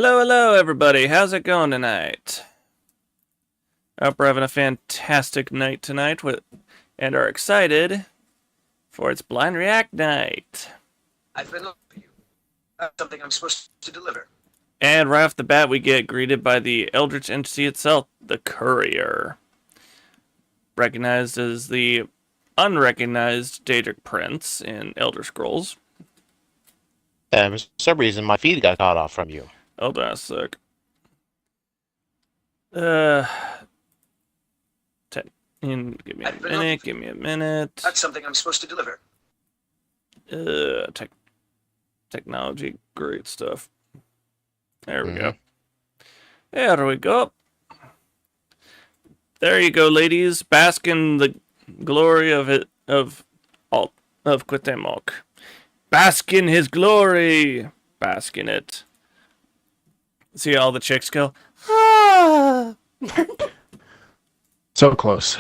Hello, hello, everybody. How's it going tonight? I hope we're having a fantastic night tonight and are excited for its Blind React night. I've been looking for you. That's something I'm supposed to deliver. And right off the bat, we get greeted by the Eldritch entity itself, the Courier. Recognized as the unrecognized Daedric Prince in Elder Scrolls. And for some reason, my feed got cut off from you. Hold on a sec. Give me a minute. That's something I'm supposed to deliver. Technology, great stuff. There we go. There we go. There you go, ladies. Bask in the glory of Cuauhtémoc. Bask in his glory. Bask in it. See all the chicks go, ah! So close.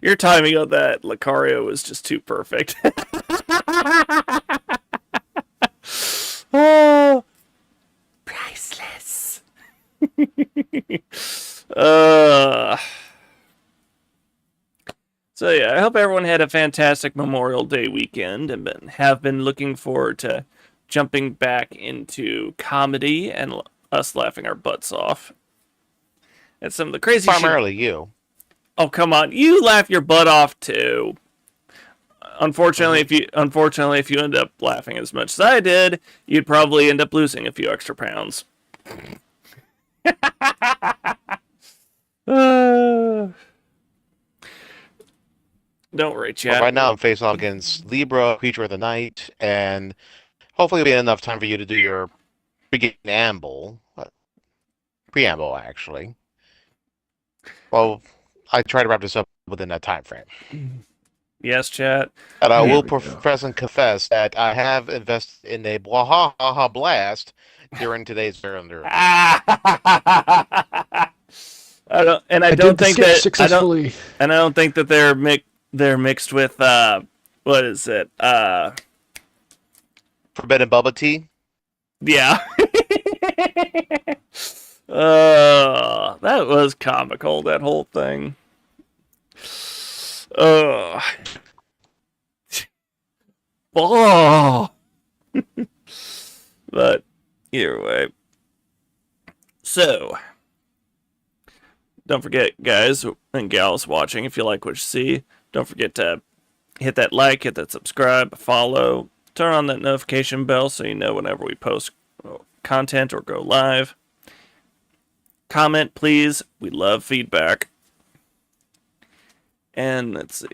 Your timing on that Lucario was just too perfect. Oh, priceless. So yeah, I hope everyone had a fantastic Memorial Day weekend and have been looking forward to jumping back into comedy and us laughing our butts off. And some of the crazy Primarily you. Oh, come on. You laugh your butt off too. Unfortunately, if you end up laughing as much as I did, you'd probably end up losing a few extra pounds. Don't worry, chat. Well, right now I'm facing off against Libra, Creature of the Night, and hopefully it'll be enough time for you to do your preamble, actually. Well, I try to wrap this up within that time frame. Yes, chat. And I will profess and confess that I have invested in a Bwahaha blast during today's Verlander. I don't think that they're mixed with what is it? Forbidden Bubble Tea? Yeah. That was comical, that whole thing. Oh. But either way. So, don't forget, guys and gals watching, if you like what you see, don't forget to hit that like, hit that subscribe, follow, turn on that notification bell so you know whenever we post content or go live. Comment, please. We love feedback. And let's see.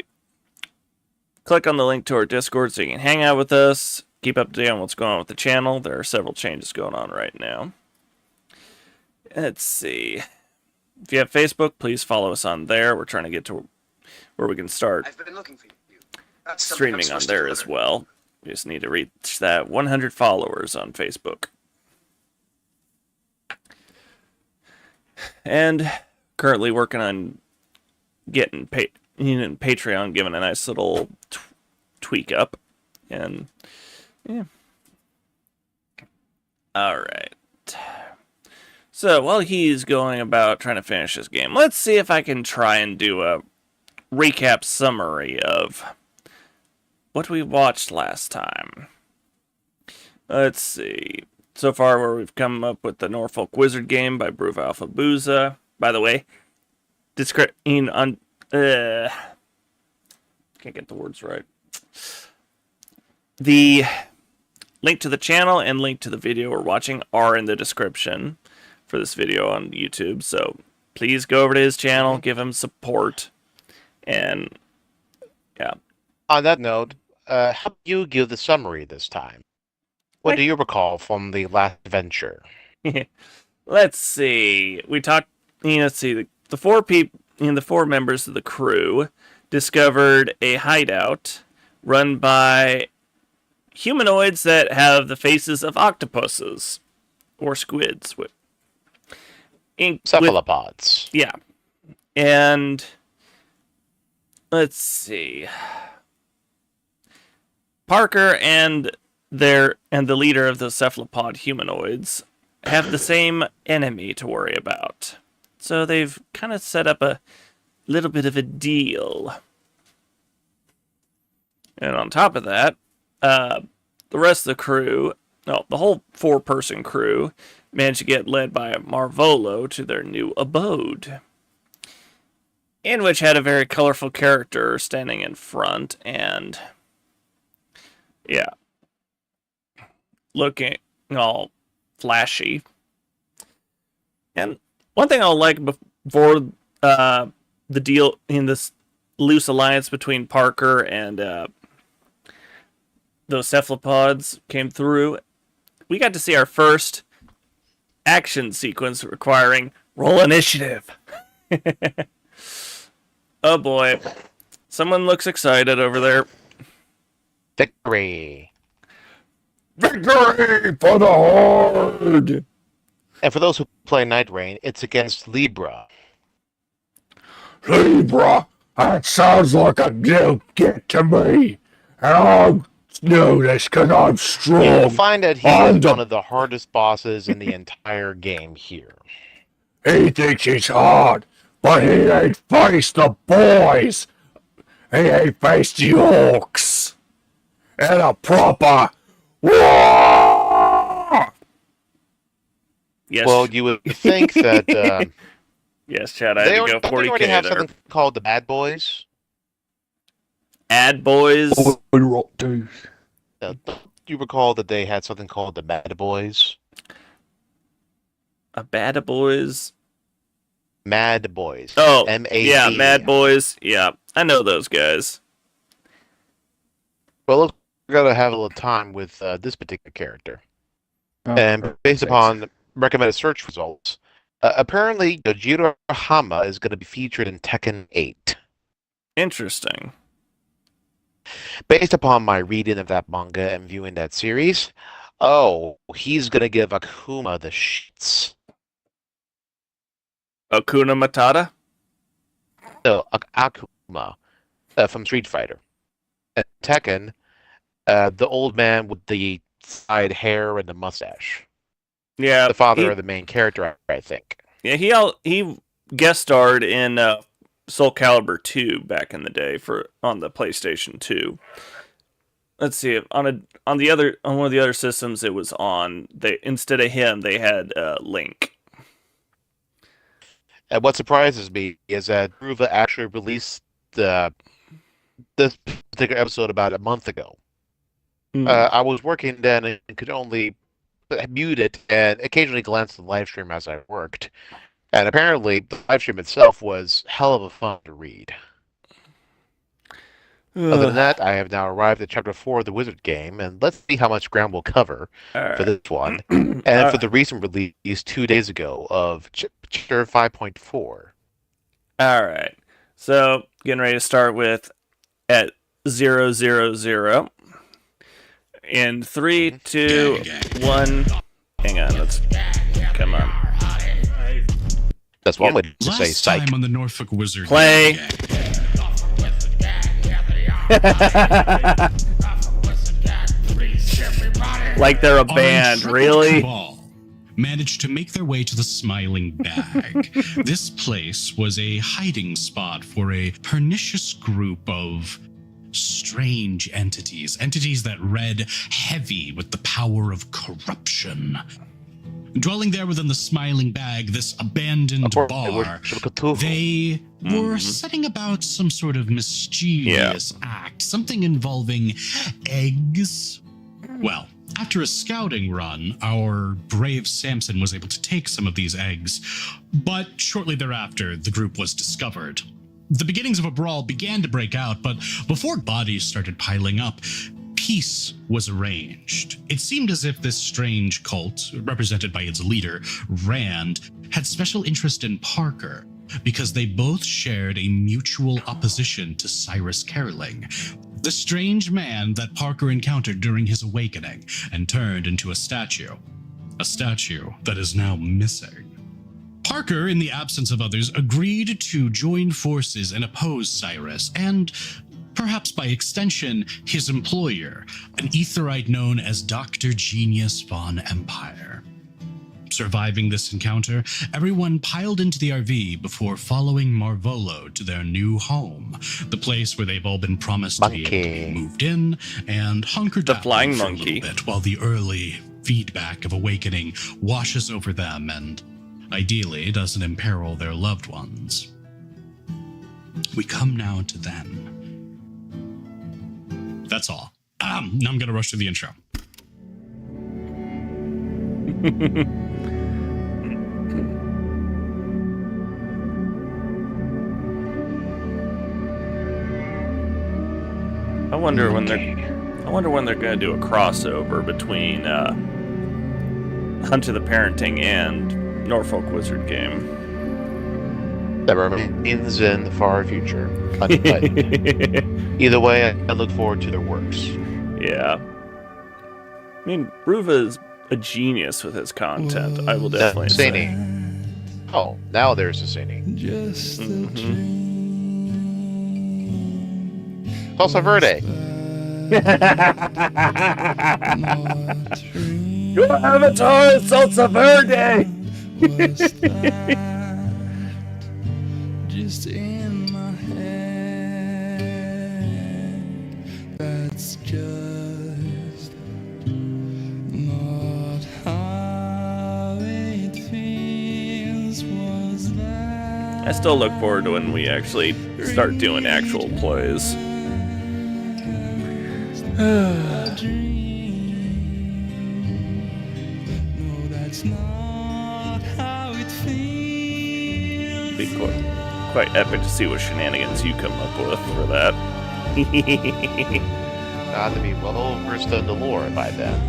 Click on the link to our Discord so you can hang out with us. Keep up to date on what's going on with the channel. There are several changes going on right now. Let's see. If you have Facebook, please follow us on there. We're trying to get to where we can start I've been looking for you. That's streaming on there as well. We just need to reach that 100 followers on Facebook. And currently working on getting Patreon, giving a nice little tweak up. And yeah. Alright. So while he's going about trying to finish this game, let's see if I can try and do a recap summary of what we watched last time. Let's see. So far, where we've come up with the Norfolk Wizard Game by Brew Alpha Booza. By the way, can't get the words right. The link to the channel and link to the video we're watching are in the description for this video on YouTube. So please go over to his channel, give him support, and yeah. On that note, how do you give the summary this time? What do you recall from the last adventure? Let's see. We talked. Let's see. The four members of the crew discovered a hideout run by humanoids that have the faces of octopuses or squids. Cephalopods. Yeah. And let's see. Parker and the leader of the cephalopod humanoids have the same enemy to worry about. So they've kind of set up a little bit of a deal. And on top of that, the rest of the crew, no, the whole 4-person crew, managed to get led by Marvolo to their new abode, in which had a very colorful character standing in front and, yeah, looking all flashy. And one thing I'll like before the deal in this loose alliance between Parker and those cephalopods came through, we got to see our first action sequence requiring roll initiative. Oh boy. Someone looks excited over there. Victory! Victory for the Horde! And for those who play Night Rain, it's against Libra. Libra, that sounds like a new get to me. And I know this because I'm strong. You'll find that he I'm is the- one of the hardest bosses in the entire game here. He thinks he's hard, but he ain't faced the boys. He ain't faced the orcs. And a proper war. Yes. Well, you would think that Yes, Chad, I had to go don't they 40k already have there. something called the Bad Boys. Ad boys. Do Do you recall that they had something called the Bad Boys? A bad boys. Mad Boys. Oh, M-A-D. yeah, Mad Boys. Yeah, I know those guys. Well, look, we're going to have a little time with this particular character. And based upon recommended search results, apparently Gojiro Hama is going to be featured in Tekken 8. Interesting. Based upon my reading of that manga and viewing that series, oh, he's going to give Akuma the shits. Akuna Matata? No, Akuma from Street Fighter. And Tekken, the old man with the side hair and the mustache. Yeah. The father of the main character, I think. Yeah, he guest starred in Soul Calibur 2 back in the day on the PlayStation 2. Let's see, on one of the other systems it was on. Instead of him, they had Link. And what surprises me is that Ruva actually released this particular episode about a month ago. I was working then and could only mute it and occasionally glance at the live stream as I worked. And apparently, the live stream itself was hell of a fun to read. Other than that, I have now arrived at Chapter 4 of the Wizard game, and let's see how much ground we'll cover for this one. And for the recent release 2 days ago of Chapter 5.4. All right. So, getting ready to start with at 000. In 3, 2, 1. Hang on, come on. That's one way to say Last psych. time on the Norfolk Wizard Play. Game Like they're a band, Intrepid really? Cabal managed to make their way to the Smiling Bag. This place was a hiding spot for a pernicious group of strange entities that read heavy with the power of corruption. Dwelling there within the Smiling Bag, this abandoned bar, they were setting about some sort of mischievous act, something involving eggs. Well, after a scouting run, our brave Samson was able to take some of these eggs, but shortly thereafter, the group was discovered. The beginnings of a brawl began to break out, but before bodies started piling up, peace was arranged. It seemed as if this strange cult, represented by its leader, Rand, had special interest in Parker because they both shared a mutual opposition to Cyrus Caroling, the strange man that Parker encountered during his awakening and turned into a statue that is now missing. Parker, in the absence of others, agreed to join forces and oppose Cyrus, and perhaps by extension, his employer, an etherite known as Dr. Genius von Empire. Surviving this encounter, everyone piled into the RV before following Marvolo to their new home, the place where they've all been promised to be able to be moved in and hunker down for a little bit while the early feedback of awakening washes over them and, ideally, doesn't imperil their loved ones. We come now to them. That's all. Now I'm going to rush to the intro. I wonder when they're going to do a crossover between Hunt of the Parenting and Norfolk Wizard Game. That remains in the far future. Either way, I look forward to their works. Yeah. I mean, Ruva is a genius with his content. I will definitely say. Oh, now there's a Sini. Salsa Verde. Your avatar is Salsa Verde! Just in my head, that's just not how it feels. Was that I still look forward to when we actually start doing actual plays. a dream? No, that's not how it feels. Be quite epic to see what shenanigans you come up with for that. Not to be well versed in the lore by then.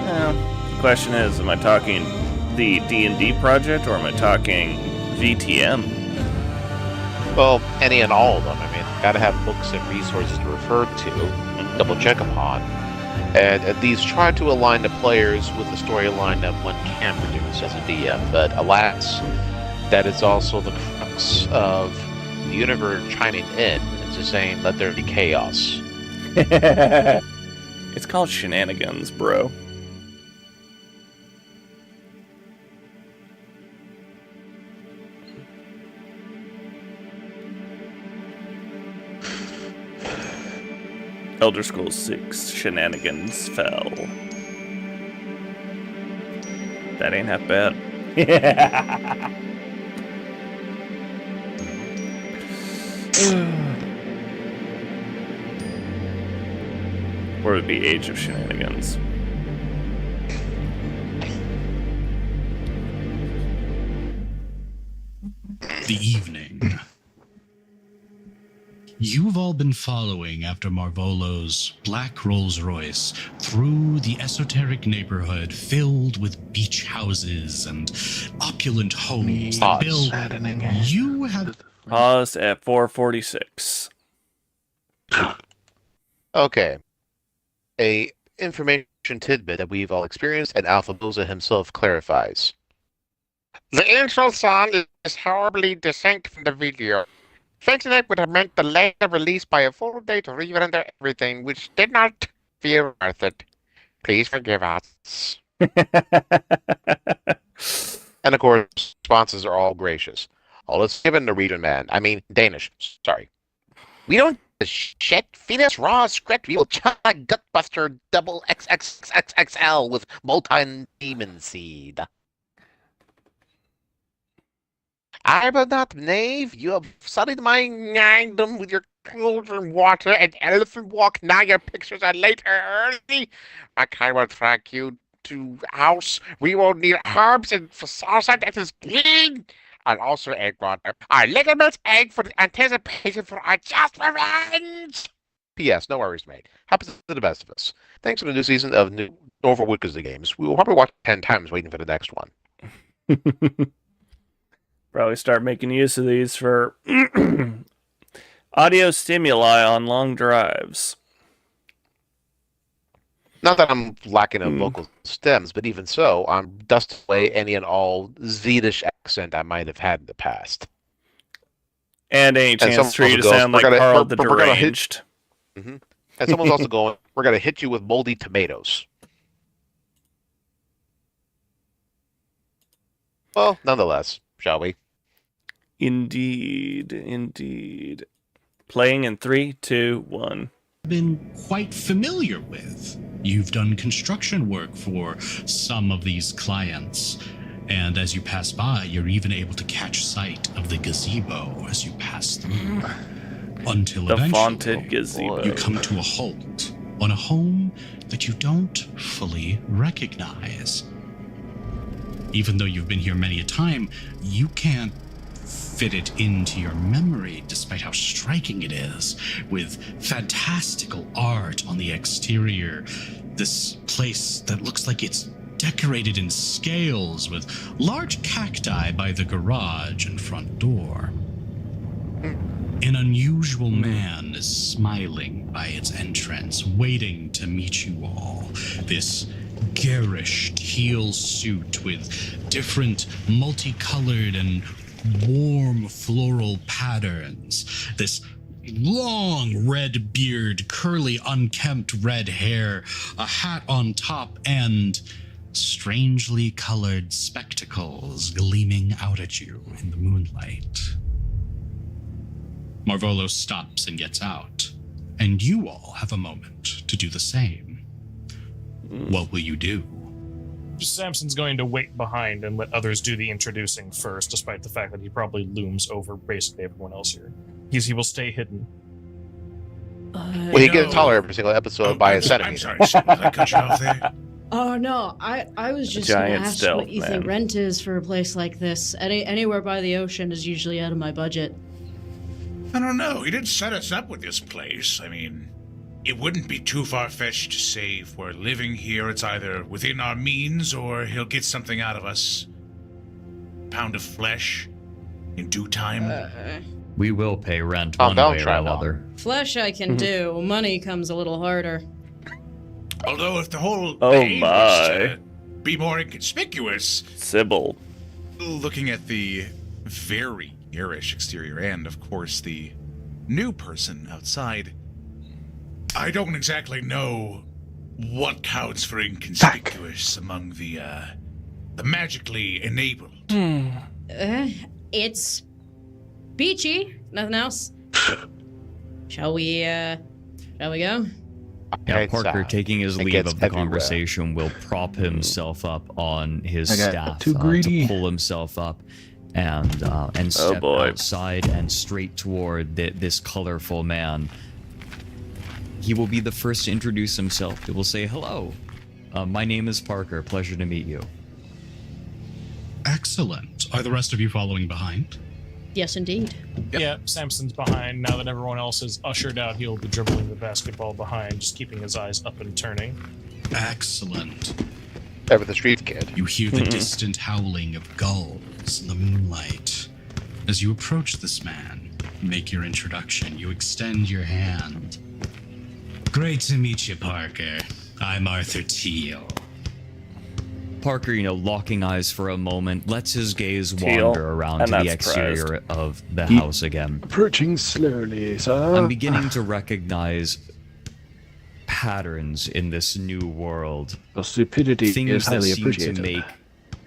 Well, the question is, am I talking the D&D project or am I talking VTM? Well, any and all of them. I mean, gotta have books and resources to refer to, double check upon, and at least try to align the players with the storyline that one can produce as a DM. But alas, that is also the crux of the universe chiming in and just saying, let there be chaos. It's called shenanigans, bro. Elder Scrolls 6 shenanigans fell. That ain't half bad. Or it'd be Age of Shenanigans. The evening. You've all been following after Marvolo's black Rolls Royce through the esoteric neighborhood filled with beach houses and opulent homes that Bill, you have... Paused at 446. Okay. A information tidbit that we've all experienced, and Alpha Boza himself clarifies. The intro song is horribly distinct from the video. Fixing it would have meant the later release by a full day to re-render everything, which did not feel worth it. Please forgive us. And of course, responses are all gracious. Oh, let's give it Norwegian man. I mean, Danish. Sorry. We don't shit. Feed us raw script. We will chug Gutbuster double XXXXL with molten demon seed. I will not, knave. You have sullied my kingdom with your cauldron water and elephant walk. Now your pictures are late or early. I will track you to house. We will need herbs and salsa that is clean. And also egg water. Our ligaments egg for the anticipation for our just revenge. P.S. No worries, mate. Happens to the best of us. Thanks for the new season of Norfolk Wizard Games. We will probably watch 10 times waiting for the next one. Probably start making use of these for audio stimuli on long drives. Not that I'm lacking in vocal stems, but even so, I'm dusting away any and all Swedish accent I might have had in the past. And any chance someone for you to also goes, sound "We're like gonna- Carl the we're gonna hit-" Deranged. And someone's also going, we're going to hit you with moldy tomatoes. Well, nonetheless, shall we? Indeed, indeed. Playing in 3, 2, 1. Been quite familiar with. You've done construction work for some of these clients, and as you pass by, you're even able to catch sight of the gazebo as you pass through. Until The eventually, vaunted gazebo. you come to a halt on a home that you don't fully recognize. Even though you've been here many a time, you can't fit it into your memory, despite how striking it is, with fantastical art on the exterior. This place that looks like it's decorated in scales, with large cacti by the garage and front door. An unusual man is smiling by its entrance, waiting to meet you all. This garish teal suit with different multicolored and warm floral patterns. This long red beard, curly unkempt red hair, a hat on top, and strangely colored spectacles gleaming out at you in the moonlight. Marvolo stops and gets out, and you all have a moment to do the same. What will you do? Samson's going to wait behind and let others do the introducing first, despite the fact that he probably looms over basically everyone else here. He will stay hidden. Well, he gets taller every single episode by a centimeter. I'm sorry, did I cut you off there? Oh no, I was just gonna Giant ask stealth, what you think man. rent is for a place like this. Anywhere by the ocean is usually out of my budget. I don't know. He didn't set us up with this place. I mean, it wouldn't be too far-fetched to say if we're living here, it's either within our means or he'll get something out of us. Pound of flesh in due time. We will pay rent Oh, one don't way or try another. Flesh I can do. Money comes a little harder. Although if the whole Oh aim was my. to be more inconspicuous, Sybil. Looking at the very garish exterior and, of course, the new person outside, I don't exactly know what counts for inconspicuous among the magically enabled. It's beachy. Nothing else. Shall we go? Yeah, It's, Parker, taking his it leave gets of the everywhere. conversation, will prop himself up on his I got staff too greedy. to pull himself up and step boy. outside and straight toward this colorful man. He will be the first to introduce himself. He will say, "Hello, my name is Parker. Pleasure to meet you." Excellent. Are the rest of you following behind? Yes, indeed. Yeah, Samson's behind. Now that everyone else is ushered out, he'll be dribbling the basketball behind, just keeping his eyes up and turning. Excellent. Ever the street kid. You hear the distant howling of gulls in the moonlight. As you approach this man, make your introduction. You extend your hand. Great to meet you, Parker. I'm Arthur Teal. Parker, locking eyes for a moment, lets his gaze Teal, wander around I'm to the not surprised. exterior of the house again. Approaching slowly, sir. I'm beginning to recognize patterns in this new world. Your stupidity Things is that highly seem appreciated. to make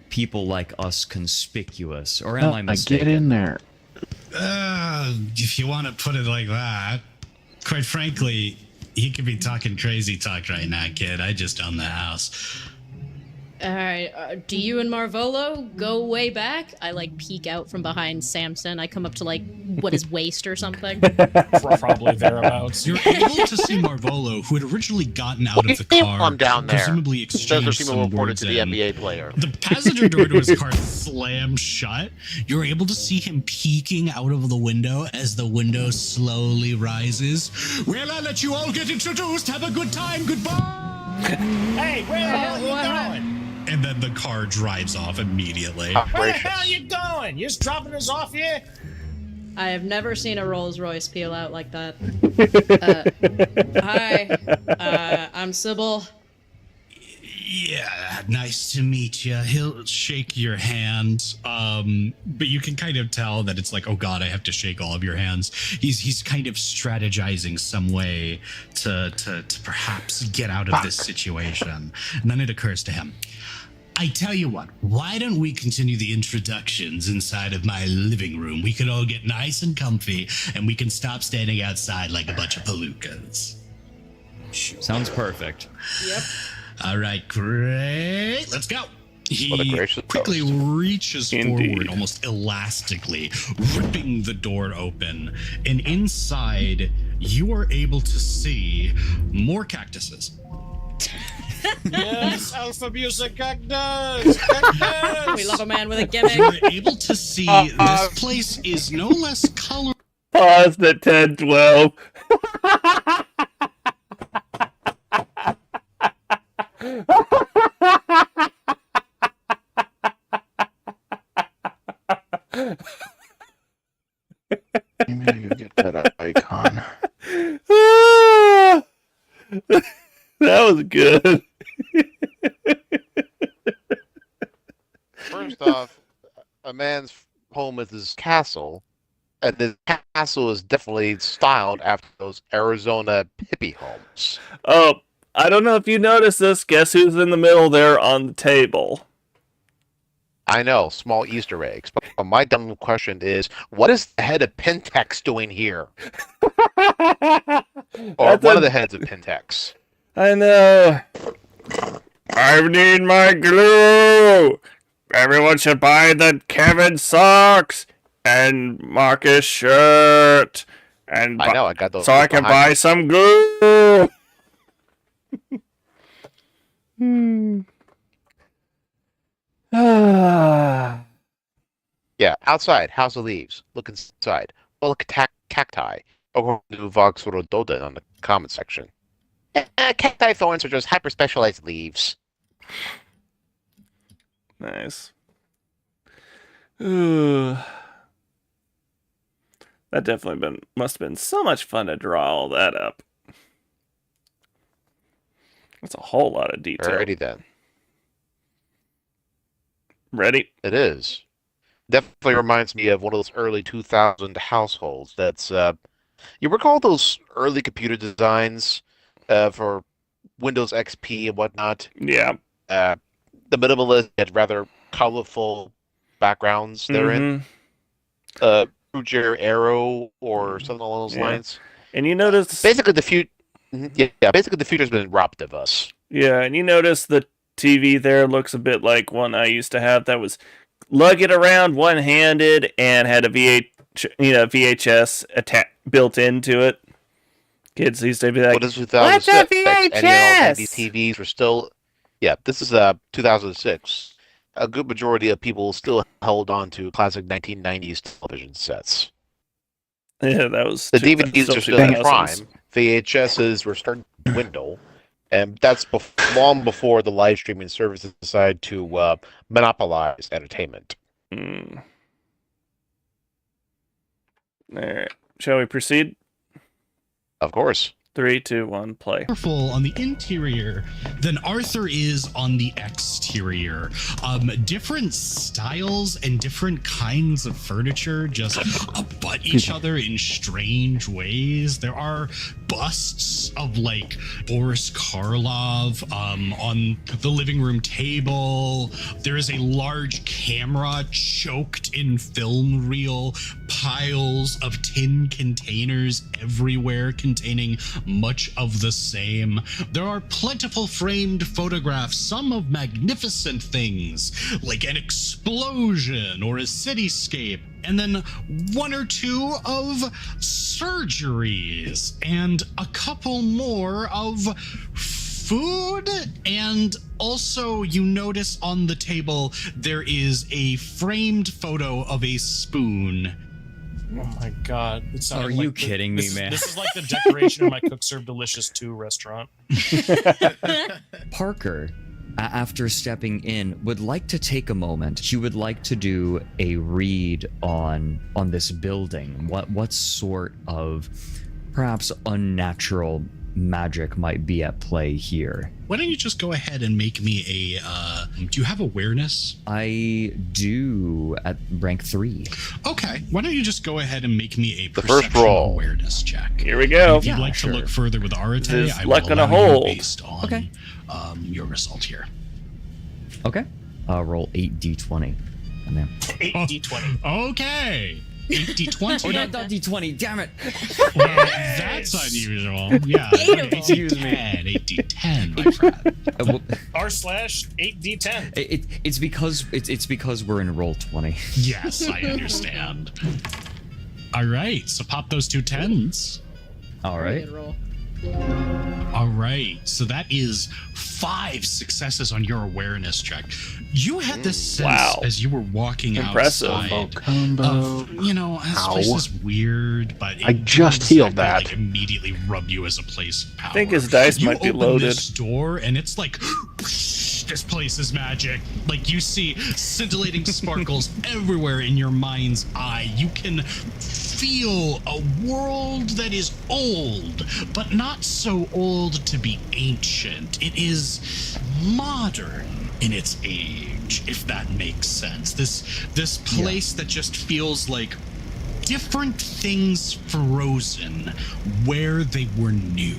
people like us conspicuous. Or am I I mistaken? get in there. If you want to put it like that, quite frankly, he could be talking crazy talk right now, kid. I just own the house. Alright, do you and Marvolo go way back? I, peek out from behind Samson. I come up to, his waist or something. Probably thereabouts. You're able to see Marvolo, who had originally gotten out of the car, I'm down there. presumably Those exchanged are people some reported words to the and NBA player. the passenger door to his car slams shut. You're able to see him peeking out of the window as the window slowly rises. Well, I'll let you all get introduced. Have a good time. Goodbye. Hey, where the hell are you going? And then the car drives off immediately. Where the hell are you going? You're just dropping us off here? I have never seen a Rolls Royce peel out like that. Hi, I'm Sybil. Yeah, nice to meet you. He'll shake your hand, but you can kind of tell that it's like, oh god, I have to shake all of your hands. He's kind of strategizing some way to perhaps get out of this situation. And then it occurs to him, I tell you what, why don't we continue the introductions inside of my living room? We could all get nice and comfy, and we can stop standing outside like a bunch of palookas. Sounds perfect. Yep. All right, great. Let's go. What a He gracious quickly host. reaches Indeed. forward, almost elastically, ripping the door open. And inside, you are able to see more cactuses. Yes, alpha music cactus! Cactus! We love a man with a gimmick. You are able to see this place is no less colorful. Paused at 10:12. Maybe you get that icon. That was good. First off, a man's home is his castle, and the castle is definitely styled after those Arizona hippie homes. Oh, I don't know if you noticed this. Guess who's in the middle there on the table? I know, small Easter eggs. But my dumb question is, what is the head of Pentex doing here? Or That's one a- of the heads of Pentex. I know. I need my glue. Everyone should buy the Kevin socks and Marcus shirt, and I know, I got those. so I can behind buy me. some glue. Ah. Yeah, outside, House of Leaves. Look inside. Oh, look at cacti. According to Vox Rododen on the comment section. Cacti thorns are just hyper-specialized leaves. Nice. Ooh. That definitely must have been so much fun to draw all that up. That's a whole lot of detail. Alrighty then. Ready? It is. Definitely reminds me of one of those early 2000 households. That's you recall those early computer designs for Windows XP and whatnot? Yeah. The minimalist had rather colorful backgrounds therein. Frugier Arrow or something along those Yeah. lines. And you notice Basically, basically the future's been robbed of us. Yeah, and you notice the TV there looks a bit like one I used to have that was lug it around one-handed and had a VHS built into it. Kids used to be like, What is 2006? "What's a And, you know, these VHS?" TVs were still. Yeah, this is 2006. A good majority of people still held on to classic 1990s television sets. Yeah, that was The DVDs are still in 2000s. prime. VHSs were starting to dwindle, and that's long before the live streaming services decided to monopolize entertainment. All right, shall we proceed? Of course. 3, 2, 1, play. Colorful on the interior than Arthur is on the exterior. Different styles and different kinds of furniture just abut each other in strange ways. There are busts of like Boris Karloff on the living room table. There is a large camera choked in film reel, piles of tin containers everywhere containing much of the same. There are plentiful framed photographs, some of magnificent things, like an explosion or a cityscape, and then one or two of surgeries, and a couple more of food. And also you notice on the table there is a framed photo of a spoon. Oh my god. It sounded Are like you kidding me, this is- man? This is like the decoration in my Cook Serve Delicious 2 restaurant. Parker, after stepping in, would like to take a moment. He would like to do a read on this building. What sort of perhaps unnatural magic might be at play here. Why don't you just go ahead and make me a, do you have awareness? I do at rank 3. Okay, why don't you just go ahead and make me a The first perception roll. awareness check. Here we go. If you'd like sure. to look further with Arate, This is I luck will on a allow you hold. based on Okay. your result here. Okay. Roll 8d20. And then 8d20. Okay. 8d20. Oh, not d20, damn it. Well, that's unusual. Yeah. Excuse me. 8d10, my friend. R/8d10. It's because we're in roll 20. Yes, I understand. All right, so pop those 2 10s. All right. Good roll. All right, so that is 5 successes on your awareness check. You had this sense Wow. as you were walking Impressive. outside Combo. of, this Ow. place is weird, but I just doesn't healed exactly, that. immediately rub you as a place of power. I think his dice You might be open loaded. this door and it's like, this place is magic. Like you see scintillating sparkles everywhere in your mind's eye. You can feel a world that is old, but not so old to be ancient. It is modern in its age, if that makes sense. This place that just feels like different things frozen where they were new.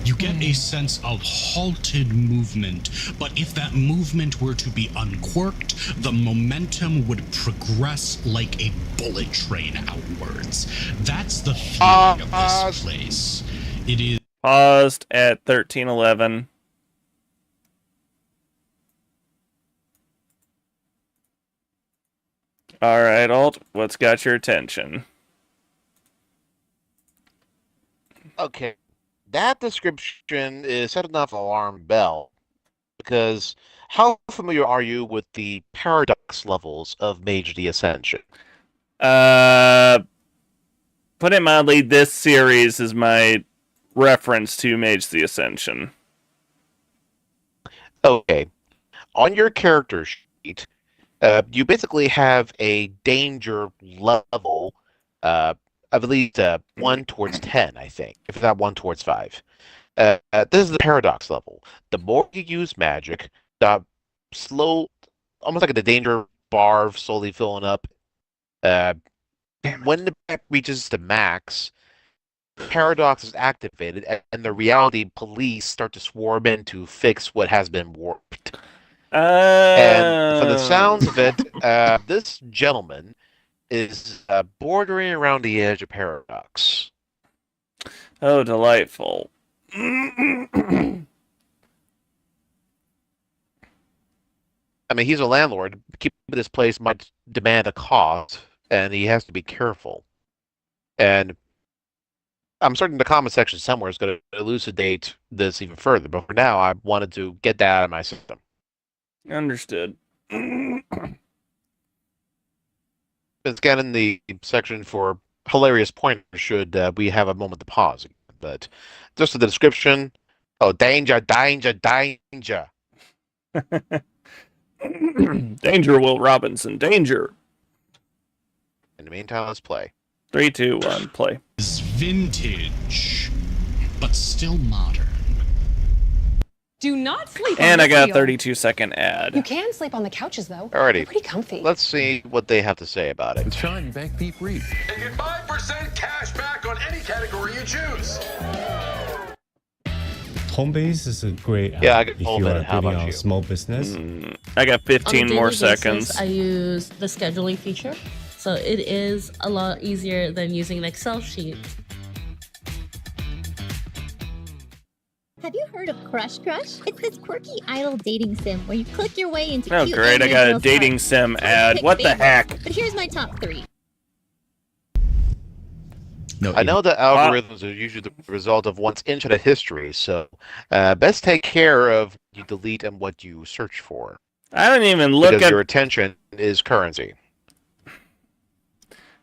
You get a sense of halted movement, but if that movement were to be uncorked, the momentum would progress like a bullet train outwards. That's the feeling of this place. It is. Paused at 1311. All right, Alt, what's got your attention? Okay, that description is set enough alarm bell, because how familiar are you with the paradox levels of Mage the Ascension? Put it mildly, this series is my reference to Mage the Ascension. Okay, on your character sheet, you basically have a danger level, I believe 1 towards 10, I think, if not 1 towards 5. This is the paradox level. The more you use magic, the almost like the danger bar slowly filling up. When the map reaches the max, paradox is activated, and the reality police start to swarm in to fix what has been warped. And from the sounds of it, this gentleman is bordering around the edge of paradox. Oh, delightful. I mean, he's a landlord. Keeping this place might demand a cost, and he has to be careful. And I'm certain the comment section somewhere is going to elucidate this even further. But for now, I wanted to get that out of my system. Understood. Been scanning the section for hilarious pointers should we have a moment to pause. But just the description. Oh, danger, danger, danger. Danger, Will Robinson, danger. In the meantime, let's play. 3, 2, 1, play. Is vintage, but still modern. Do not sleep And on I the got a field. 32-second ad. You can sleep on the couches, though. Alrighty. They're pretty comfy. Let's see what they have to say about it. It's time you bank Pete Reed. And get 5% cash back on any category you choose. Homebase is a great app Yeah, I got if you Homebase. are How building about a you? small business. I got On a 15 daily more basis, seconds. I use the scheduling feature, so it is a lot easier than using an Excel sheet. Have you heard of Crush Crush? It's this quirky idle dating sim where you click your way into Oh, cute great, I anime got a girls' dating hearts. sim Let's ad. pick What the favorites. heck? But here's my top 3. No, I know that algorithms are usually the result of one's internet history, so best take care of what you delete and what you search for. I don't even look because at... your attention is currency.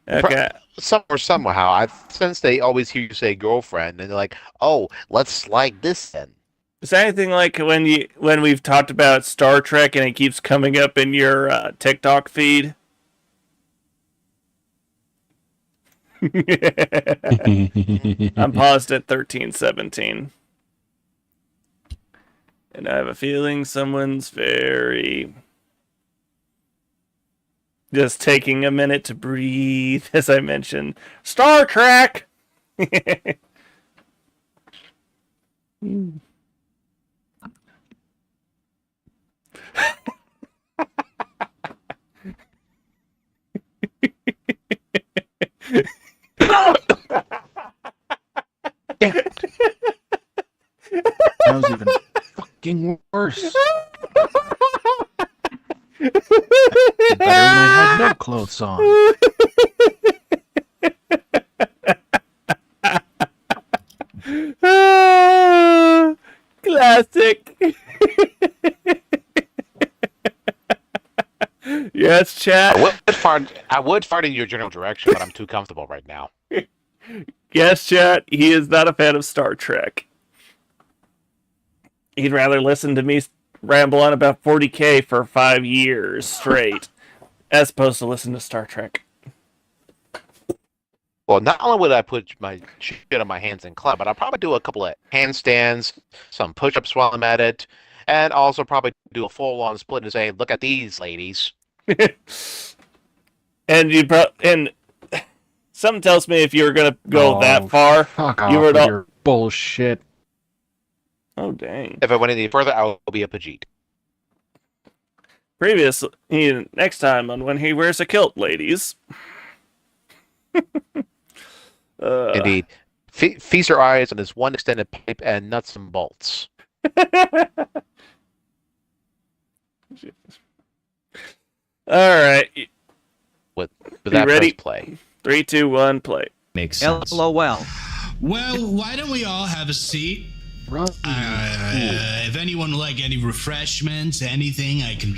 Okay. Somehow, I since they always hear you say girlfriend, and they're like, "Oh, let's slide this in." Is that anything like when we've talked about Star Trek and it keeps coming up in your TikTok feed? I'm paused at 13:17. And I have a feeling someone's just taking a minute to breathe, as I mentioned. Star Trek! That was even fucking worse. Better when I had no clothes on. Classic. Yes, chat. I would fart in your general direction, but I'm too comfortable right now. Yes, chat. He is not a fan of Star Trek. He'd rather listen to me ramble on about 40K for 5 years straight, as opposed to listen to Star Trek. Well, not only would I put my shit on my hands and clap, but I'll probably do a couple of handstands, some push-ups while I'm at it, and also probably do a full-on split and say, "Look at these, ladies." And something tells me if you were gonna go that far, fuck you off were with your bullshit. Oh dang! If I went any further, I will be a Pajit. Next time on When He Wears a Kilt, ladies. Indeed. Feast your eyes on this one extended pipe and nuts and bolts. All right. With that, ready? Press play. 3, 2, 1, play. Makes sense. Well, why don't we all have a seat? If anyone would like any refreshments, anything, I can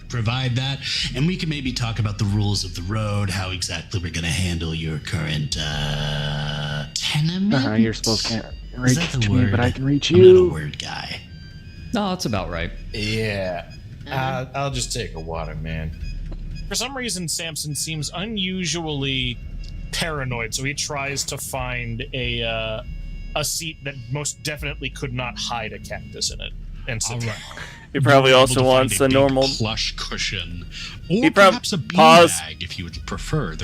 provide that. And we can maybe talk about the rules of the road, how exactly we're going to handle your current tenement. You're supposed to Is reach that the to me, word? but I can reach I'm you. not a word guy. No, that's about right. Yeah. I'll just take a water, man. For some reason, Samson seems unusually paranoid, so he tries to find a seat that most definitely could not hide a cactus in it. And so He probably also wants a normal plush cushion, or He perhaps a beanbag if you would prefer.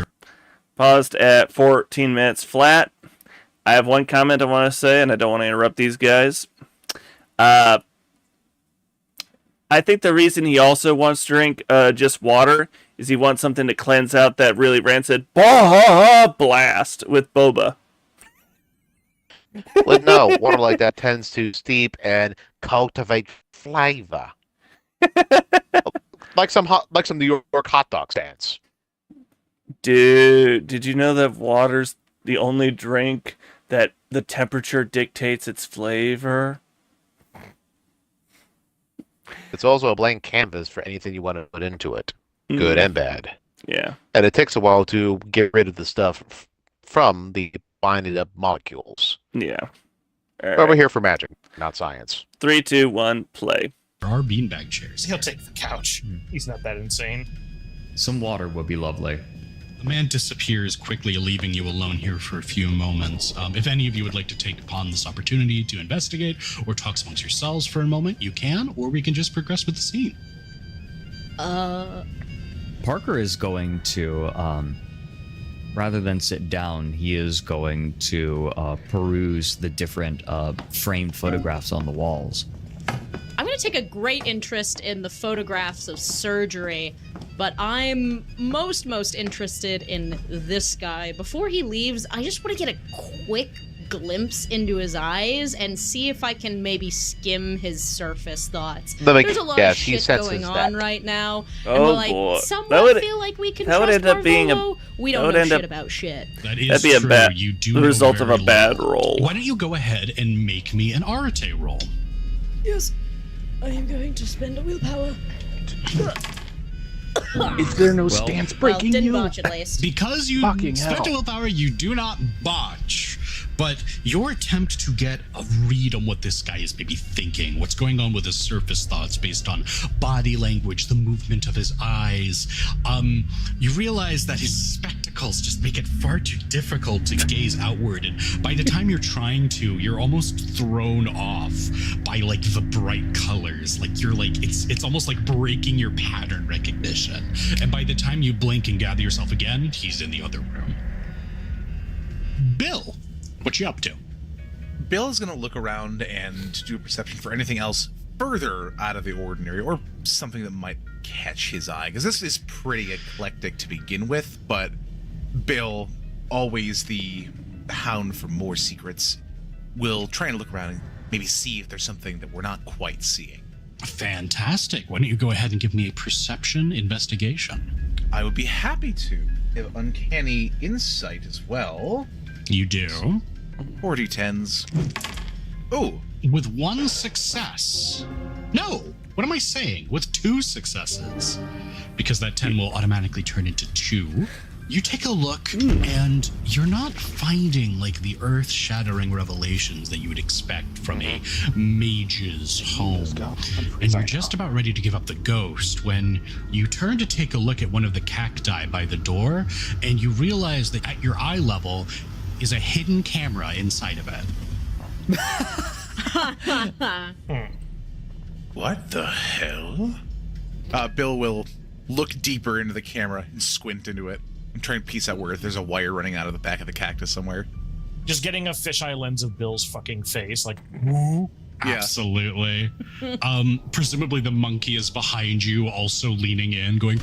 Paused at 14 minutes flat. I have one comment I want to say, and I don't want to interrupt these guys. I think the reason he also wants to drink just water is he wants something to cleanse out that really rancid blast with boba. Well, no, water like that tends to steep and cultivate flavor, like some New York hot dog stands. Dude, did you know that water's the only drink that the temperature dictates its flavor? It's also a blank canvas for anything you want to put into it, good and bad. Yeah. And it takes a while to get rid of the stuff from the binding up molecules. Yeah. But we're here for magic, not science. 3, 2, 1, play. There are beanbag chairs. He'll take the couch. He's not that insane. Some water would be lovely. The man disappears quickly, leaving you alone here for a few moments. If any of you would like to take upon this opportunity to investigate or talk amongst yourselves for a moment, you can, or we can just progress with the scene. Parker is going to, rather than sit down, he is going to peruse the different framed photographs on the walls. I'm going to take a great interest in the photographs of surgery, but I'm most interested in this guy. Before he leaves, I just want to get a quick glimpse into his eyes and see if I can maybe skim his surface thoughts. There's a lot of shit going on right now. And Oh, while I boy. somewhat feel like we can that would trust end up being Marvolo, we don't know shit about shit. That is That'd be true. a bad You do the know result of a very bad little. roll. Why don't you go ahead and make me an Arate roll? Yes, I am going to spend a willpower. Is there no stance breaking didn't you? botch at least. Because you Fucking spent hell. a willpower, you do not botch. But your attempt to get a read on what this guy is maybe thinking, what's going on with his surface thoughts based on body language, the movement of his eyes, you realize that his spectacles spectacles just make it far too difficult to gaze outward, and by the time you're trying to, you're almost thrown off by like the bright colors. Like you're like it's almost like breaking your pattern recognition. And by the time you blink and gather yourself again, he's in the other room. Bill, what you up to? Bill is going to look around and do a perception for anything else further out of the ordinary, or something that might catch his eye, because this is pretty eclectic to begin with, but Bill, always the hound for more secrets, will try and look around and maybe see if there's something that we're not quite seeing. Fantastic. Why don't you go ahead and give me a perception investigation? I would be happy to. Have uncanny insight as well. You do? 4d10s. Oh! With 1 success. No! What am I saying? With 2 successes. Because that 10 will automatically turn into 2. You take a look, and you're not finding like the earth-shattering revelations that you would expect from a mage's home. And you're just about ready to give up the ghost when you turn to take a look at one of the cacti by the door, and you realize that at your eye level is a hidden camera inside of it. What the hell? Bill will look deeper into the camera and squint into it and try and piece out where there's a wire running out of the back of the cactus somewhere. Just getting a fisheye lens of Bill's fucking face, like, woo. Yeah. Absolutely. Presumably the monkey is behind you, also leaning in, going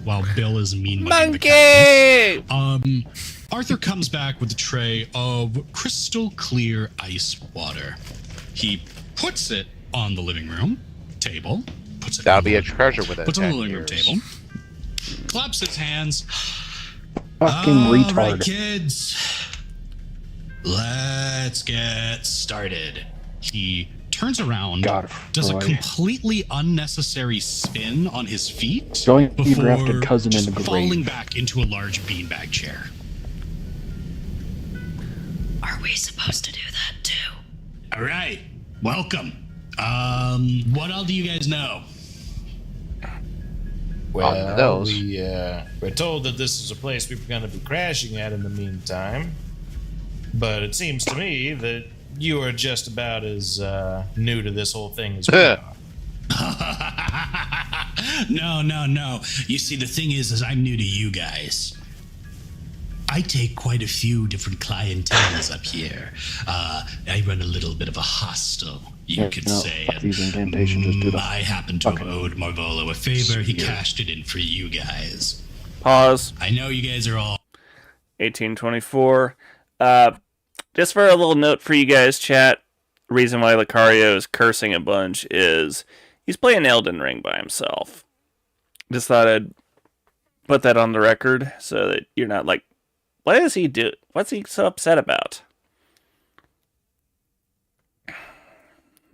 while Bill is mean-mugging the cactus. Arthur comes back with a tray of crystal clear ice water. He puts it on the living room table. Puts it. That'll be a treasure with it. Puts it on the living room table. Claps his hands. Fucking All retard. right, kids. Let's get started. He turns around, does a completely unnecessary spin on his feet Going before drafted cousin in just the grave. falling back into a large beanbag chair. Are we supposed to do that too? All right, welcome. What all do you guys know? Well, we're told that this is a place we're going to be crashing at in the meantime. But it seems to me that you are just about as new to this whole thing as we are. No. You see, the thing is I'm new to you guys. I take quite a few different clienteles up here. I run a little bit of a hostel, you could say. These incantations just do that. I happen to have owed Marvolo a favor. He cashed it in for you guys. Pause. I know you guys are all 1824. Just for a little note for you guys, chat, the reason why Lucario is cursing a bunch is he's playing Elden Ring by himself. Just thought I'd put that on the record so that you're not like, what does he do? What's he so upset about?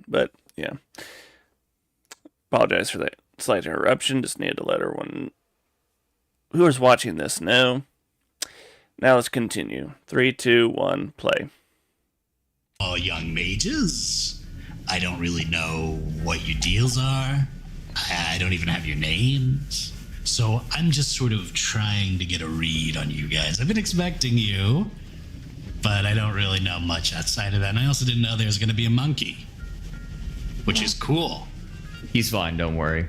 But, yeah. Apologize for that slight interruption. Just needed to let everyone who is watching this know. Now let's continue. 3, 2, 1, play. all young mages. I don't really know what your deals are. I don't even have your names. So I'm just sort of trying to get a read on you guys. I've been expecting you, but I don't really know much outside of that. And I also didn't know there was going to be a monkey, which is cool. He's fine, don't worry.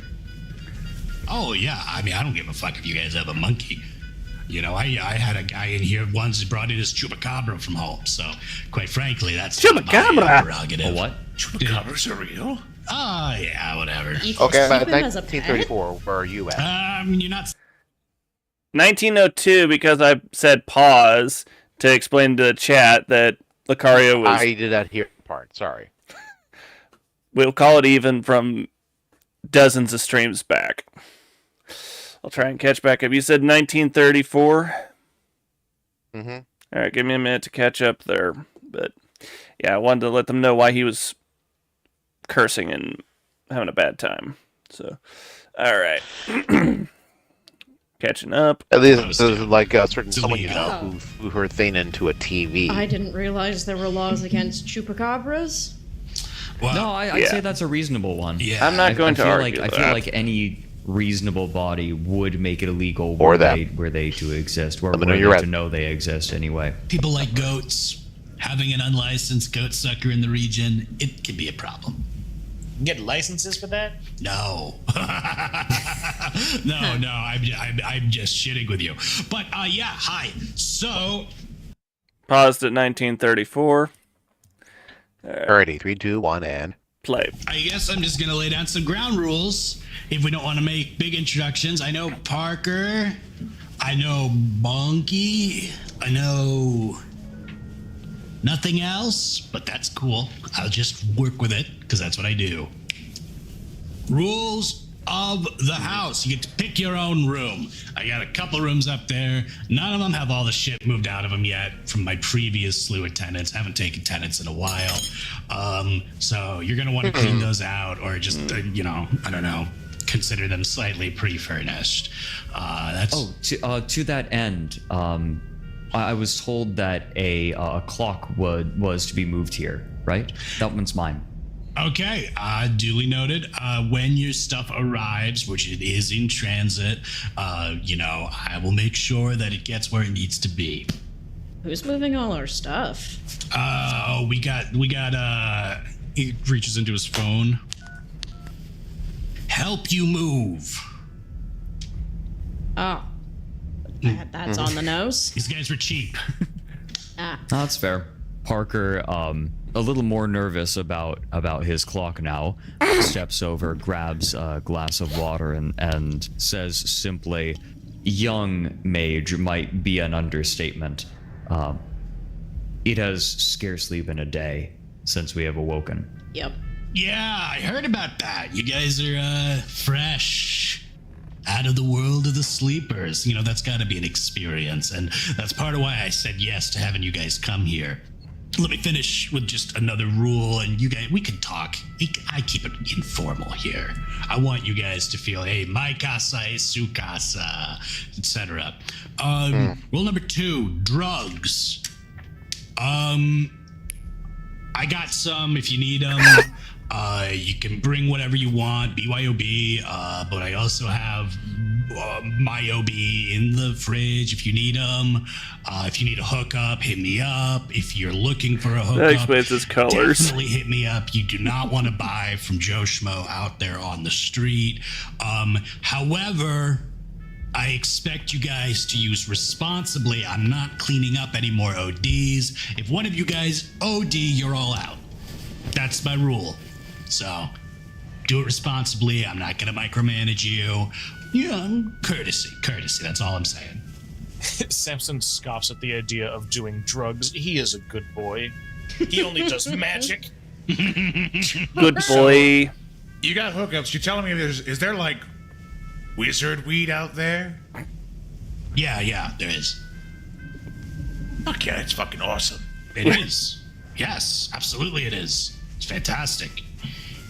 Oh, yeah. I mean, I don't give a fuck if you guys have a monkey. You know, I had a guy in here once who brought in his chupacabra from home. So, quite frankly, that's chupacabra prerogative. A what? Chupacabras are real? Oh, yeah, whatever. Okay, 1934, where are you at? You're not... 1902, because I said pause to explain to the chat that Lucario was... I did not hear the part, sorry. We'll call it even from dozens of streams back. I'll try and catch back up. You said 1934? Mm-hmm. All right, give me a minute to catch up there. But, yeah, I wanted to let them know why he was cursing and having a bad time. So, all right. Catching up. At least there's like a certain someone you know who flew her thing into a TV. I didn't realize there were laws against chupacabras. Well, no, I'd say that's a reasonable one. Yeah, I'm not going to argue I feel like any reasonable body would make it illegal Or were they to exist, or Let me know were you're they right. to know they exist anyway. People like goats. Having an unlicensed goat sucker in the region, it can be a problem. You get licenses for that? No. no, I'm just shitting with you. But, yeah, hi. So... Paused at 1934. Alrighty, 3, 2, 1, and... Play. I guess I'm just going to lay down some ground rules if we don't want to make big introductions. I know Parker. I know Bonky. I know nothing else, but that's cool. I'll just work with it because that's what I do. Rules of the house. You get to pick your own room. I got a couple rooms up there. None of them have all the shit moved out of them yet from my previous slew of tenants. Haven't taken tenants in a while. So you're going to want to clean those out or just, I don't know, consider them slightly pre-furnished. To that end, I was told that a clock was to be moved here, right? That one's mine. Okay, duly noted. When your stuff arrives, which it is in transit, I will make sure that it gets where it needs to be. Who's moving all our stuff? We got, he reaches into his phone. Help you move. Oh. That's on the nose. These guys were cheap. That's fair. Parker, a little more nervous about his clock now, steps over, grabs a glass of water, and says simply, "Young mage might be an understatement. It has scarcely been a day since we have awoken." Yep. Yeah, I heard about that. You guys are fresh. Out of the world of the sleepers. That's got to be an experience. And that's part of why I said yes to having you guys come here. Let me finish with just another rule, and you guys, we can talk. I keep it informal here. I want you guys to feel, hey, my casa is su casa, etc. Rule number 2, drugs. I got some if you need them. You can bring whatever you want, BYOB, but I also have my OB in the fridge if you need them. If you need a hookup, hit me up. If you're looking for a hookup, That explains his colors. definitely hit me up. You do not want to buy from Joe Schmo out there on the street. However, I expect you guys to use responsibly. I'm not cleaning up any more ODs. If one of you guys OD, you're all out. That's my rule. So, do it responsibly. I'm not going to micromanage you. Courtesy. That's all I'm saying. Samson scoffs at the idea of doing drugs. He is a good boy. He only does magic. Good boy. You got hookups. You telling me is there like wizard weed out there? Yeah, there is. Fuck yeah, it's fucking awesome. It is. Yes, absolutely it is. It's fantastic.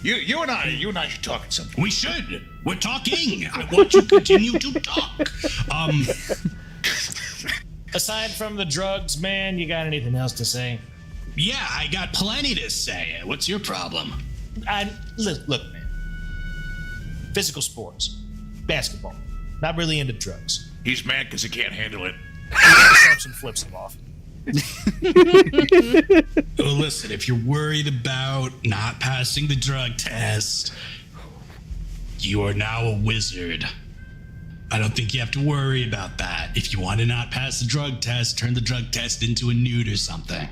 You and I should talk at some point. We should. We're talking. I want to continue to talk. Aside from the drugs, man, you got anything else to say? Yeah, I got plenty to say. What's your problem? Look, man. Physical sports. Basketball. Not really into drugs. He's mad because he can't handle it. Samson flips him off. Well, listen, if you're worried about not passing the drug test, you are now a wizard. I don't think you have to worry about that. If you want to not pass the drug test, turn the drug test into a nude or something.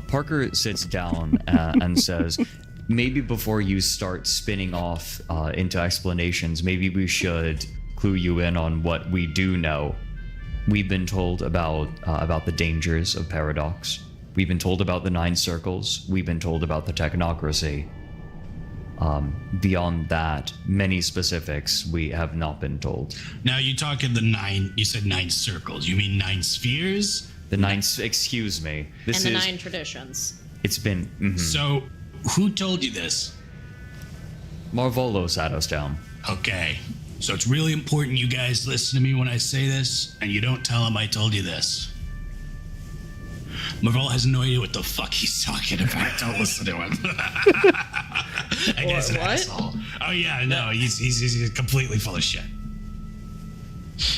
Parker sits down and says, maybe before you start spinning off into explanations, maybe we should clue you in on what we do know. We've been told about the dangers of paradox. We've been told about the 9 circles. We've been told about the technocracy. Beyond that, many specifics we have not been told. Now you're talking you said 9 circles. You mean 9 spheres? The 9, excuse me. And the 9 traditions. It's been... So, who told you this? Marvolo sat us down. Okay. So it's really important you guys listen to me when I say this, and you don't tell him I told you this. Marvel has no idea what the fuck he's talking about. Don't listen to him. That guy's an What? asshole. Oh yeah, no, he's completely full of shit.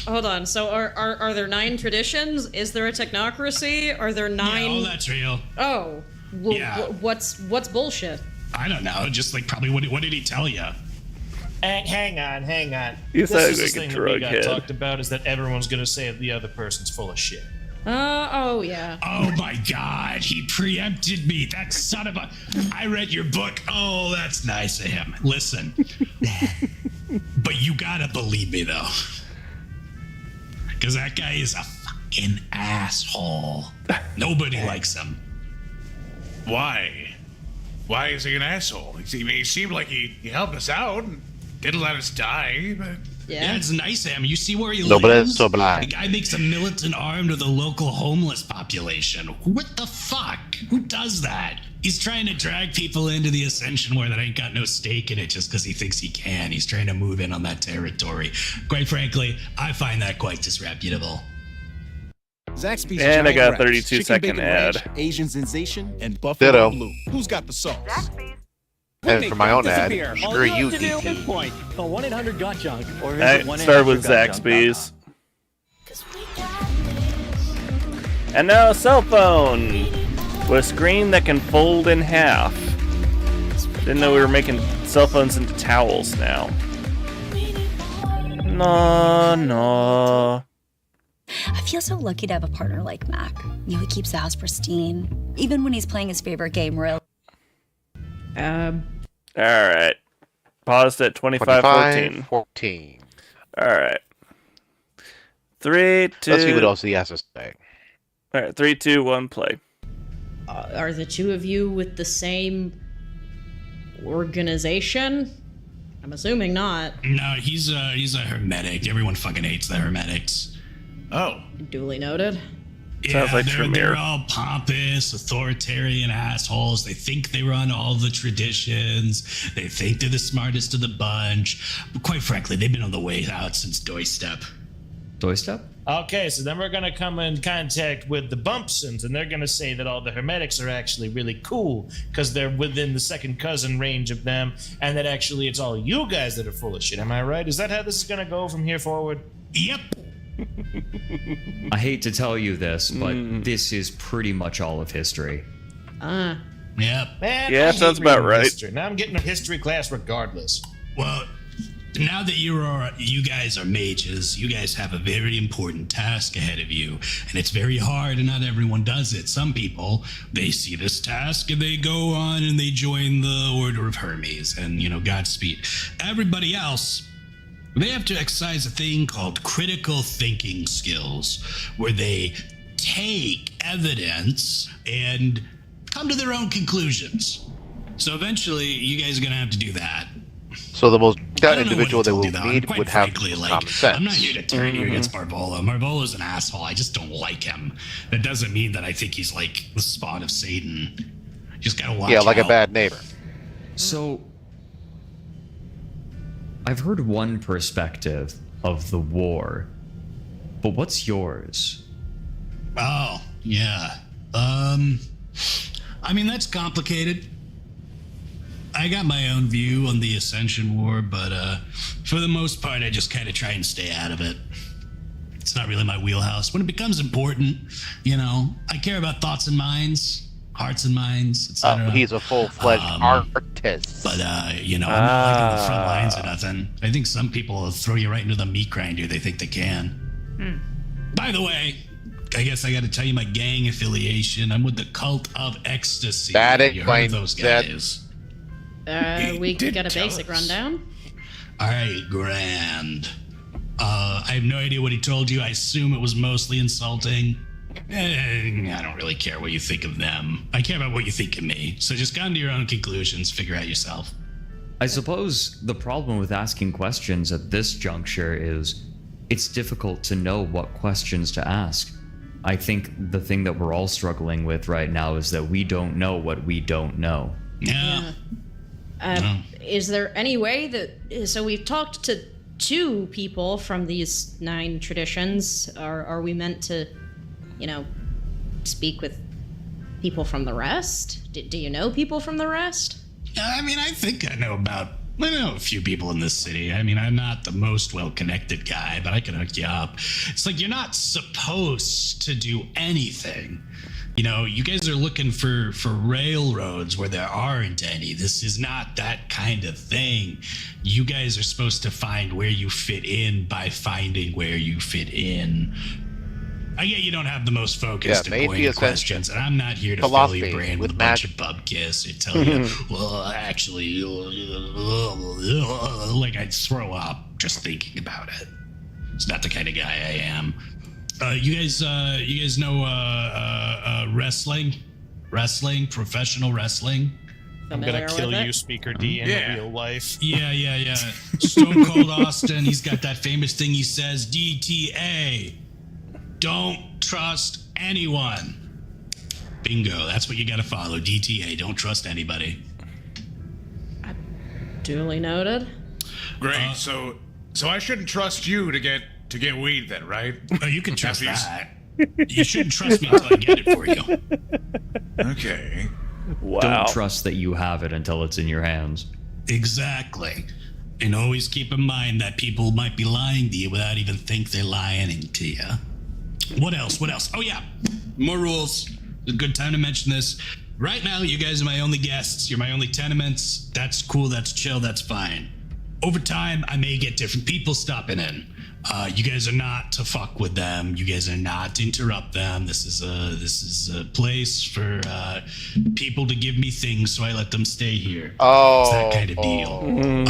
Hold on. So are there 9 traditions? Is there a technocracy? Are there 9? Yeah, all that's real. Oh. Well, Yeah. What's bullshit? I don't know. Just like probably what did he tell you? Hang on. You This sound is the like a thing that drug we got head. talked about is that everyone's gonna say the other person's full of shit. Oh yeah. Oh my God, he preempted me. That son of a. I read your book. Oh, that's nice of him. Listen, but you gotta believe me though, because that guy is a fucking asshole. Nobody likes him. Why? Why is he an asshole? He seemed like he helped us out and didn't let us die, but... Yeah, it's nice of him. You see where he No, but lives? that's so blind. The guy makes a militant arm to the local homeless population. What the fuck? Who does that? He's trying to drag people into the Ascension War that ain't got no stake in it just because he thinks he can. He's trying to move in on that territory. Quite frankly, I find that quite disreputable. Zaxby's And I giant got a wraps, 32-second chicken bacon ad. ranch, Asian sensation, and buffalo Ditto. blue. Who's got the sauce? And for my own ad, Disappear. screw All you, have to do at this DT. point, call 1-800-GOT-JUNK or I visit started with 1-800-GOT-JUNK.com. Zaxby's. And now a cell phone with a screen that can fold in half. Didn't know we were making cell phones into towels now. No. I feel so lucky to have a partner like Mac. You know, he keeps the house pristine, even when he's playing his favorite game, real. Alright. Paused at 25:14. 14. Alright. 3, 2. Let's see what else he has to say. Alright, 3, 2, 1, play. Are the two of you with the same organization? I'm assuming not. No, he's a hermetic. Everyone fucking hates the hermetics. Oh. Duly noted. Yeah, Sounds like they're Tremere. all pompous, authoritarian assholes. They think they run all the traditions. They think they're the smartest of the bunch. But quite frankly, they've been on the way out since Doystep. Doystep? Okay, so then we're gonna come in contact with the Bumpsons, and they're gonna say that all the Hermetics are actually really cool because they're within the second cousin range of them, and that actually it's all you guys that are full of shit. Am I right? Is that how this is gonna go from here forward? Yep. I hate to tell you this, but this is pretty much all of history. Man, Yep. Yeah, I sounds hate about reading right. history. Now I'm getting a history class regardless. Well, now that you guys are mages, you guys have a very important task ahead of you, and it's very hard, and not everyone does it. Some people, they see this task and they go on and they join the Order of Hermes, and Godspeed. Everybody else, they have to exercise a thing called critical thinking skills, where they take evidence and come to their own conclusions. So eventually, you guys are gonna have to do that. So the most I don't know individual what they to will do, though. need Quite would have frankly, common sense. I'm not here to turn you against Marvolo. Marvolo's an asshole. I just don't like him. That doesn't mean that I think he's like the spawn of Satan. You just gotta watch Yeah, like out. a bad neighbor. So, I've heard one perspective of the war, but what's yours? Oh, yeah. I mean, that's complicated. I got my own view on the Ascension War, but for the most part, I just kind of try and stay out of it. It's not really my wheelhouse. When it becomes important, I care about thoughts and minds, hearts and minds, etc. He's a full-fledged artist. But, I'm not like on the front lines or nothing. I think some people will throw you right into the meat grinder. They think they can. By the way, I guess I got to tell you my gang affiliation. I'm with the Cult of Ecstasy. That You heard of explains those that. guys? We did got a tell basic us. rundown. All right, grand. I have no idea what he told you. I assume it was mostly insulting. I don't really care what you think of them. I care about what you think of me. So just come to your own conclusions. Figure out yourself. I suppose the problem with asking questions at this juncture is it's difficult to know what questions to ask. I think the thing that we're all struggling with right now is that we don't know what we don't know. Yeah. Is there any way that... So we've talked to 2 people from these 9 traditions. Are we meant to, speak with people from the rest? Do you know people from the rest? I mean, I think I know a few people in this city. I mean, I'm not the most well-connected guy, but I can hook you up. It's like you're not supposed to do anything. You know, you guys are looking for railroads where there aren't any. This is not that kind of thing. You guys are supposed to find where you fit in by finding where you fit in. I get you don't have the most focused and pointed questions, and I'm not here to fill your brain with a bunch of bubkiss or tell you, well, actually, like I'd throw up just thinking about it. It's not the kind of guy I am. You guys know wrestling, professional wrestling? I'm gonna kill you, Speaker D, in real life. Yeah. Stone Cold Austin, he's got that famous thing he says, DTA. Don't trust anyone. Bingo. That's what you got to follow. DTA. Don't trust anybody. Duly noted. Great. So I shouldn't trust you to get weed then, right? Oh, you can trust that. You shouldn't trust me until I get it for you. Okay. Wow. Don't trust that you have it until it's in your hands. Exactly. And always keep in mind that people might be lying to you without even think they're lying to you. What else? Oh, yeah. More rules. It's a good time to mention this. Right now, you guys are my only guests. You're my only tenements. That's cool. That's chill. That's fine. Over time, I may get different people stopping in. You guys are not to fuck with them. You guys are not to interrupt them. This is a place for people to give me things, so I let them stay here. It's that kind of deal.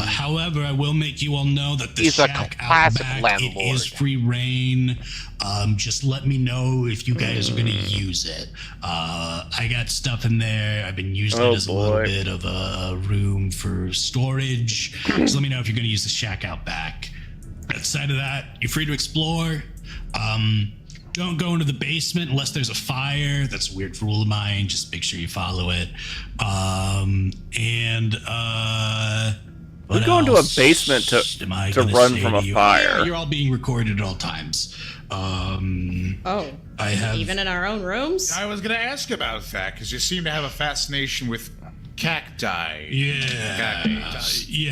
However, I will make you all know that the shack out back, it is free reign. Just let me know if you guys are gonna use it. I got stuff in there. I've been using it as a little bit of a room for storage. Just let me know if you're gonna use the shack out back. Outside of that, you're free to explore. Don't go into the basement unless there's a fire. That's a weird rule of mine. Just make sure you follow it. We go into a basement to run from a fire. Yeah, you're all being recorded at all times. Even in our own rooms? I was going to ask about that because you seem to have a fascination with cacti. Yeah,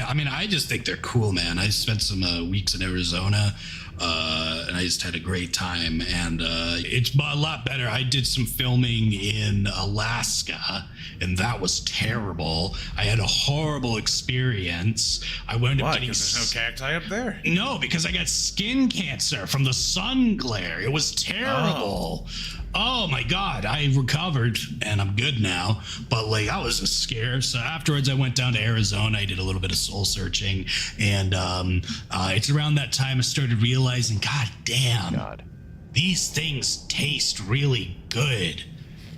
I mean, I just think they're cool, man. I spent some weeks in Arizona, and I just had a great time, and it's a lot better. I did some filming in Alaska, and that was terrible. I had a horrible experience. I wound up getting... Because there's no cacti up there? No, because I got skin cancer from the sun glare. It was terrible. Oh my God, I recovered and I'm good now. But like, I was just scared. So afterwards I went down to Arizona. I did a little bit of soul searching, and it's around that time I started realizing, God damn, these things taste really good.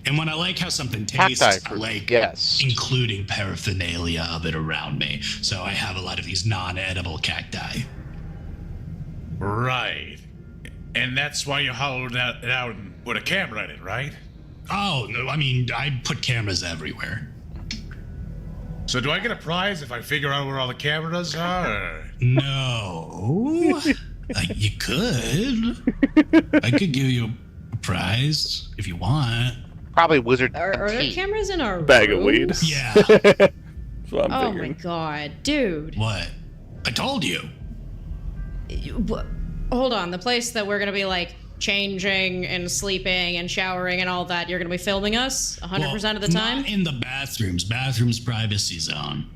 And when I like how something tastes, I like including paraphernalia of it around me. So I have a lot of these non-edible cacti. Right. And that's why you hollowed it out and put a camera in it, right? Oh, no, I mean, I put cameras everywhere. So do I get a prize if I figure out where all the cameras are? No. You could. I could give you a prize if you want. Probably wizard. Are there cameras in our bag of weed? rooms? Yeah. That's what I'm Oh my God, dude. What? I told you. Hold on, the place that we're gonna be like changing and sleeping and showering and all that, you're gonna be filming us 100% of the time? Not in the bathrooms. Bathrooms privacy zone.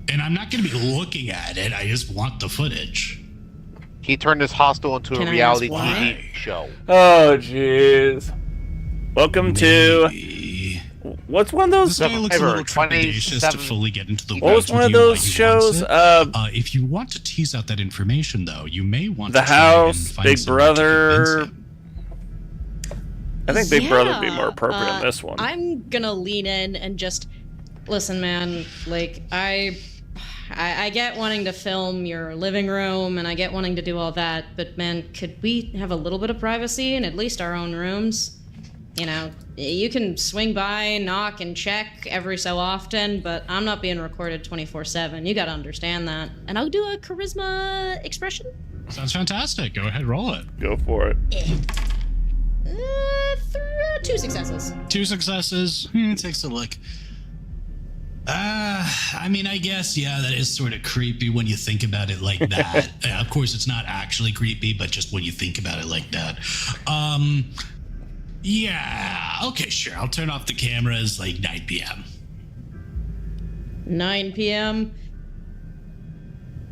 And I'm not gonna be looking at it. I just want the footage. He turned his hostel into a reality TV show. Oh, jeez. Welcome to... What's one of those... This guy looks a little trepidatious to fully get into the What was one of those shows? If you want to tease out that information, though, you may want The to try House, and find Big somebody to Brother... convince him. I think Big Brother would be more appropriate in this one. I'm gonna lean in and just... Listen, man, like, I get wanting to film your living room, and I get wanting to do all that, but man, could we have a little bit of privacy in at least our own rooms? You know, you can swing by, knock, and check every so often, but I'm not being recorded 24/7. You gotta understand that. And I'll do a charisma expression. Sounds fantastic. Go ahead, roll it. Go for it. 2 successes. 2 successes. It takes a look. I mean, I guess, yeah, that is sort of creepy when you think about it like that. Of course, it's not actually creepy, but just when you think about it like that. Yeah, okay, sure. I'll turn off the cameras like 9 p.m. 9 p.m.?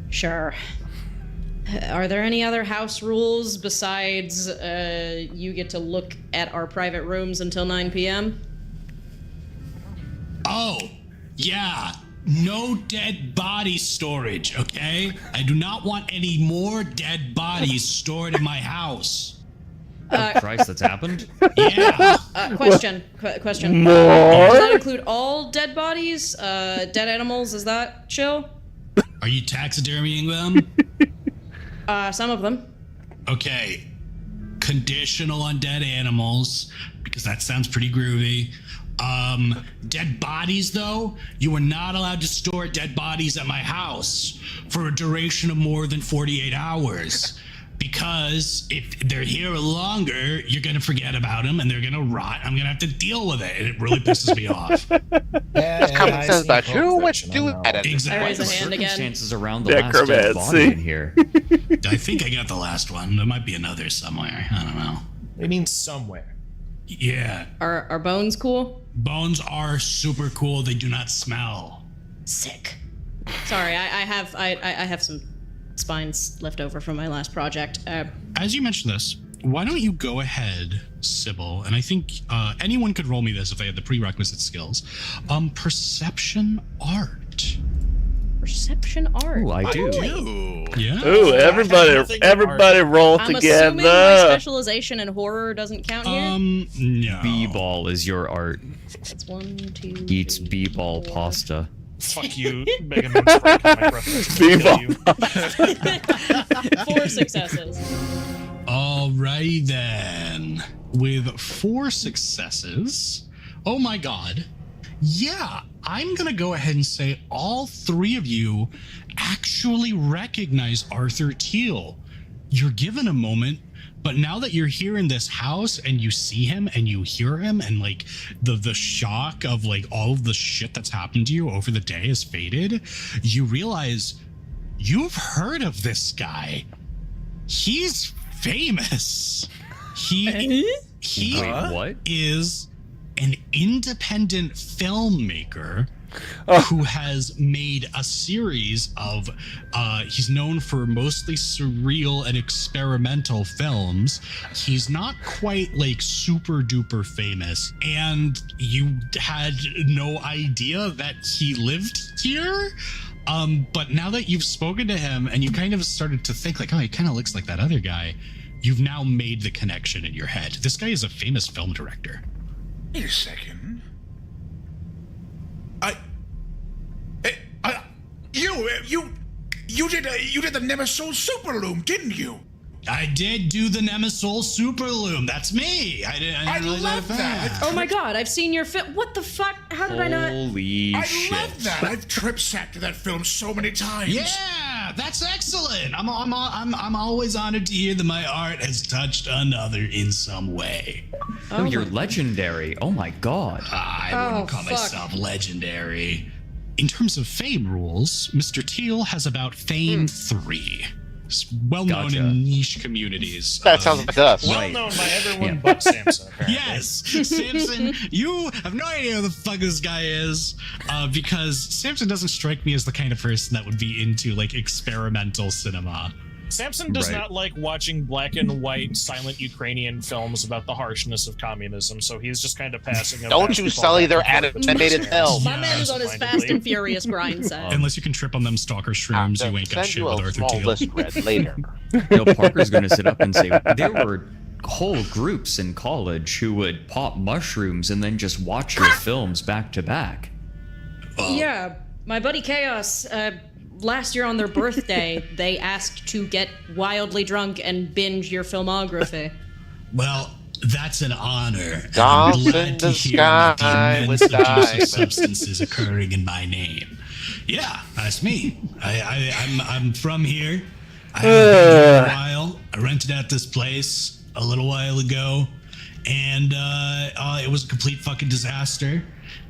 Sure. Are there any other house rules besides you get to look at our private rooms until 9 p.m.? Oh, yeah. No dead body storage, okay? I do not want any more dead bodies stored in my house. Oh, Christ, that's happened? Yeah. Question. More? Does that include all dead bodies? Dead animals? Is that chill? Are you taxidermying them? Some of them. Okay. Conditional on dead animals, because that sounds pretty groovy. Dead bodies, though, you are not allowed to store dead bodies at my house for a duration of more than 48 hours. Because if they're here longer, you're going to forget about them and they're going to rot. I'm going to have to deal with it. And it really pisses me off. That's common sense about you. What do that? Exactly. I raise a hand again. Circumstances around the last dead body in here. I think I got the last one. There might be another somewhere. I don't know. It means somewhere. Yeah. Are bones cool? Bones are super cool. They do not smell. Sick. Sorry, I have some spines left over from my last project. As you mentioned this, why don't you go ahead, Sybil, and I think anyone could roll me this if they had the prerequisite skills. Perception art. Perception art. Ooh, I do. Yeah. Ooh, everybody roll I'm together. assuming my specialization in horror doesn't count here. No. B-ball is your art. That's 1, 2. Eats B-ball pasta. Fuck you, Mega Man Frank, my preference. B-ball. 4 successes. Alrighty then. With 4 successes, oh my god. Yeah, I'm gonna go ahead and say all 3 of you actually recognize Arthur Teal. You're given a moment, but now that you're here in this house and you see him and you hear him and like the shock of like all of the shit that's happened to you over the day has faded, you realize you've heard of this guy. He's famous. He what? is an independent filmmaker who has made a series of he's known for mostly surreal and experimental films. He's not quite like super duper famous, and you had no idea that he lived here. But now that you've spoken to him and you kind of started to think like, oh, he kind of looks like that other guy, you've now made the connection in your head. This guy is a famous film director. Wait a second. You did the Nemesis Superloom, didn't you? I did do the Nemesis Superloom. That's me. I love that. Oh my god, I've seen your film. What the fuck? How did I not? Holy I shit. love that. I've trip-sacked to that film so many times. Yeah, that's excellent. I'm always honored to hear that my art has touched another in some way. Oh, you're legendary. Oh my god. I wouldn't call myself legendary. In terms of fame rules, Mr. Teal has about Fame 3. It's well known in niche communities. That sounds like us. Well known by everyone but Samson, apparently. Yes, Samson, you have no idea who the fuck this guy is, because Samson doesn't strike me as the kind of person that would be into like experimental cinema. Samson does not like watching black and white silent Ukrainian films about the harshness of communism, so he's just kind of passing over. Don't you sully their animated film. My man is on his Fast and Furious grind set. Unless you can trip on them stalker shrooms, you ain't got shit with Arthur small Teal. list read later. You know, Parker's going to sit up and say, there were whole groups in college who would pop mushrooms and then just watch your films back to back. Yeah, my buddy Chaos, last year on their birthday, they asked to get wildly drunk and binge your filmography. Well, that's an honor. And Dance I'm glad in to the hear that the sky immense with abuse of diamonds. substances occurring in my name. Yeah, that's me. I'm from here. I haven't been here in a while. I rented out this place a little while ago, and it was a complete fucking disaster.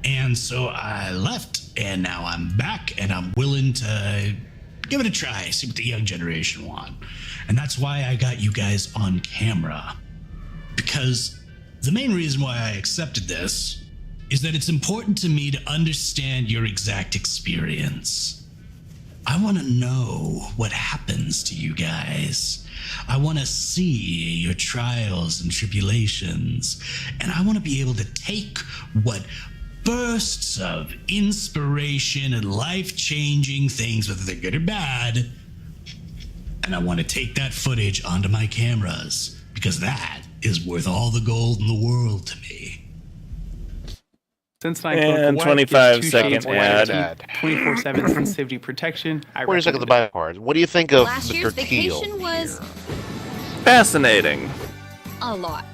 And so I left, and now I'm back, and I'm willing to give it a try, see what the young generation want. And that's why I got you guys on camera. Because the main reason why I accepted this is that it's important to me to understand your exact experience. I want to know what happens to you guys. I want to see your trials and tribulations. And I want to be able to take what bursts of inspiration and life-changing things, whether they're good or bad, and I want to take that footage onto my cameras, because that is worth all the gold in the world to me. Since And 25-second ad. 24/7 sensitivity protection. Wait a second, the bio cards. What do you think of Last Mr. year's Teal? vacation was Fascinating. a lot.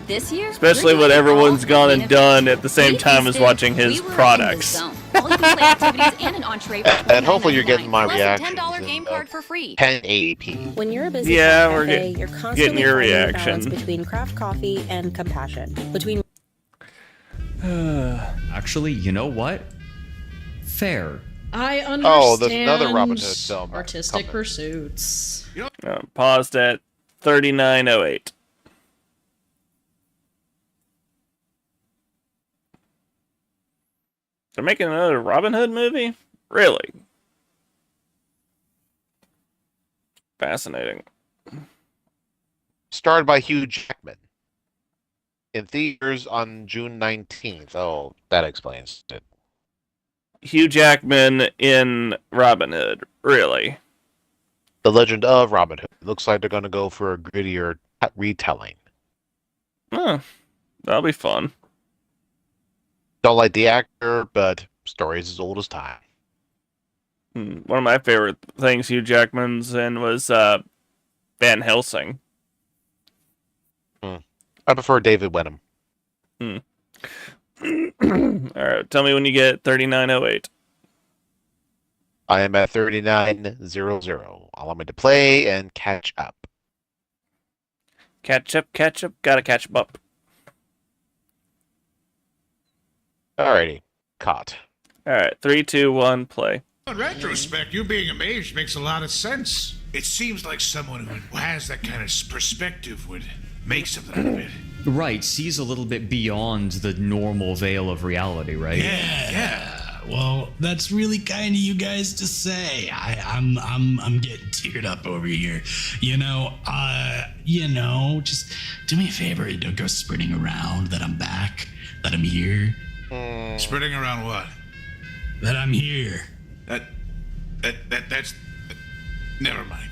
This year, Especially we're what doing everyone's all gone and benefits. done at the same We time as feasted, watching his we were in the products. zone. All-you-can-play activities and an entree for And hopefully you're getting my plus a reaction. $10 game card for free. 1080p. When you're a busy Yeah, craft we're cafe, get- you're getting constantly your finding a reaction. balance between craft coffee and compassion. Between Actually, you know what? Fair. I understand. Oh, there's another Robin Hood film Artistic coming. pursuits. Paused at 39:08. They're making another Robin Hood movie? Really? Fascinating. Starred by Hugh Jackman. In theaters on June 19th. Oh, that explains it. Hugh Jackman in Robin Hood. Really? The Legend of Robin Hood. Looks like they're going to go for a grittier retelling. Huh. That'll be fun. Don't like the actor, but story's as old as time. One of my favorite things Hugh Jackman's in was Van Helsing. I prefer David Wenham. Alright, tell me when you get 39:08. I am at 39:00. Allow me to play and catch up. Catch up, gotta catch 'em up. Alrighty, caught. Alright, 3, 2, 1, play. In retrospect, you being amazed makes a lot of sense. It seems like someone who has that kind of perspective would make something out of it. Right, sees a little bit beyond the normal veil of reality, right? Yeah. Well, that's really kind of you guys to say. I'm getting teared up over here. Just do me a favor. Don't go sprinting around that I'm back, that I'm here. Spreading around what? That I'm here. That's. Never mind.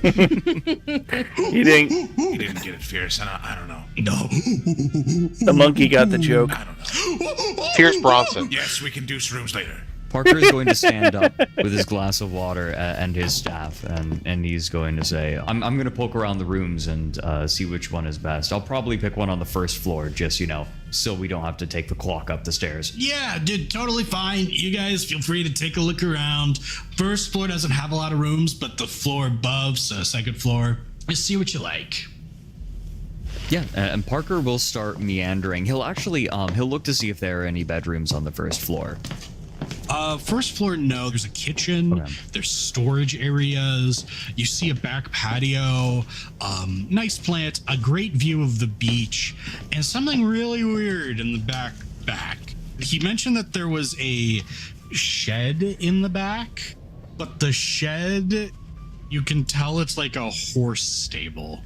You didn't. You didn't get it, Fierce. I don't know. No. The monkey got the joke. I don't know. Fierce Bronson. Yes, we can do shrooms later. Parker is going to stand up with his glass of water and his staff, and he's going to say, I'm going to poke around the rooms and see which one is best. I'll probably pick one on the first floor, just, so we don't have to take the clock up the stairs. Yeah, dude, totally fine. You guys feel free to take a look around. First floor doesn't have a lot of rooms, but the floor above, so second floor, just see what you like. Yeah, and Parker will start meandering. He'll actually, he'll look to see if there are any bedrooms on the first floor. First floor, no. There's a kitchen. Okay. There's storage areas. You see a back patio. Nice plant. A great view of the beach. And something really weird in the back. He mentioned that there was a shed in the back. But the shed, you can tell it's like a horse stable.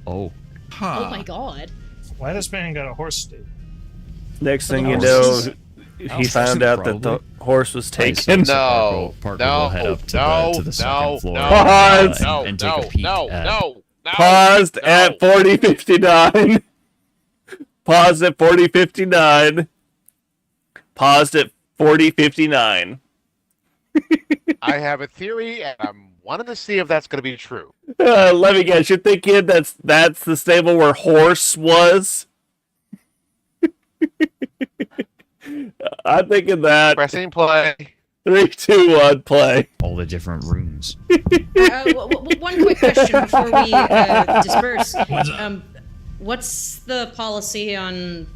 Oh. Huh. Oh my god. Why this man got a horse stable? Next thing you know, he found out that the horse was taken. Parker will head up to the second floor. Pause. And take a peek Paused at 40:59. Paused at 40:59. Paused at 40:59. I have a theory, and I'm wanting to see if that's going to be true. Let me guess. You're thinking that's the stable where horse was? I'm thinking that. Pressing play. 3, 2, 1, play. All the different rooms. One quick question before we disperse. What's the policy on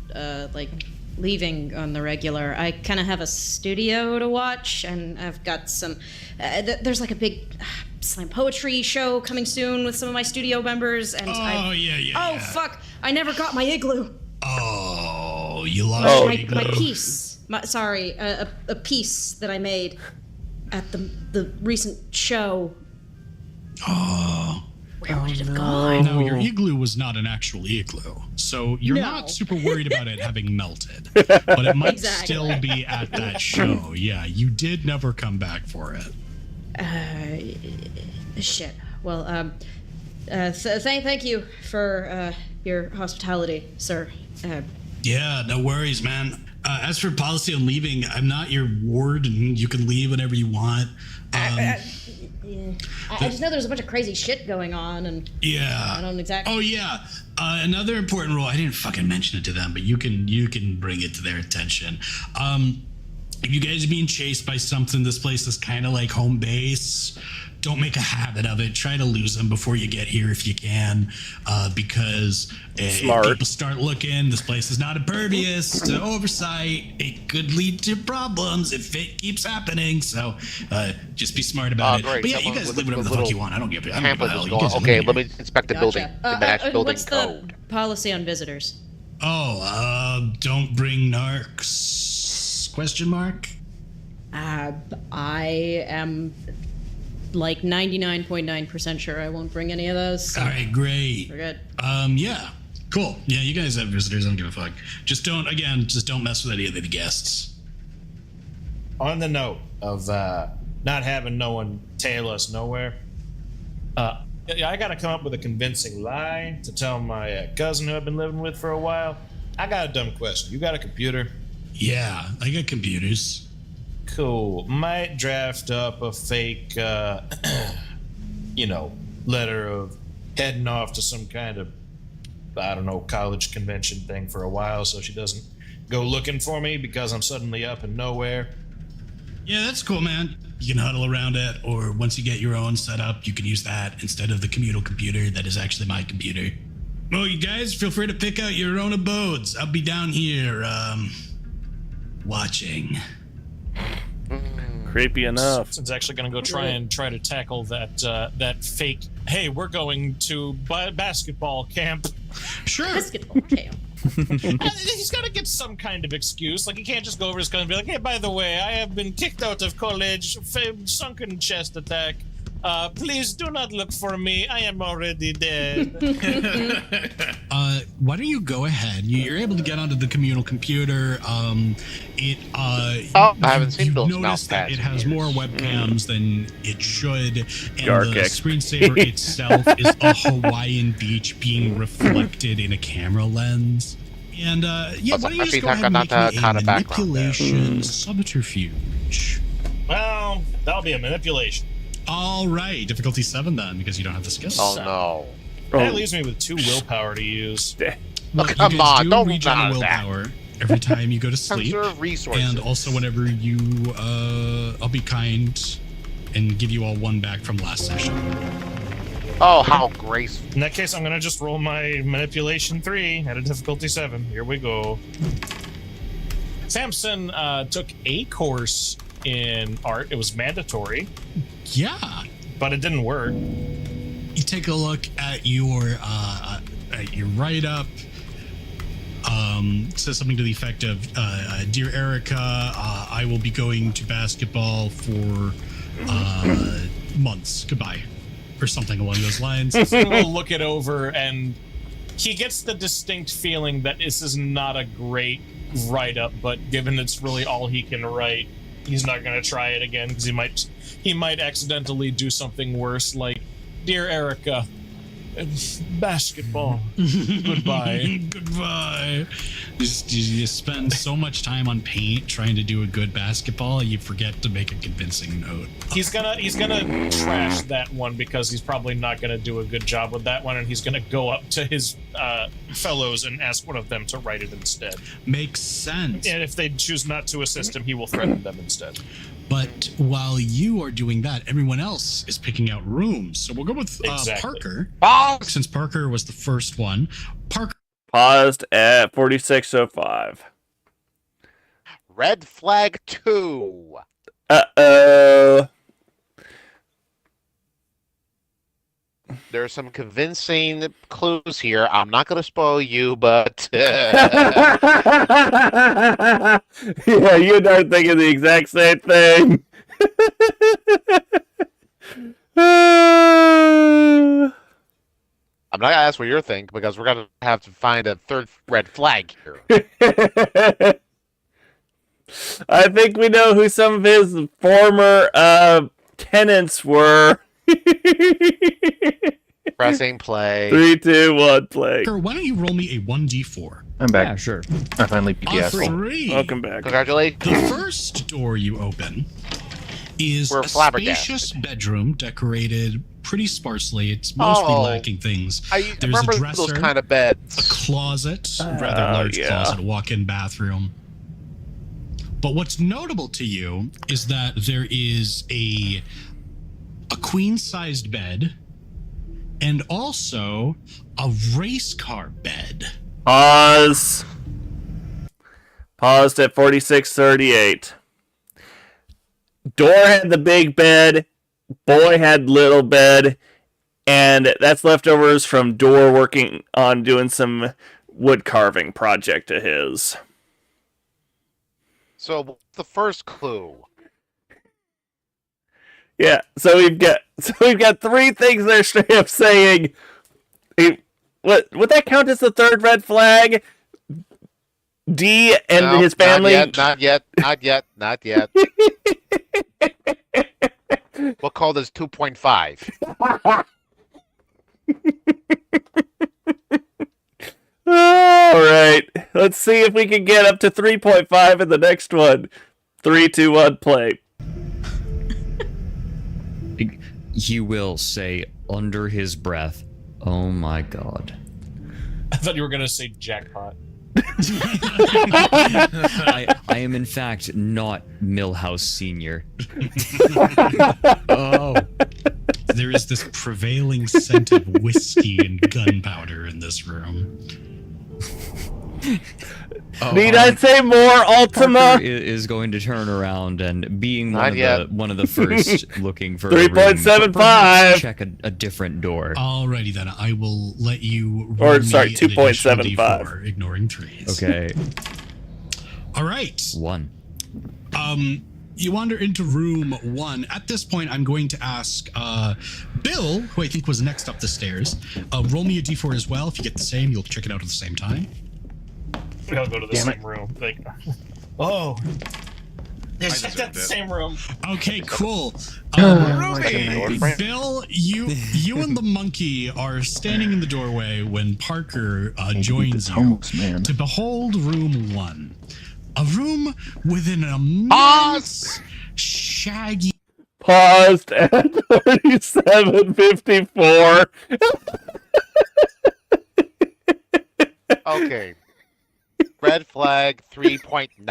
leaving on the regular. I kind of have a studio to watch, and I've got some. There's like a big slam poetry show coming soon with some of my studio members, and fuck! I never got my igloo. Oh, you lost my igloo. piece. A piece that I made at the recent show. Oh. Where would it have gone? No, your igloo was not an actual igloo, so you're not super worried about it having melted. But it might still be at that show. Yeah, you did never come back for it. Shit. Well, thank you for your hospitality, sir. Yeah, no worries, man. As for policy on leaving, I'm not your ward, and you can leave whenever you want. I just know there's a bunch of crazy shit going on, and I don't exactly. Oh yeah, another important rule. I didn't fucking mention it to them, but you can bring it to their attention. If you guys are being chased by something, this place is kind of like home base. Don't make a habit of it. Try to lose them before you get here if you can, because if people start looking, this place is not impervious to oversight. It could lead to problems if it keeps happening. So just be smart about it. Great. But yeah, you guys live whatever the fuck you want. I don't give a hell. You guys Okay, let me inspect the building. The match building what's code. the policy on visitors? Don't bring narcs? Question mark. I am like 99.9% sure I won't bring any of those. So all right, great. We're good. Yeah, cool. Yeah, you guys have visitors. I don't give a fuck. Just don't mess with any of the guests. On the note of not having no one tail us nowhere, I gotta come up with a convincing lie to tell my cousin who I've been living with for a while. I got a dumb question. You got a computer? Yeah, I got computers. Cool. Might draft up a fake, letter of heading off to some kind of, I don't know, college convention thing for a while so she doesn't go looking for me because I'm suddenly up and nowhere. Yeah, that's cool, man. You can huddle around it, or once you get your own set up, you can use that instead of the communal computer that is actually my computer. Well, you guys, feel free to pick out your own abodes. I'll be down here, watching. Creepy enough. Since actually going to go try to tackle that fake. Hey, we're going to basketball camp. Sure. Basketball camp. He's got to get some kind of excuse. Like, he can't just go over his gun and be like, hey, by the way, I have been kicked out of college, sunken chest attack. Please do not look for me. I am already dead. Why don't you go ahead? You're able to get onto the communal computer. I haven't seen Bill's notice that it has more webcams than it should, and Dark the XP. screensaver itself is a Hawaiian beach being reflected in a camera lens. And why don't you just go ahead and make me a manipulation subterfuge? Well, that'll be a manipulation. All right, difficulty 7 then, because you don't have the skills. Oh no! That leaves me with 2 willpower to use. Well, come you guys on, do don't regen matter willpower every time you go to sleep, Conserve resources. and also whenever you, I'll be kind and give you all 1 back from last session. Oh, how graceful! In that case, I'm gonna just roll my manipulation 3 at a difficulty 7. Here we go. Samson took a course in art. It was mandatory. Yeah, but it didn't work. You take a look at your write-up. Says something to the effect of, "Dear Erica, I will be going to basketball for months. Goodbye," or something along those lines. We'll look it over, and he gets the distinct feeling that this is not a great write-up, but given it's really all he can write, he's not going to try it again because he might accidentally do something worse, like, "Dear Erica, basketball. Goodbye." Goodbye. You spend so much time on paint trying to do a good basketball, you forget to make a convincing note. He's gonna trash that one because he's probably not gonna do a good job with that one, and he's gonna go up to his fellows and ask one of them to write it instead. Makes sense. And if they choose not to assist him, he will threaten them instead. But while you are doing that, everyone else is picking out rooms. So we'll go with Parker. Since Parker was the first one. Parker. Paused at 46:05. red flag 2. Uh-oh. There are some convincing clues here. I'm not going to spoil you, but... Yeah, you and I are thinking the exact same thing. I'm not going to ask what you're thinking, because we're going to have to find a third red flag here. I think we know who some of his former tenants were. Pressing play. 3, 2, 1, play. Why don't you roll me a 1d4? I'm back. Yeah, sure. I finally beat the On asshole. 3. Welcome back. Congratulations. The first door you open is We're a flabbergasted. spacious bedroom decorated pretty sparsely. It's mostly lacking things. I There's remember a dresser, those kind of beds. a closet, a rather large closet, a walk-in bathroom. But what's notable to you is that there is a queen-sized bed and also a race car bed. Pause. Paused at 46:38. Door had the big bed. Boy had little bed. And that's leftovers from Door working on doing some wood carving project of his. So, what's the first clue? Yeah, so we've got 3 things there straight up saying. What would that count as the third red flag? D and No, his family. Not yet. We'll call this 2.5. All right, let's see if we can get up to 3.5 in the next one. 3, 2, 1, play. He will say under his breath, "Oh my god." I thought you were going to say jackpot. I am in fact not Millhouse Senior. Oh. There is this prevailing scent of whiskey and gunpowder in this room. Need I say more, Ultima? Parker is going to turn around and being one of the first looking for 3.75. Check a different door. Alrighty then, I will let you Or, roll sorry, me an additional 2.75. D4, ignoring 3s. Okay. All right. 1. You wander into room 1. At this point, I'm going to ask Bill, who I think was next up the stairs, roll me a D4 as well. If you get the same, you'll check it out at the same time. We all go to the same room. Like, oh. Yes, that's the same room. Okay, cool. Ruby! Bill, you and the monkey are standing in the doorway when Parker joins you to behold room 1. A room with an immense, shaggy... Paused at 37:54. Okay. Red flag 3.9.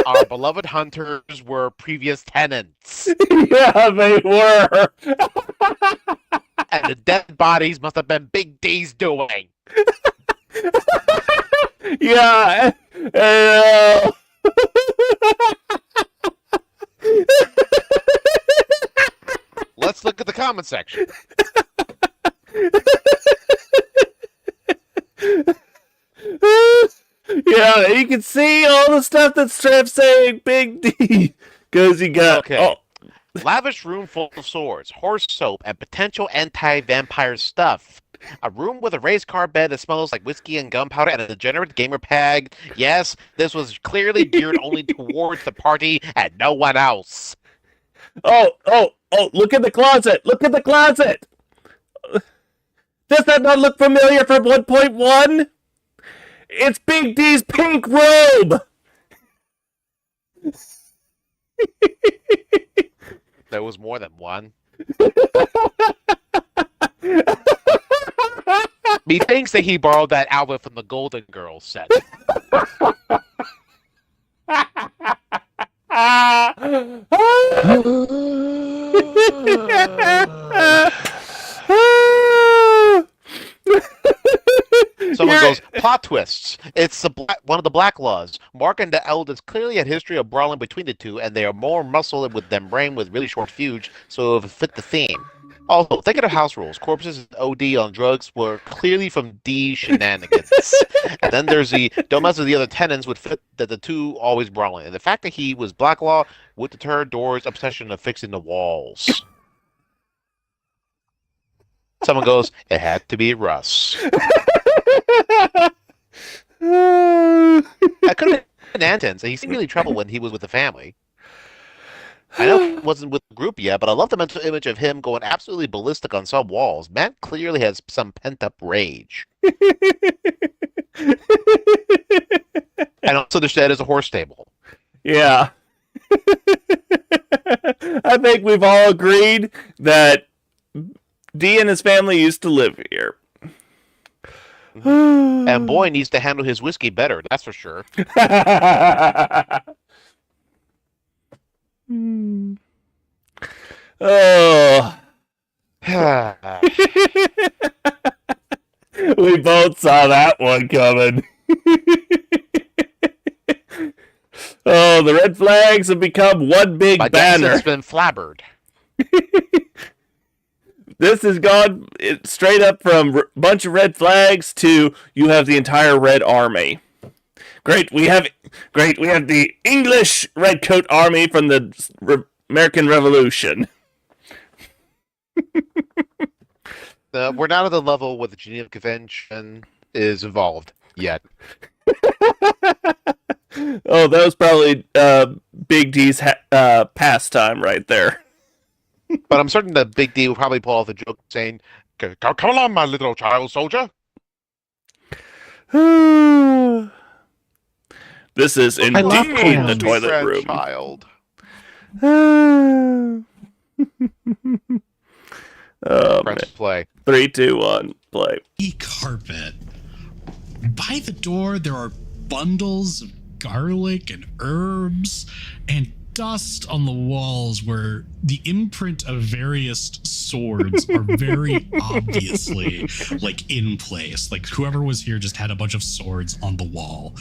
Our beloved hunters were previous tenants. Yeah, they were. And the dead bodies must have been Big D's doing. Yeah. Let's look at the comment section. Yeah, you can see all the stuff that Strap's saying Big D. Because you got... Okay. Oh. Lavish room full of swords, horse soap, and potential anti-vampire stuff. A room with a race car bed that smells like whiskey and gunpowder and a degenerate gamer peg. Yes, this was clearly geared only towards the party and no one else. Oh, look at the closet. Look at the closet. Does that not look familiar from 1.1? It's Big D's pink robe. There was more than one. Methinks that he borrowed that outfit from the Golden Girls set. Someone goes, plot It's one of the Black Laws. Mark and the elders clearly had history of brawling between the two, and they are more muscle with them brain with really short fuse, so it fit the theme. Also, think of the house rules. Corpses and OD on drugs were clearly from D shenanigans. And then there's the don't mess with the other tenants would fit that the two always brawling. And the fact that he was Black Law would deter Door's obsession of fixing the walls. Someone goes, it had to be Russ. I could have been Anton, so he seemed really trouble when he was with the family. I know he wasn't with the group yet, but I love the mental image of him going absolutely ballistic on some walls. Man clearly has some pent-up rage. And also the shed is a horse stable. Yeah. I think we've all agreed that D and his family used to live here. And boy needs to handle his whiskey better, that's for sure. Oh. We both saw that one coming. Oh, the red flags have become one big banner. It's been flabbered. This has gone straight up from bunch of red flags to you have the entire Red Army. Great, we have the English Redcoat Army from the American Revolution. We're not at the level where the Geneva Convention is involved yet. Oh, that was probably Big D's pastime right there. But I'm certain that Big D will probably pull off the joke saying, "Come along, my little child soldier." This is indeed the toilet room. Child. Oh, Press man. play. 3, 2, 1, play. Carpet. By the door, there are bundles of garlic and herbs and dust on the walls where the imprint of various swords are very obviously like in place. Like whoever was here just had a bunch of swords on the wall.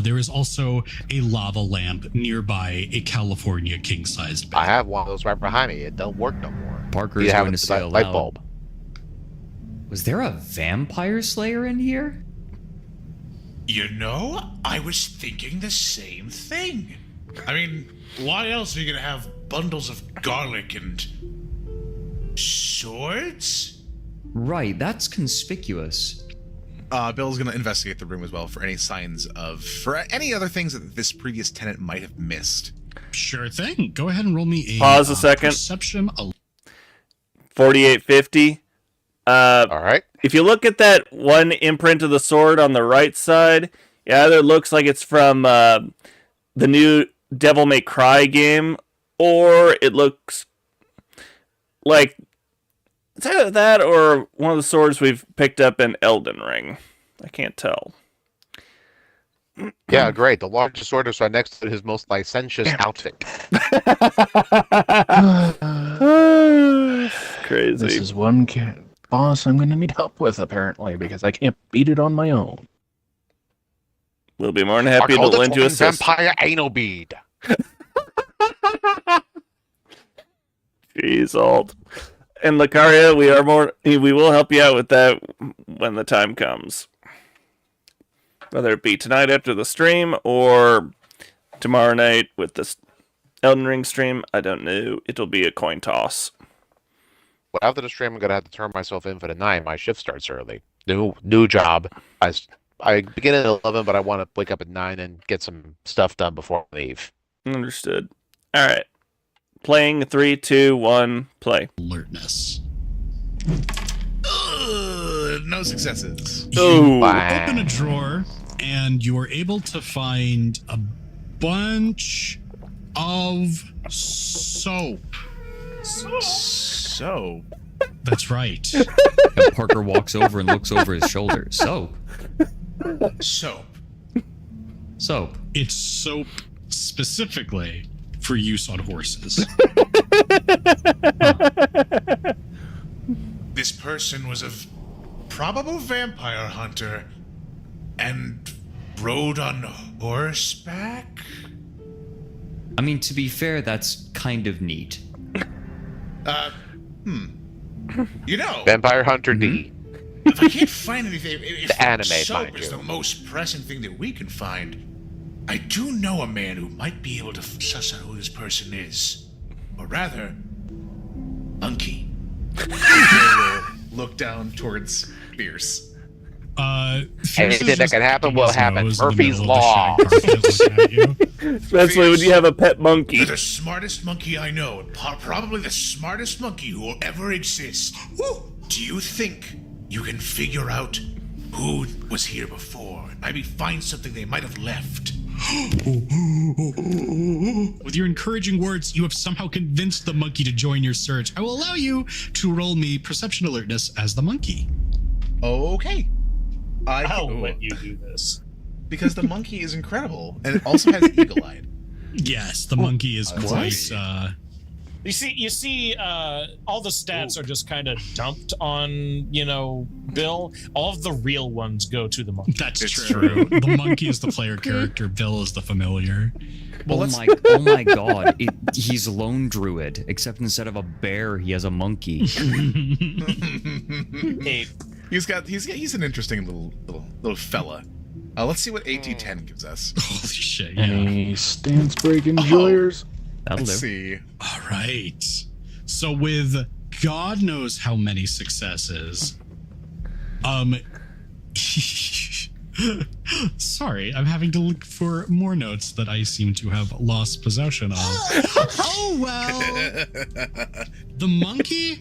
There is also a lava lamp nearby, a California king-sized bed. I have one of those right behind me. It don't work no more. Parker You is have going a to say light aloud. bulb. Was there a vampire slayer in here? You know, I was thinking the same thing. I mean, why else are you gonna have bundles of garlic and swords? Right, that's conspicuous. Bill's going to investigate the room as well for any any other things that this previous tenant might have missed. Sure thing. Go ahead and roll me a Pause a second. Perception. 4850. All right. If you look at that one imprint of the sword on the right side, it either looks like it's from the new Devil May Cry game, or it looks like it's either that or one of the swords we've picked up in Elden Ring. I can't tell. Yeah, great. The largest sword is right next to his most licentious outfit. Crazy. This is one boss I'm going to need help with, apparently, because I can't beat it on my own. We'll be more than happy to lend you a assist. Vampire anal bead. Jeez, Alt. And Lucaria, we will help you out with that when the time comes. Whether it be tonight after the stream or tomorrow night with the Elden Ring stream, I don't know. It'll be a coin toss. Well, after the stream, I'm gonna have to turn myself in for the 9. My shift starts early. New job. I begin at 11, but I want to wake up at 9 and get some stuff done before I leave. Understood. All right. Playing 3, 2, 1, play. Alertness. No successes. You open a drawer and you are able to find a bunch of soap. Soap? That's right. And Parker walks over and looks over his shoulder. Soap. Soap. Soap. It's soap specifically for use on horses. This person was a probable vampire hunter and rode on horseback? I mean, to be fair, that's kind of neat. You know, Vampire Hunter D. if I can't find anything, if The anime, soap mind is you. the most pressing thing that we can find, I do know a man who might be able to suss out who this person is. Or rather, Monkey. will look down towards Fierce. Anything that can happen will happen. Murphy's Law. Especially when you have a pet monkey. You're the smartest monkey I know, and probably the smartest monkey who will ever exist. Do you think you can figure out who was here before? Maybe find something they might have left. With your encouraging words, you have somehow convinced the monkey to join your search. I will allow you to roll me perception alertness as the monkey. Okay. I'll let you do this. Because the monkey is incredible, and it also has eagle-eyed. Yes, the monkey is quite. You see, all the stats are just kind of dumped on, Bill. All of the real ones go to the monkey. That's true. The monkey is the player character. Bill is the familiar. Oh my god! He's lone druid, except instead of a bear, he has a monkey. Hey, He's an interesting little fella. Let's see what AT10 gives us. Holy shit! Yeah. Any stance break enjoyers? Let's see. All right. So with God knows how many successes, sorry, I'm having to look for more notes that I seem to have lost possession of. Oh, well. The monkey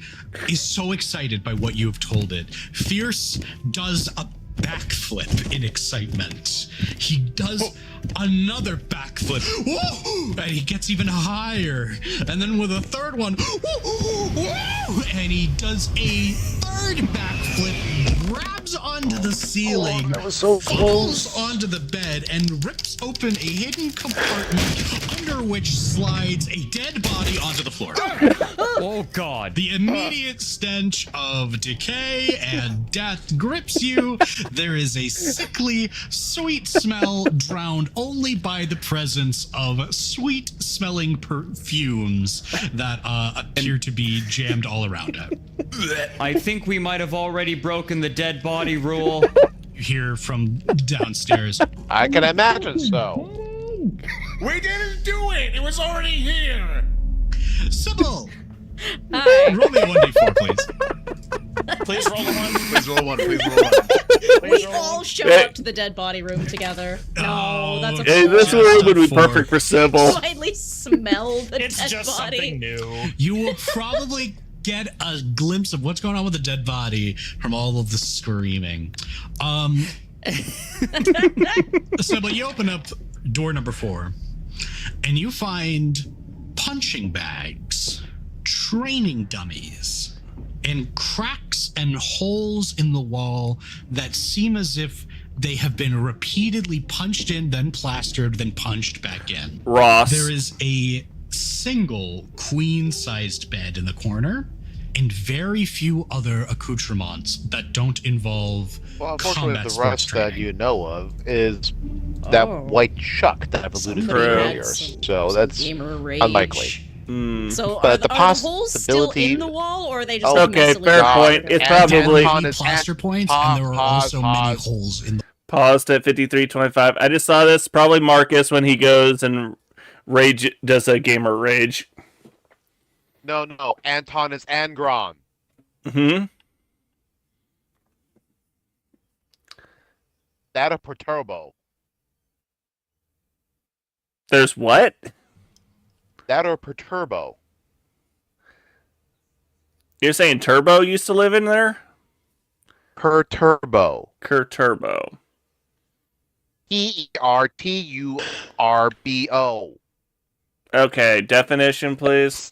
is so excited by what you have told it. Fierce does a backflip in excitement. He does another backflip. Whoa! And he gets even higher. And then with a third one, and he does a third backflip, grabs onto the ceiling, that was so falls close. onto the bed, and rips open a hidden compartment under which slides a dead body onto the floor. Oh god. The immediate stench of decay and death grips you. There is a sickly, sweet smell drowned only by the presence of sweet-smelling perfumes that appear to be jammed all around it. I think we might have already broken the dead body rule. You hear from downstairs. I can imagine so. We didn't do it! It was already here! Sybil! Hi. Roll me a 1d4, please. please roll a one. Please roll one. Please roll one. We all show up to the dead body room together. No, that's a Hey, this room would be perfect for Sybil. So I at least smell the It's dead just body. something new. You will probably get a glimpse of what's going on with the dead body from all of the screaming. So, but you open up door number 4, and you find punching bags, training dummies, and cracks and holes in the wall that seem as if they have been repeatedly punched in, then plastered, then punched back in. Ross. There is a single queen-sized bed in the corner, and very few other accoutrements that don't involve Well, unfortunately, combat the sports rest training. that you know of is that white chuck that I've alluded to earlier. So that's gamer rage. unlikely. So But are the the holes still possibility- in the wall, or are they just Okay, messily fair covered? point. It's And probably Anton is plaster at- points, and there are also many pause. holes in the paused at 53:25. I just saw this. Probably Marcus when he goes and rage does a gamer rage. No. Anton is Angron. That a Perturbo. There's what? That or Perturbo. You're saying Turbo used to live in there? Perturbo. Turbo. Perturbo. Okay, definition, please.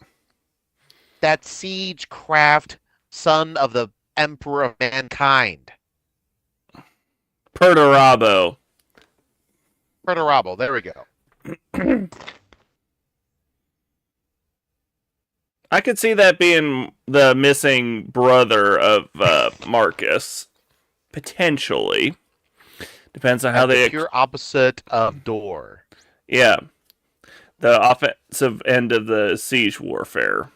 That siege craft, son of the Emperor of Mankind. Perturabo. Perturabo. There we go. I could see that being the missing brother of Marcus. Potentially. Depends on how they... The pure opposite of door. Yeah. The offensive end of the siege warfare.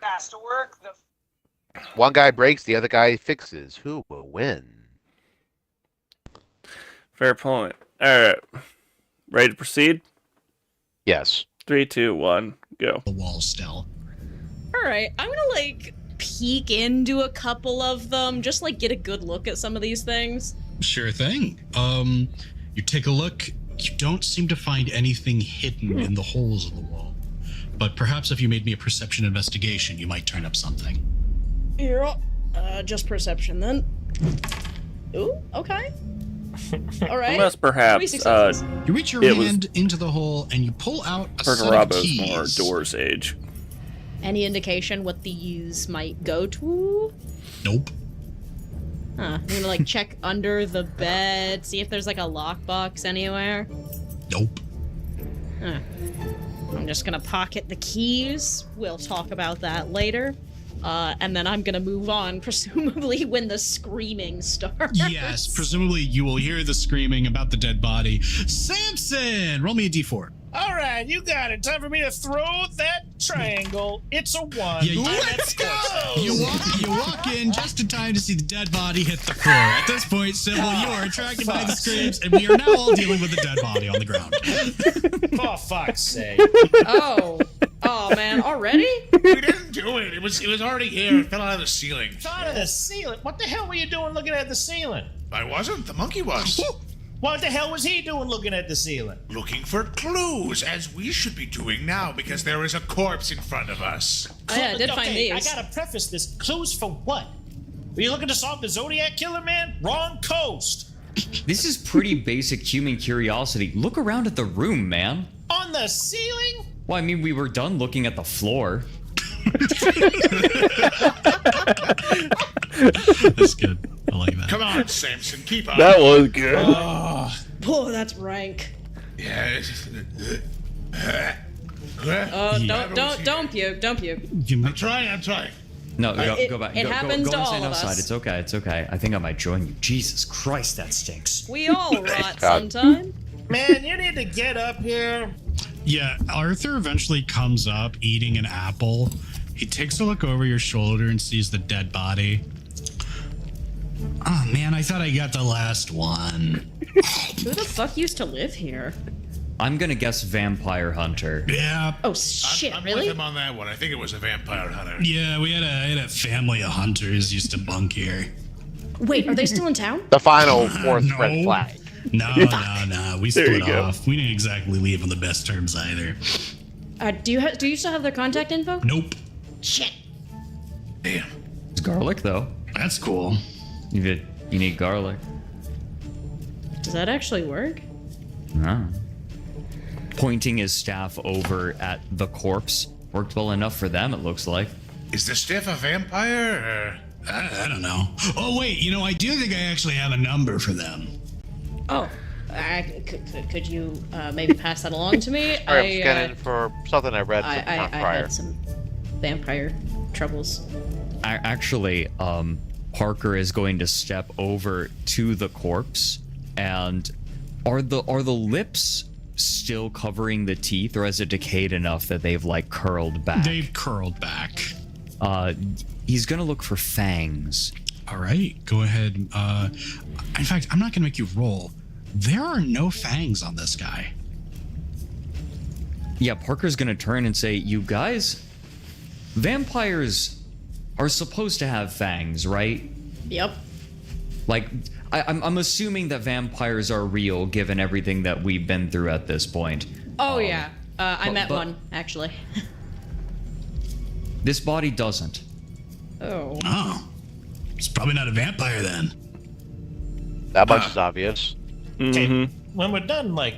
Has to work. One guy breaks, the other guy fixes. Who will win? Fair point. Alright. Ready to proceed? Yes. 3, 2, 1, go. The wall still. Alright, I'm gonna, like, peek into a couple of them, just, like, get a good look at some of these things. Sure thing. You take a look. You don't seem to find anything hidden in the holes in the wall. But perhaps if you made me a perception investigation, you might turn up something. Yeah, just perception then. Ooh, okay. Alright. Unless perhaps, you reach your hand into the hole and you pull out a set of Rabo's keys. more Doors age. Any indication what these might go to? Nope. Huh. I'm gonna, like, check under the bed, see if there's, like, a lockbox anywhere. Nope. Huh. I'm just gonna pocket the keys. We'll talk about that later. And then I'm gonna move on, presumably when the screaming starts. Yes, presumably you will hear the screaming about the dead body. Samson! Roll me a d4. All right, you got it. Time for me to throw that triangle. It's a 1. Yeah, let's go! You walk in just in time to see the dead body hit the floor. At this point, Sybil, you are attracted by the screams, and we are now all dealing with the dead body on the ground. For fuck's sake. Oh man, already? We didn't do it. It was already here. It fell out of the ceiling. Out of the ceiling? What the hell were you doing looking at the ceiling? I wasn't. The monkey was. What the hell was he doing looking at the ceiling? Looking for clues, as we should be doing now, because there is a corpse in front of us. Oh, yeah, I did find these. I gotta preface this. Clues for what? Were you looking to solve the Zodiac Killer, man? Wrong coast. This is pretty basic human curiosity. Look around at the room, man. On the ceiling? Well, I mean, we were done looking at the floor. That's good. I like that. Come on, Samson, keep on. That was good. Oh, that's rank. Yeah. Don't puke. Don't puke. I'm trying. No, go back. It happens to go and all stand of outside. us. It's okay. I think I might join you. Jesus Christ, that stinks. We all rot sometime. Man, you need to get up here. Yeah, Arthur eventually comes up eating an apple. He takes a look over your shoulder and sees the dead body. Oh man, I thought I got the last one. Who the fuck used to live here? I'm gonna guess vampire hunter. Yeah. Oh shit, I'm really? with him on that one. I think it was a vampire hunter. Yeah, we had a family of hunters used to bunk here. Wait, are they still in town? The final fourth red flag. No. We split off. We didn't exactly leave on the best terms either. Do you still have their contact info? Nope. Shit. Damn. It's garlic though. That's cool. You need garlic. Does that actually work? No. Pointing his staff over at the corpse worked well enough for them, it looks like. Is the stiff a vampire? I don't know. Oh wait, I do think I actually have a number for them. Oh, could you maybe pass that along to me? I'm scanning for something I read I prior. had some vampire troubles. Actually, Parker is going to step over to the corpse, and are the lips still covering the teeth, or has it decayed enough that they've like curled back? They've curled back. He's gonna look for fangs. All right, go ahead. In fact, I'm not gonna make you roll. There are no fangs on this guy. Yeah, Parker's gonna turn and say, "You guys, vampires are supposed to have fangs, right?" Yep. Like, I'm assuming that vampires are real, given everything that we've been through at this point. Oh yeah, I met one actually. This body doesn't. Oh. Oh, it's probably not a vampire then. That much is obvious. Okay, when we're done, like,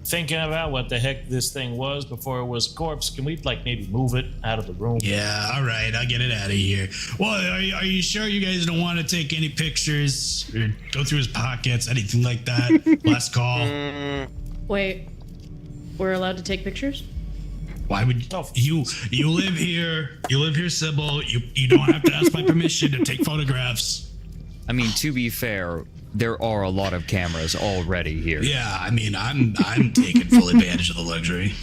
thinking about what the heck this thing was before it was a corpse, can we, like, maybe move it out of the room? Yeah, all right, I'll get it out of here. Well, are you sure you guys don't want to take any pictures or go through his pockets, anything like that? Last call. Wait, we're allowed to take pictures? Why would you live here? You live here, Sybil. You don't have to ask my permission to take photographs. I mean, to be fair, there are a lot of cameras already here. Yeah, I mean, I'm taking full advantage of the luxury.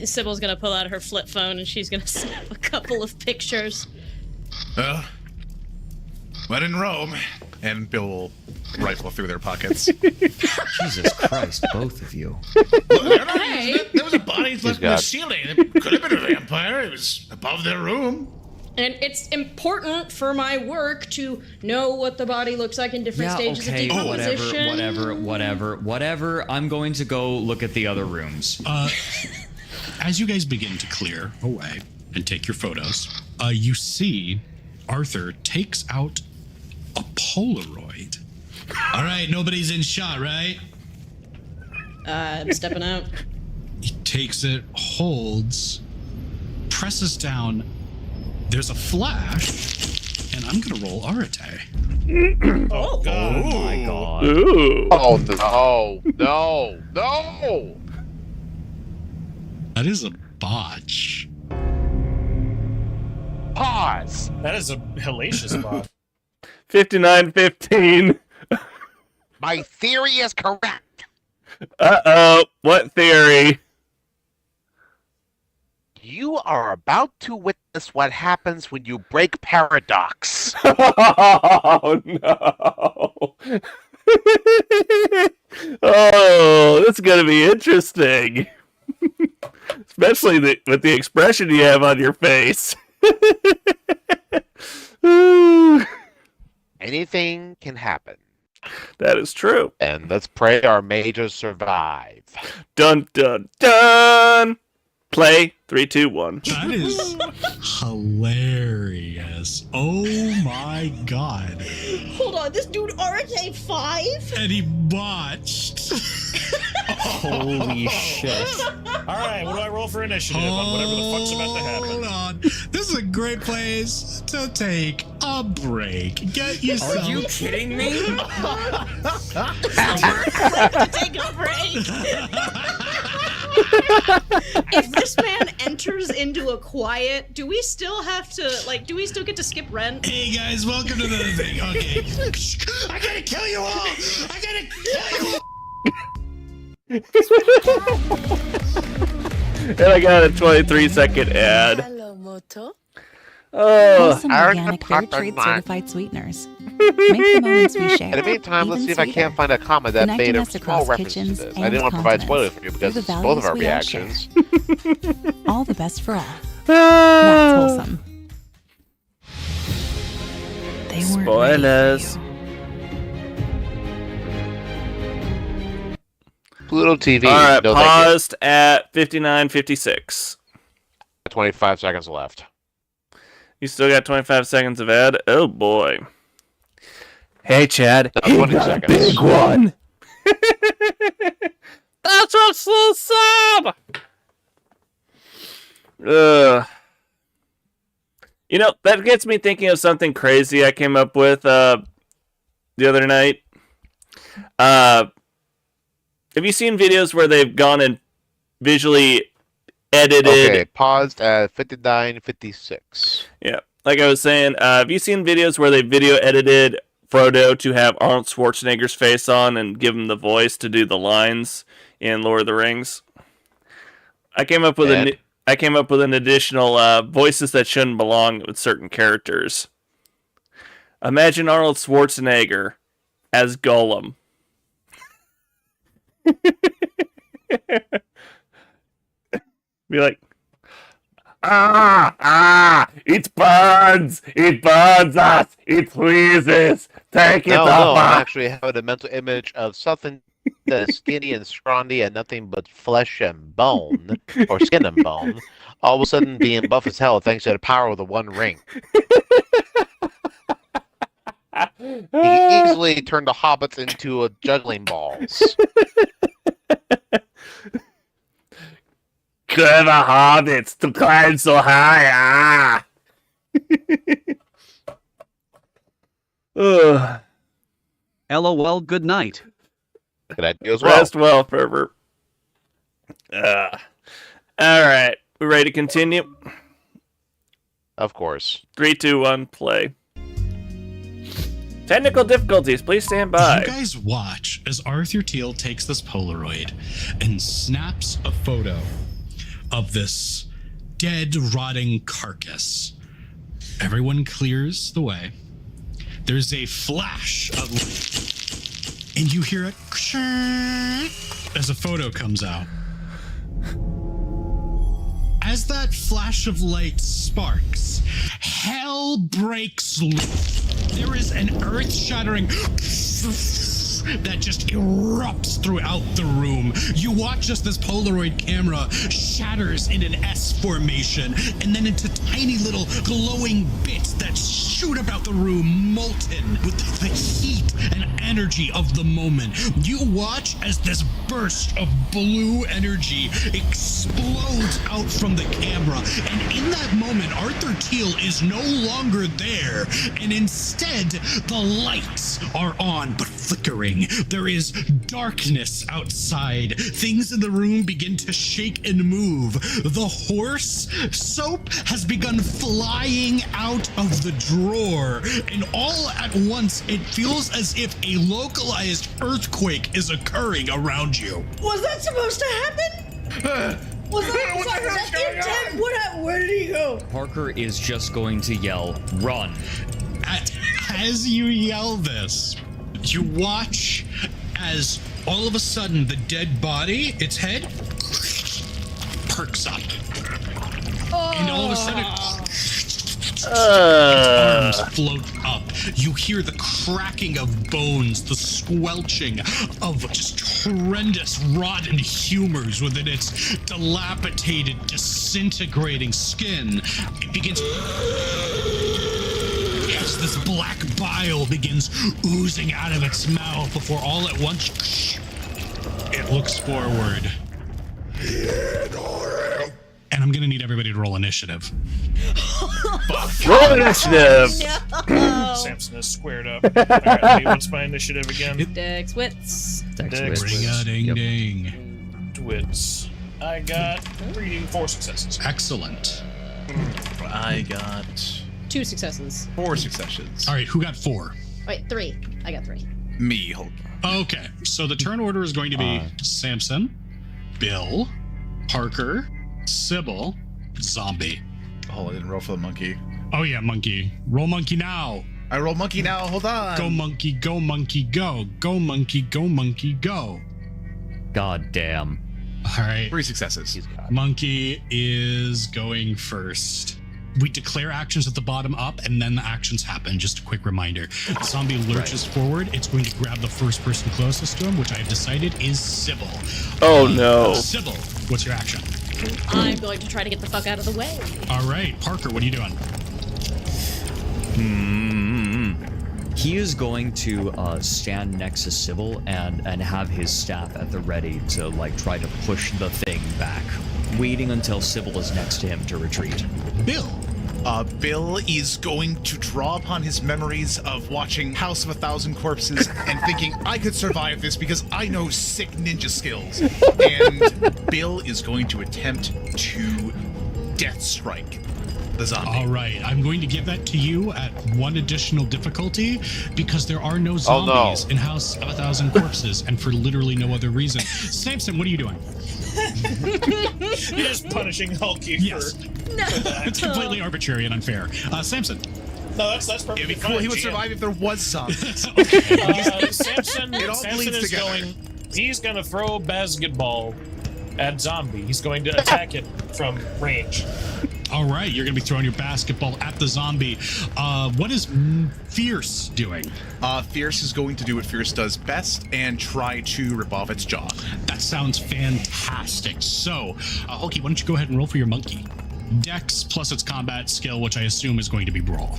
Sybil's gonna pull out her flip phone and she's gonna snap a couple of pictures. Well, when in Rome. And Bill will rifle through their pockets. Jesus Christ, both of you. There was a body left in the ceiling. It could have been a vampire. It was above their room. And it's important for my work to know what the body looks like in different stages of decomposition. Whatever. I'm going to go look at the other rooms. As you guys begin to clear away and take your photos, you see Arthur takes out a Polaroid. All right, nobody's in shot, right? I'm stepping out. He takes it, holds, presses down. There's a flash, and I'm gonna roll Arate. Oh god! Oh my god! Ooh. Oh no! That is a botch. Pause. That is a hellacious bot. 59-15. My theory is correct. Uh-oh. What theory? You are about to witness what happens when you break paradox. Oh, no. Oh, this is going to be interesting. Especially with the expression you have on your face. Anything can happen. That is true. And let's pray our mages survive. Dun, dun, dun. Play. 3, 2, 1. That is hilarious. Oh my god. Hold on, this dude Arate 5? And he botched. Holy shit. Alright, what do I roll for initiative on whatever the fuck's about to happen? Hold on. This is a great place to take a break. Get yourself. Are you kidding me? To take a break. If this man enters into a quiet, do we still have to, do we still get to skip rent? Hey guys, welcome to the thing. Okay. I gotta kill you all. I gotta kill you all. And I got a 23-second ad. Hello, Moto. Oh, Some organic fair trade certified sweeteners. Make the moments we share. In the meantime, let's see if I sweeter. can't find a comment that made a Connecting us small across reference to kitchens this. I and didn't want to provide continents spoilers for you because through it's the both of our values we all share. reactions. All the best for all. That's wholesome. They weren't spoilers. Pluto TV. All right, no, thank you. paused at 59:56. 25 seconds left. You still got 25 seconds of ad? Oh, boy. Hey, Chad. No, 20 seconds. Big one. That's what's so sad. You know, that gets me thinking of something crazy I came up with the other night. Have you seen videos where they've gone and visually edited? Okay, paused at 59:56. Yeah, like I was saying, have you seen videos where they video edited Frodo to have Arnold Schwarzenegger's face on and give him the voice to do the lines in Lord of the Rings? I came up with an additional voices that shouldn't belong with certain characters. Imagine Arnold Schwarzenegger as Gollum. Be like, it burns us, it freezes, take it off. I actually have a mental image of something that is skinny and scrawny and nothing but flesh and bone, or skin and bone, all of a sudden being buff as hell thanks to the power of the One Ring. He easily turned the hobbits into juggling balls. Clever hobbits to climb so high, LOL, good night. Good idea as well. Rest well, Fervor. Alright, we ready to continue? Of course. 3, 2, 1, play. Technical difficulties, please stand by. You guys watch as Arthur Teal takes this Polaroid and snaps a photo of this dead, rotting carcass. Everyone clears the way. There's a flash of light, and you hear it as a photo comes out. As that flash of light sparks, hell breaks loose. There is an earth-shattering that just erupts throughout the room. You watch as this Polaroid camera shatters in an S formation and then into tiny little glowing bits that shoot about the room, molten with the heat and energy of the moment. You watch as this burst of blue energy explodes out from the camera, and in that moment, Arthur Teal is no longer there, and instead, the lights are on but flickering. There is darkness outside. Things in the room begin to shake and move. The horse soap has begun flying out of the drawer, and all at once, it feels as if a localized earthquake is occurring around you. Was that supposed to happen? Was that the intent? Where did he go? Parker is just going to yell, "Run!" As you yell this, you watch as all of a sudden the dead body, its head, perks up. And all of a sudden, its arms float up. You hear the cracking of bones, the squelching of just horrendous rotten humors within its dilapidated, disintegrating skin. It begins as this black bile begins oozing out of its mouth before all at once it looks forward. And I'm gonna need everybody to roll initiative. Roll initiative! No. Samson is squared up. Alright, what's my initiative again? Dex wits. Dex Ring-a-ding-ding. Wits. I got 4 successes. Excellent. I got 2 successes. 4 successes. All right, who got 4? Wait, 3. I got 3. Me, Hulk. Okay, so the turn order is going to be Samson, Bill, Parker, Sybil, Zombie. Oh, I didn't roll for the monkey. Oh yeah, monkey. Roll monkey now. I roll monkey now. Hold on. Go monkey, go monkey, go. Go monkey, go monkey, go. God damn. All right. 3 successes. Monkey is going first. We declare actions at the bottom up, and then the actions happen. Just a quick reminder. The zombie lurches forward. It's going to grab the first person closest to him, which I've decided is Sybil. Oh, no. Sybil, what's your action? I'm going to try to get the fuck out of the way. All right. Parker, what are you doing? He is going to stand next to Sybil and have his staff at the ready to like try to push the thing back, waiting until Sybil is next to him to retreat. Bill. Bill is going to draw upon his memories of watching House of a Thousand Corpses and thinking, I could survive this because I know sick ninja skills. And Bill is going to attempt to death strike the zombie. All right, I'm going to give that to you at 1 additional difficulty because there are no zombies in House of a Thousand Corpses, and for literally no other reason. Samson, what are you doing? You're just punishing Hulky Yes. for... No. It's completely arbitrary and unfair. Samson. No, that's perfectly It'd be fine. cool. He would GM. survive if there was zombies. Samson, It all Samson bleeds is together. he's going to throw a basketball at zombie. He's going to attack it from range. All right, you're going to be throwing your basketball at the zombie. What is Fierce doing? Fierce is going to do what Fierce does best and try to rip off its jaw. That sounds fantastic. So, Hulky, why don't you go ahead and roll for your monkey? Dex plus its combat skill, which I assume is going to be brawl.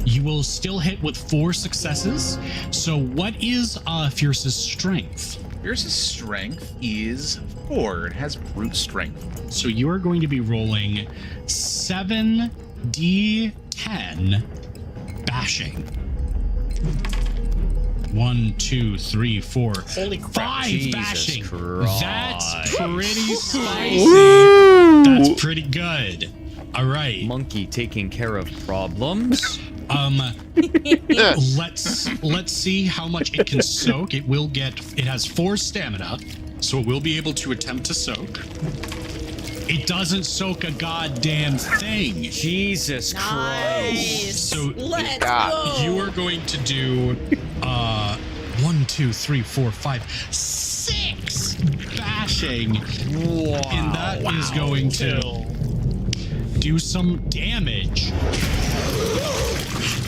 You will still hit with 4 successes. So what is Fierce's strength? Fierce's strength is 4. It has brute strength. So you are going to be rolling 7d10 bashing. 1, 2, 3, 4. Holy crap. 5 Jesus bashing. Christ. That's pretty spicy. That's pretty good. All right. Monkey taking care of problems. Let's see how much it can soak. It has 4 stamina, so it will be able to attempt to soak. It doesn't soak a goddamn thing. Jesus Christ. So Let's go. you are going to do 1, 2, 3, 4, 5, 6 bashing. Wow. And that is going to do some damage.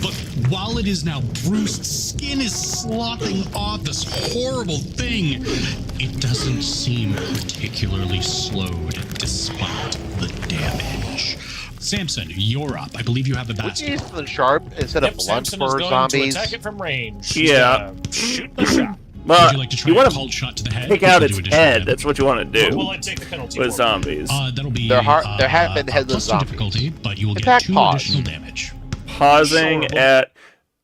But while it is now bruised, skin is sloughing off this horrible thing. It doesn't seem particularly slowed despite the damage. Samson, you're up. I believe you have the Would basket. you use something sharp instead of blunt Samson is for going zombies? to attack it from range. Yeah. Shoot the shot. Well, Would you like to try you a want cold shot to the head? Take You out can do its additional head. damage. That's what you want to do Will I take the penalty with for it? zombies. That'll be There have been headless plus 2 zombies. difficulty, but you will Attack get 2 pause. additional damage. Pausing Sure. at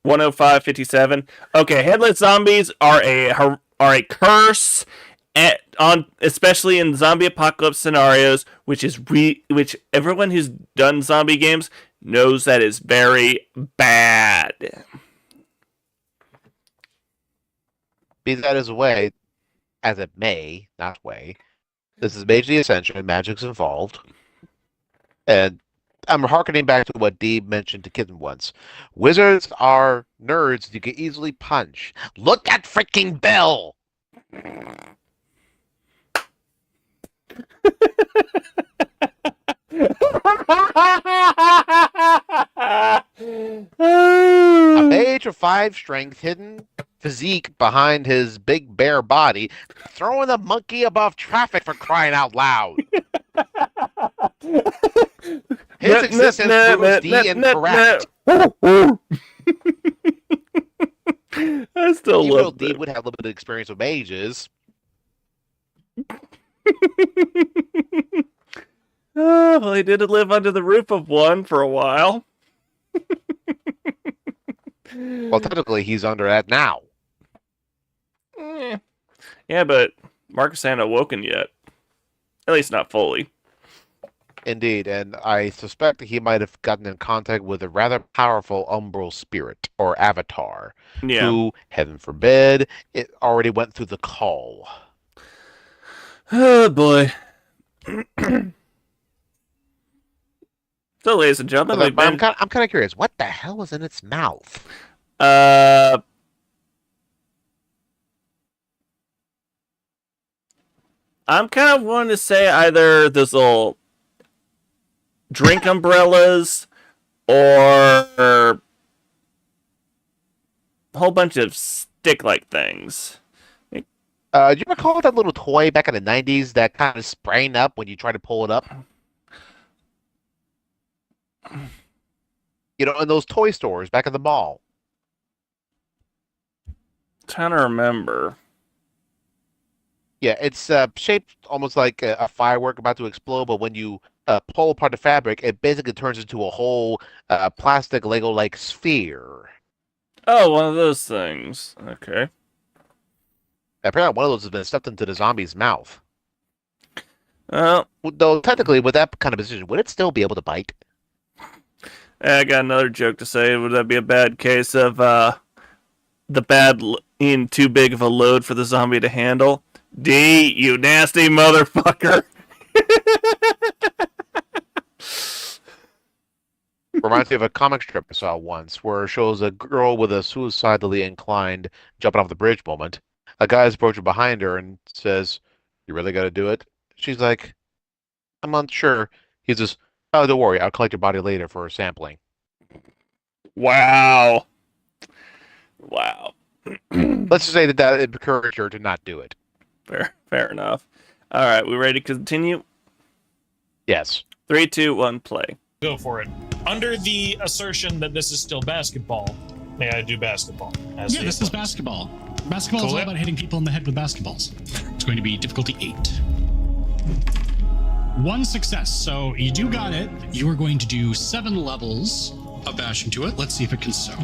105.57. Okay, headless zombies are a curse especially in zombie apocalypse scenarios, which everyone who's done zombie games knows that is very bad. Be that as it may, not way. This is majorly essential and magic's involved. And I'm harkening back to what Dee mentioned to Kitten once. Wizards are nerds you can easily punch. Look at freaking Bill! A mage of 5 strength, hidden physique behind his big bare body, throwing the monkey above traffic for crying out loud. His existence proves D incorrect. I still Even though love D it. would have limited experience with mages. Well, he did live under the roof of one for a while. Well, technically, he's under that now. Yeah, but Marcus hadn't awoken yet. At least not fully. Indeed, and I suspect that he might have gotten in contact with a rather powerful umbral spirit or avatar, who, heaven forbid, it already went through the call. Oh boy. So, ladies and gentlemen, I'm kind of curious. What the hell was in its mouth? I'm kind of wanting to say either those little drink umbrellas or a whole bunch of stick-like things. Do you recall that little toy back in the 90s that kind of sprang up when you try to pull it up? You know, in those toy stores back in the mall. Trying to remember. Yeah, it's shaped almost like a firework about to explode, but when you pull apart the fabric, it basically turns into a whole plastic Lego-like sphere. Oh, one of those things. Okay. Apparently, one of those has been stuffed into the zombie's mouth. Well, though technically, with that kind of position, would it still be able to bite? I got another joke to say. Would that be a bad case of the bad in too big of a load for the zombie to handle? D, you nasty motherfucker. Reminds me of a comic strip I saw once where it shows a girl with a suicidally inclined jumping off the bridge moment. A guy is approaching behind her and says, "You really got to do it?" She's like, "I'm unsure." He says, "Oh, don't worry. I'll collect your body later for sampling." Wow. Wow. Let's just say that encouraged her to not do it. Fair enough. All right, we ready to continue? Yes. 3, 2, 1, play. Go for it. Under the assertion that this is still basketball, may I do basketball? Yeah, this is basketball. Basketball is all about hitting people in the head with basketballs. It's going to be difficulty 8. 1 success, so you do got it. You are going to do 7 levels of bashing to it. Let's see if it can soak.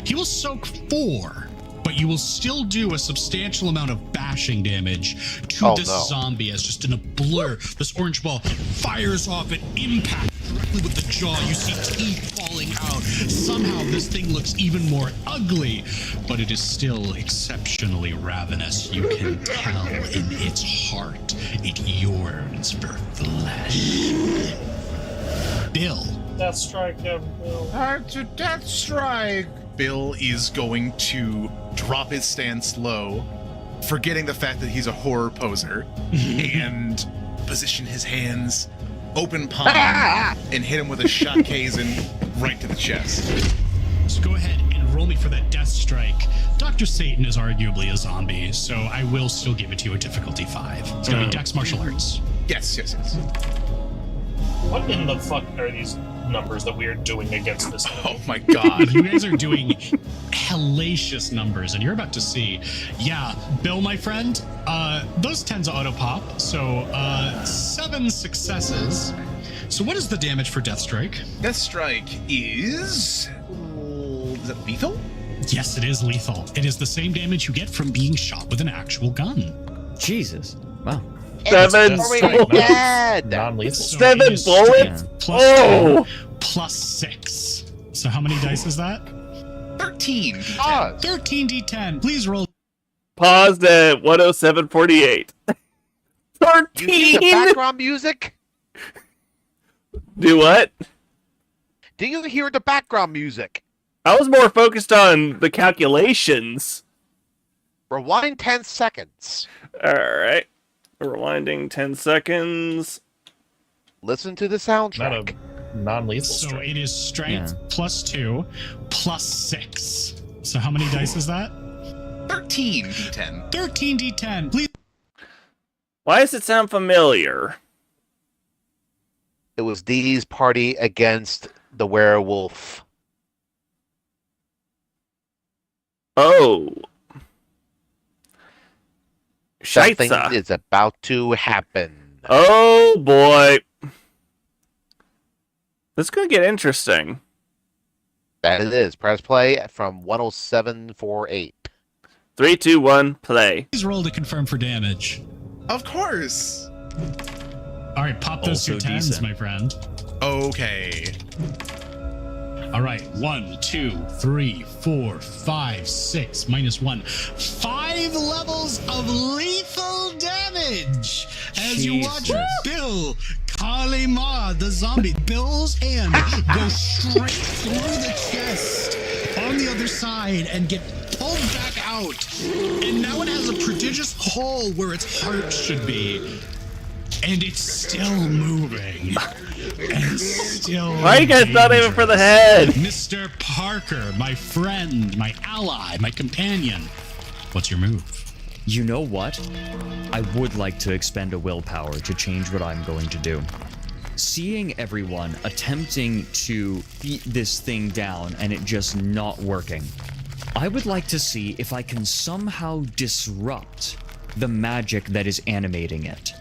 He will soak 4 but you will still do a substantial amount of bashing damage to this zombie as just in a blur, this orange ball fires off and impacts directly with the jaw. You see teeth falling out. Somehow this thing looks even more ugly, but it is still exceptionally ravenous. You can tell in its heart it yearns for flesh. Bill. Death strike him, Bill. To death strike. Bill is going to drop his stance low, forgetting the fact that he's a horror poser, and position his hands open palm and hit him with a shot Kaizen right to the chest. So go ahead and roll me for that death strike. Dr. Satan is arguably a zombie, so I will still give it to you a difficulty 5. It's gonna be Dex Martial Arts. Yes. What in the fuck are these numbers that we are doing against this thing? Oh my god. You guys are doing hellacious numbers, and you're about to see. Yeah, Bill, my friend, those 10s auto pop, so 7 successes. So what is the damage for Death Strike? Death Strike is that lethal? Yes, it is lethal. It is the same damage you get from being shot with an actual gun. Jesus. Wow. 7 non-lethal. So 7 it is bullets? strength plus 6. So how many dice is that? 13. 13d10. Please roll. Paused at 107.48. 13? You hear the background music? Do what? Do you hear the background music? I was more focused on the calculations. Rewind 10 seconds. Alright. Rewinding 10 seconds. Listen to the soundtrack. Non-lethal So strike. it is strength plus 2 plus 6. So how many dice is that? 13 d10. 13d10. Please. Why does it sound familiar? It was Dee's party against the werewolf. Oh. Something Scheitza. is about to happen. Oh boy. This is going to get interesting. That it is. Press play from 107.48. 3, 2, 1, play. Please roll to confirm for damage. Of course. All right, pop those Also 2 10s, decent. my friend. Okay. All right, 1, 2, 3, 4, 5, 6, minus 1. 5 levels of lethal damage as you watch Bill Kalima, the zombie. Bill's hand go straight through the chest on the other side and get pulled back out. And now it has a prodigious hole where its heart should be. And it's still moving. And still Why are you guys not aiming for the head? Mr. Parker, my friend, my ally, my companion. What's your move? You know what? I would like to expend a willpower to change what I'm going to do. Seeing everyone attempting to beat this thing down and it just not working, I would like to see if I can somehow disrupt the magic that is animating it.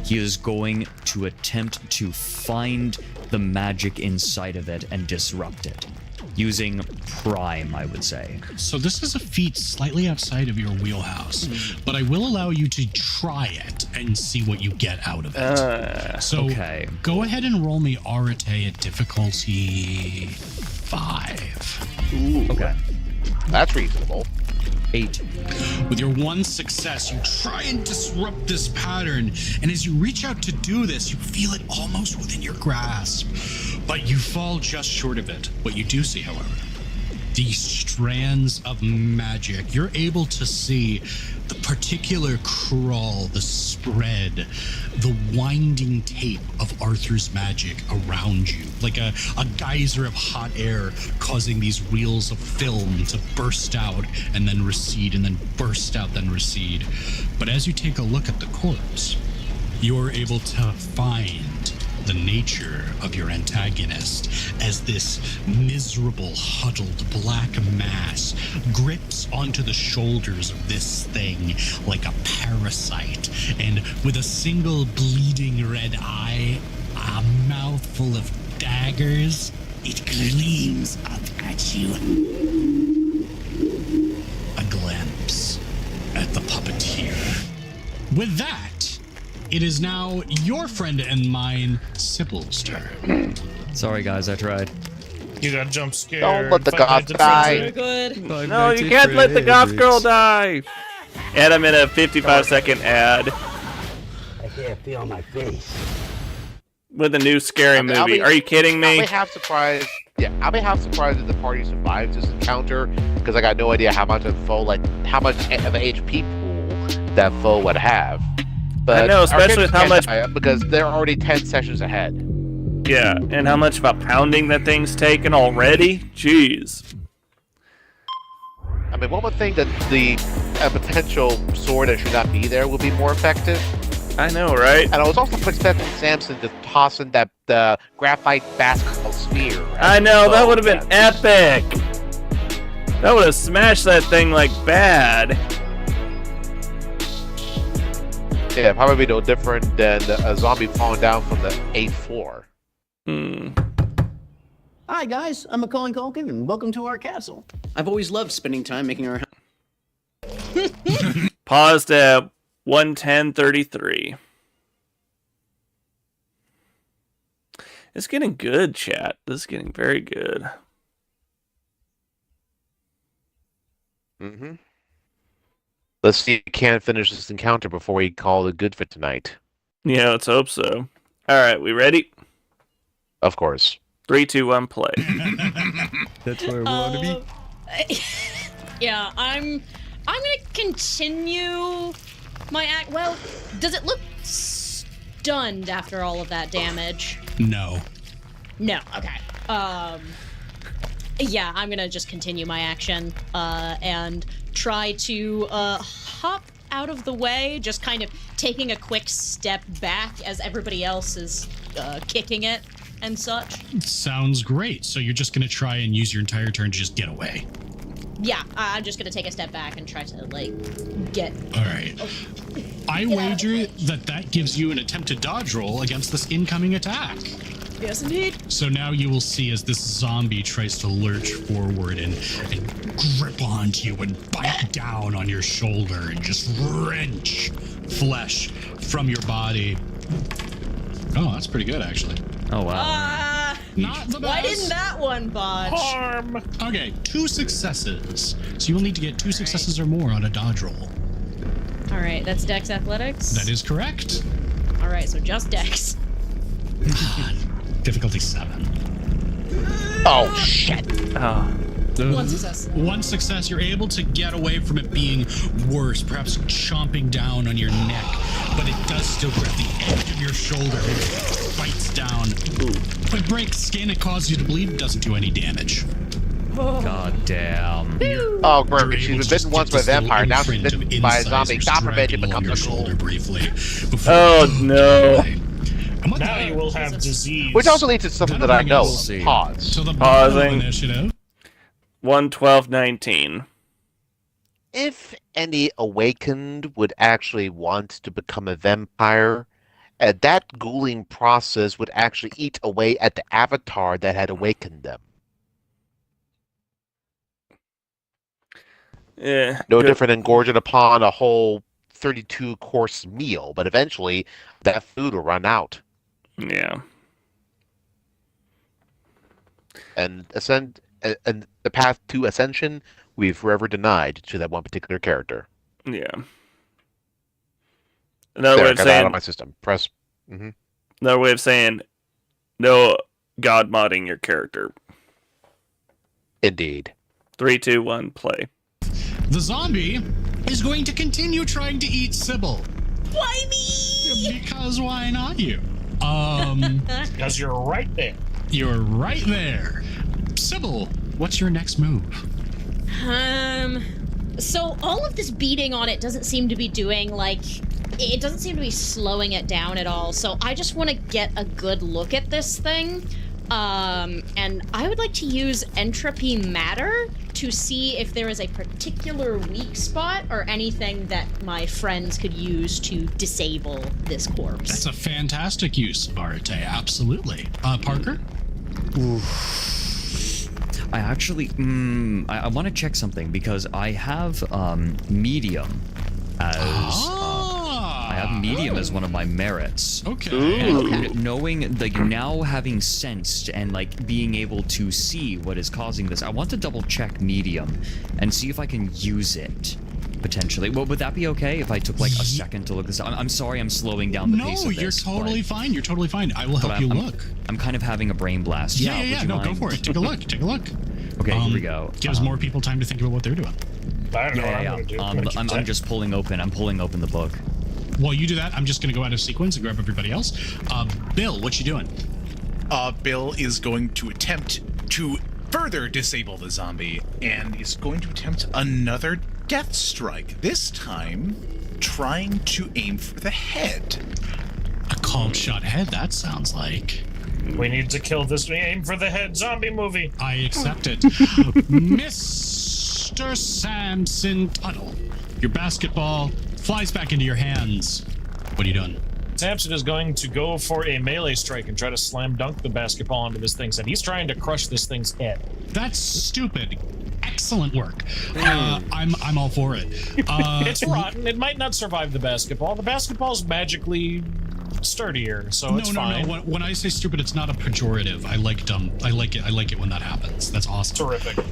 He is going to attempt to find the magic inside of it and disrupt it. Using Prime, I would say. So this is a feat slightly outside of your wheelhouse, but I will allow you to try it and see what you get out of it. So okay. Go ahead and roll me Arate at difficulty 5. Ooh. Okay. That's reasonable. 8. With your 1 success, you try and disrupt this pattern, and as you reach out to do this, you feel it almost within your grasp, but you fall just short of it. What you do see, however, these strands of magic. You're able to see the particular crawl, the spread, the winding tape of Arthur's magic around you, like a geyser of hot air causing these reels of film to burst out and then recede and then burst out, then recede. But as you take a look at the corpse, you're able to find the nature of your antagonist as this miserable, huddled black mass grips onto the shoulders of this thing like a parasite, and with a single bleeding red eye, a mouthful of daggers, it gleams up at you. With that, it is now your friend and mine, Sybil's turn. Sorry, guys, I tried. You got jump scared. Don't let the Five goth Nights at die. Freddy's. Good. No, you can't let the goth girl die. And I'm in a 55-second ad I can't feel my face. with a new scary movie. Are you kidding I'll me? be half surprised. Yeah, I'll be half surprised that the party survives this encounter because I got no idea how much of foe, how much of an HP pool that foe would have. But I know, especially with how much because they're already 10 sessions ahead. Yeah, and how much of a pounding that thing's taken already? Jeez. I mean, one would think that a potential sword that should not be there would be more effective. I know, right? And I was also expecting Samson to toss in that graphite basketball sphere. I know, that would have been epic. That would have smashed that thing like bad. Yeah, probably no different than a zombie falling down from the 8th floor. Hi guys, I'm Macaulay Culkin and welcome to our castle. I've always loved spending time making our Paused at 1:10:33. It's getting good, chat. This is getting very good. Mm-hmm. Let's see if he can finish this encounter before we call it good for tonight. Yeah, let's hope so. All right, we ready? Of course. 3, 2, 1, play. That's where we want to be. Yeah, I'm gonna continue my act. Well, does it look stunned after all of that damage? No. No. Okay. Yeah, I'm gonna just continue my action and try to hop out of the way, just kind of taking a quick step back as everybody else is kicking it and such. Sounds great. So you're just going to try and use your entire turn to just get away. Yeah, I'm just gonna take a step back and try to, like, get... Alright. I wager that gives you an attempted dodge roll against this incoming attack. Yes, indeed. So now you will see as this zombie tries to lurch forward and grip onto you and bite down on your shoulder and just wrench flesh from your body. Oh, that's pretty good, actually. Oh, wow. Not the best. Why didn't that one budge? Harm. Okay, 2 successes. So you will need to get 2 successes or more on a dodge roll. All right, that's Dex Athletics. That is correct. All right, so just Dex. Difficulty 7. Oh, shit. Oh. 1 success. 1 success. You're able to get away from it being worse, perhaps chomping down on your neck, but it does still grab the edge of your shoulder and bites down. Ooh. It breaks skin, it causes you to bleed, it doesn't do any damage. God damn. Oh, great. She's been bitten once by a vampire. Now she's bitten by a zombie. God forbid it becomes a shoulder briefly. Oh, no. Now you will have disease. Which also leads to something that I know. Pause. So the Pausing. Initiative. 1:12:19. If any awakened would actually want to become a vampire, that ghouling process would actually eat away at the avatar that had awakened them. Yeah. No different than gorging upon a whole 32-course meal, but eventually that food will run out. Yeah. And the path to ascension, we've forever denied to that one particular character. Yeah. Another way of got that out saying of my system. Press. Another way of saying no god modding your character. Indeed. 3, 2, 1, play. The zombie is going to continue trying to eat Sybil. Why me? Because why not you? Because you're right there. You're right there. Sybil, what's your next move? So all of this beating on it doesn't seem to be doing, like, it doesn't seem to be slowing it down at all. So I just want to get a good look at this thing. And I would like to use entropy matter to see if there is a particular weak spot or anything that my friends could use to disable this corpse. That's a fantastic use, Barate. Absolutely. Parker? I actually, I want to check something because I have medium as medium as one of my merits. Okay. And knowing, like, now having sensed and, like, being able to see what is causing this, I want to double check medium and see if I can use it. Potentially. Well, would that be okay if I took like a second to look this up? I'm sorry I'm slowing down the pace of this. No, you're totally fine. You're totally fine. I will help you look. I'm kind of having a brain blast. Yeah. No, go for it. Take a look. Take a look. Okay, here we go. Gives more people time to think about what they're doing. I don't know what I'm gonna do. I'm just pulling open. I'm pulling open the book. While you do that, I'm just gonna go out of sequence and grab everybody else. Bill, what you doing? Bill is going to attempt to further disable the zombie and is going to attempt another death strike. This time, trying to aim for the head. A cold shot head, that sounds like. We need to kill this aim for the head zombie movie. I accept it. Mr. Samson Tuttle, your basketball flies back into your hands. What are you doing? Samson is going to go for a melee strike and try to slam dunk the basketball onto this thing's head. He's trying to crush this thing's head. That's stupid. Excellent work. I'm all for it. It's rotten. It might not survive the basketball. The basketball's magically sturdier, so it's fine. No. When I say stupid, it's not a pejorative. I like dumb. I like it. I like it when that happens. That's awesome. Terrific.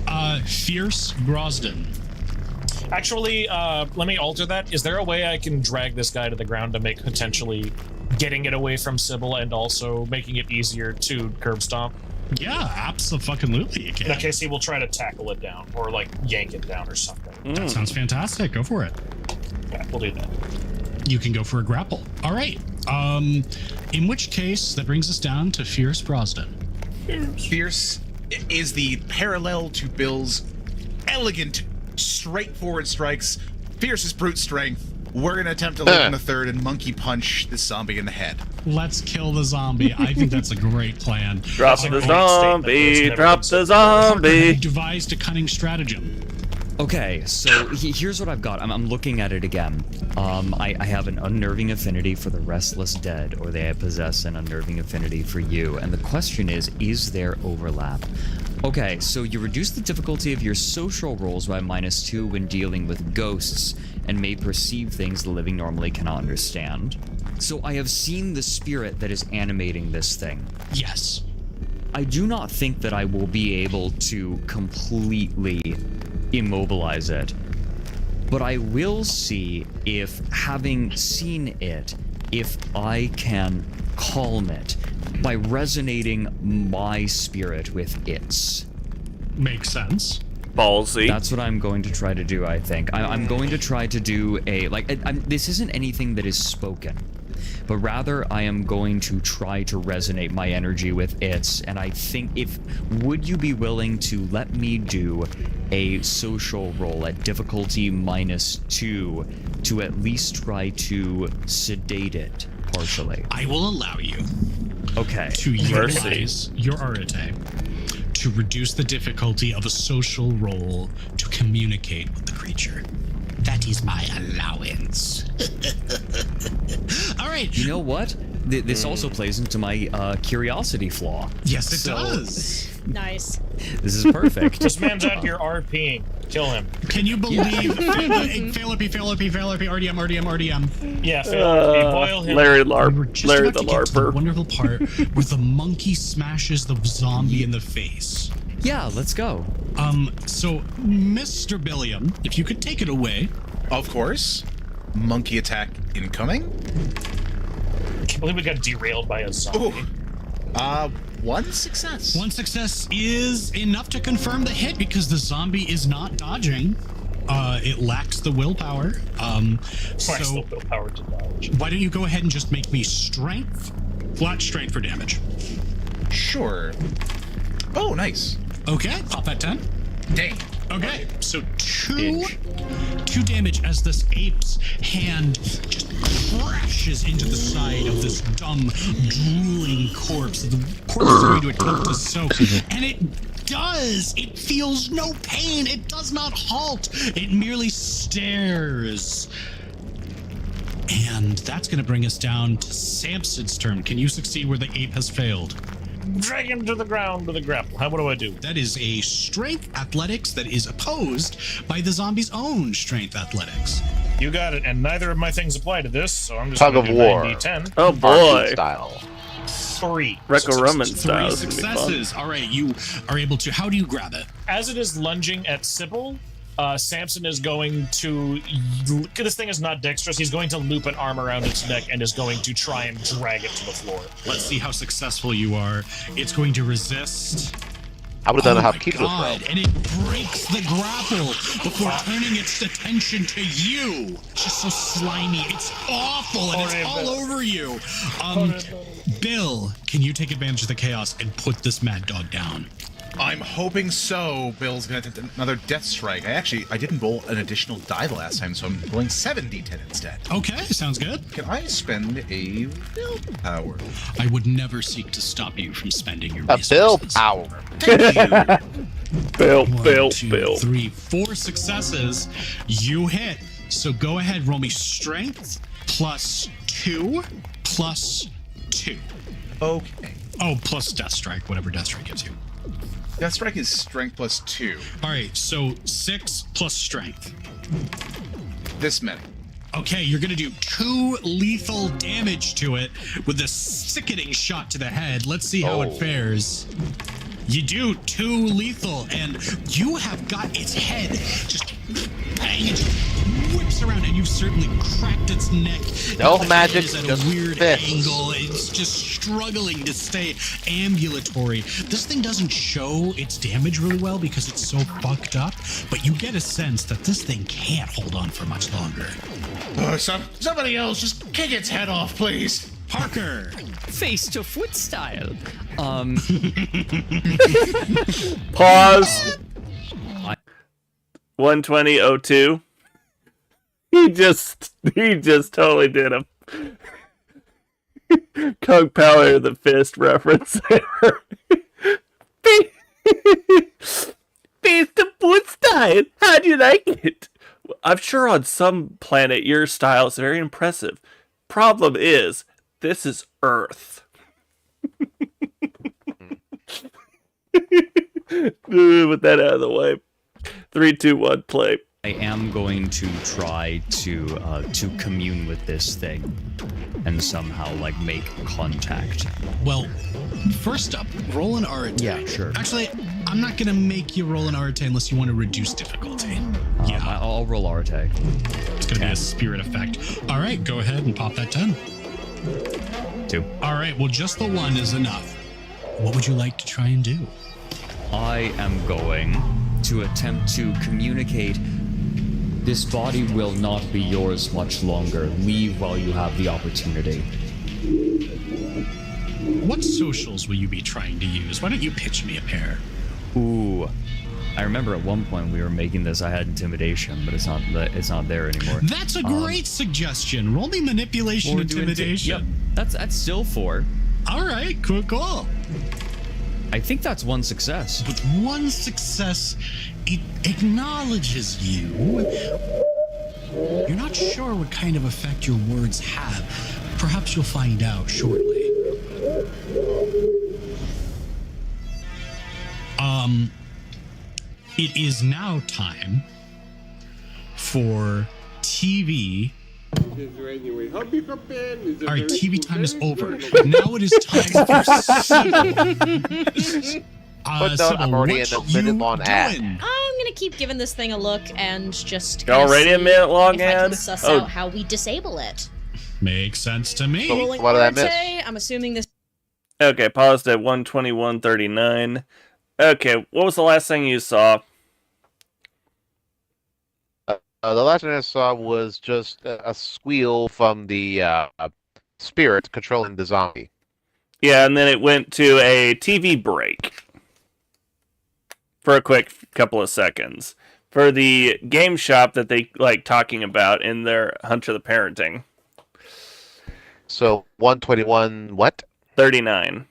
Fierce Brosden. Actually, let me alter that. Is there a way I can drag this guy to the ground to make potentially getting it away from Sybil and also making it easier to curb stomp? Yeah, absolutely you can. In that case, he will try to tackle it down or like yank it down or something. That sounds fantastic. Go for it. Yeah, we'll do that. You can go for a grapple. All right. In which case, that brings us down to Fierce Brosden. Fierce is the parallel to Bill's elegant, straightforward strikes. Fierce's brute strength. We're going to attempt to look in the third and monkey punch this zombie in the head. Let's kill the zombie. I think that's a great plan. Drop the zombie. Drop the zombie. Devised a cunning stratagem. Okay, so here's what I've got. I'm looking at it again. I have an unnerving affinity for the restless dead, or they possess an unnerving affinity for you. And the question is there overlap? Okay, so you reduce the difficulty of your social rolls by -2 when dealing with ghosts, and may perceive things the living normally cannot understand. So I have seen the spirit that is animating this thing. Yes. I do not think that I will be able to completely immobilize it, but I will see if, having seen it, if I can calm it by resonating my spirit with its. Makes sense. Ballsy. That's what I'm going to try to do, I think. I'm going to try to do a, this isn't anything that is spoken, but rather I am going to try to resonate my energy with its, and I think would you be willing to let me do a social roll at difficulty -2 to at least try to sedate it partially? I will allow you. Okay. To utilize your arete to reduce the difficulty of a social roll to communicate with the creature. That is my allowance. All right. You know what? This also plays into my curiosity flaw. Yes, it does. Nice. This is perfect. This man's out here RPing. Kill him. Can you believe Philippi, RDM? Yeah, Philippi, boil him. Larry We were just Larry about the to get to the LARPer. wonderful part where the monkey smashes the zombie in the face. Yeah, let's go. So, Mr. Billiam, if you could take it away. Of course. Monkey attack incoming. I can't believe we got derailed by a zombie. One success. One success is enough to confirm the hit because the zombie is not dodging. It lacks the willpower. Lacks the willpower to dodge. Why don't you go ahead and just make me flat strength for damage. Sure. Oh, nice. Okay, pop that 10. Dang. Okay, so two damage as this ape's hand just crashes into the side of this dumb, drooling corpse. The corpse is going to attempt to soak, and it does! It feels no pain! It does not halt! It merely stares. And that's going to bring us down to Samson's turn. Can you succeed where the ape has failed? Drag him to the ground with a grapple. What do I do? That is a strength athletics that is opposed by the zombie's own strength athletics. You got it, and neither of my things apply to this, so I'm just Tug going to of do war. 9d10. Oh boy. Style. 3. Greco-Roman successes. style. 3 successes. All right, you are able to. How do you grab it? As it is lunging at Sybil, Samson is going to. This thing is not dexterous. He's going to loop an arm around its neck and is going to try and drag it to the floor. Let's see how successful you are. It's going to resist. I would have done Oh how my Keith was God, and it breaks the grapple before turning its attention to you. It's just so slimy. It's awful, and it's all over you. Bill, can you take advantage of the chaos and put this mad dog down? I'm hoping so. Bill's gonna hit another death strike. I didn't roll an additional die the last time, so I'm rolling 7d10 instead. Okay, sounds good. Can I spend a willpower? I would never seek to stop you from spending your A Bill power. Thank you. Bill, 1, 2, 3, 4 successes. You hit. So go ahead, roll me strength plus 2 plus 2. Okay. Oh, plus death strike, whatever death strike gives you. Death strike is strength plus 2. All right, so 6 plus strength. This many. Okay, you're gonna do 2 lethal damage to it with a sickening shot to the head. Let's see how it fares. You do 2 lethal, and you have got its head just bang, it just whips around, and you've certainly cracked its neck. No The magic, head is at just a weird fists. angle. It's just struggling to stay ambulatory. This thing doesn't show its damage really well because it's so fucked up, but you get a sense that this thing can't hold on for much longer. Somebody else, just kick its head off, please. Parker! Face to foot style. Pause. 120.02. He just totally did a Kung Power the Fist reference there. Face to foot style. How'd you like it? I'm sure on some planet your style is very impressive. Problem is, this is Earth. With that out of the way. 3, 2, 1, play. I am going to try to commune with this thing and somehow like make contact. Well, first up, roll an Arate. Yeah, sure. Actually, I'm not gonna make you roll an Arate unless you want to reduce difficulty. Yeah, I'll roll Arate. It's gonna be a spirit effect. All right, go ahead and pop that 10. 2. All right, well, just the 1 is enough. What would you like to try and do? I am going to attempt to communicate. This body will not be yours much longer. Leave while you have the opportunity. What socials will you be trying to use? Why don't you pitch me a pair? Ooh. I remember at one point we were making this. I had intimidation, but it's not there anymore. That's a great suggestion. Roll me manipulation, We'll do intimidation. Yep. That's still 4. All right, cool. I think that's 1 success. With 1 success, it acknowledges you. You're not sure what kind of effect your words have. Perhaps you'll find out shortly. It is now time for TV. All right, TV time is over. Now it is time for Sybil. I'm already in a minute-long ad. I'm gonna keep giving this thing a look and just Already a minute-long if I can ad? suss Oh. out how we disable it. Makes sense to me. Rolling what did I Arte, I'm assuming this. Okay, paused at 121.39. Okay, what was the last thing you saw? The last thing I saw was just a squeal from the spirit controlling the zombie. Yeah, and then it went to a TV break for a quick couple of seconds for the game shop that they like talking about in their Hunter the Parenting. So 121 what? 39.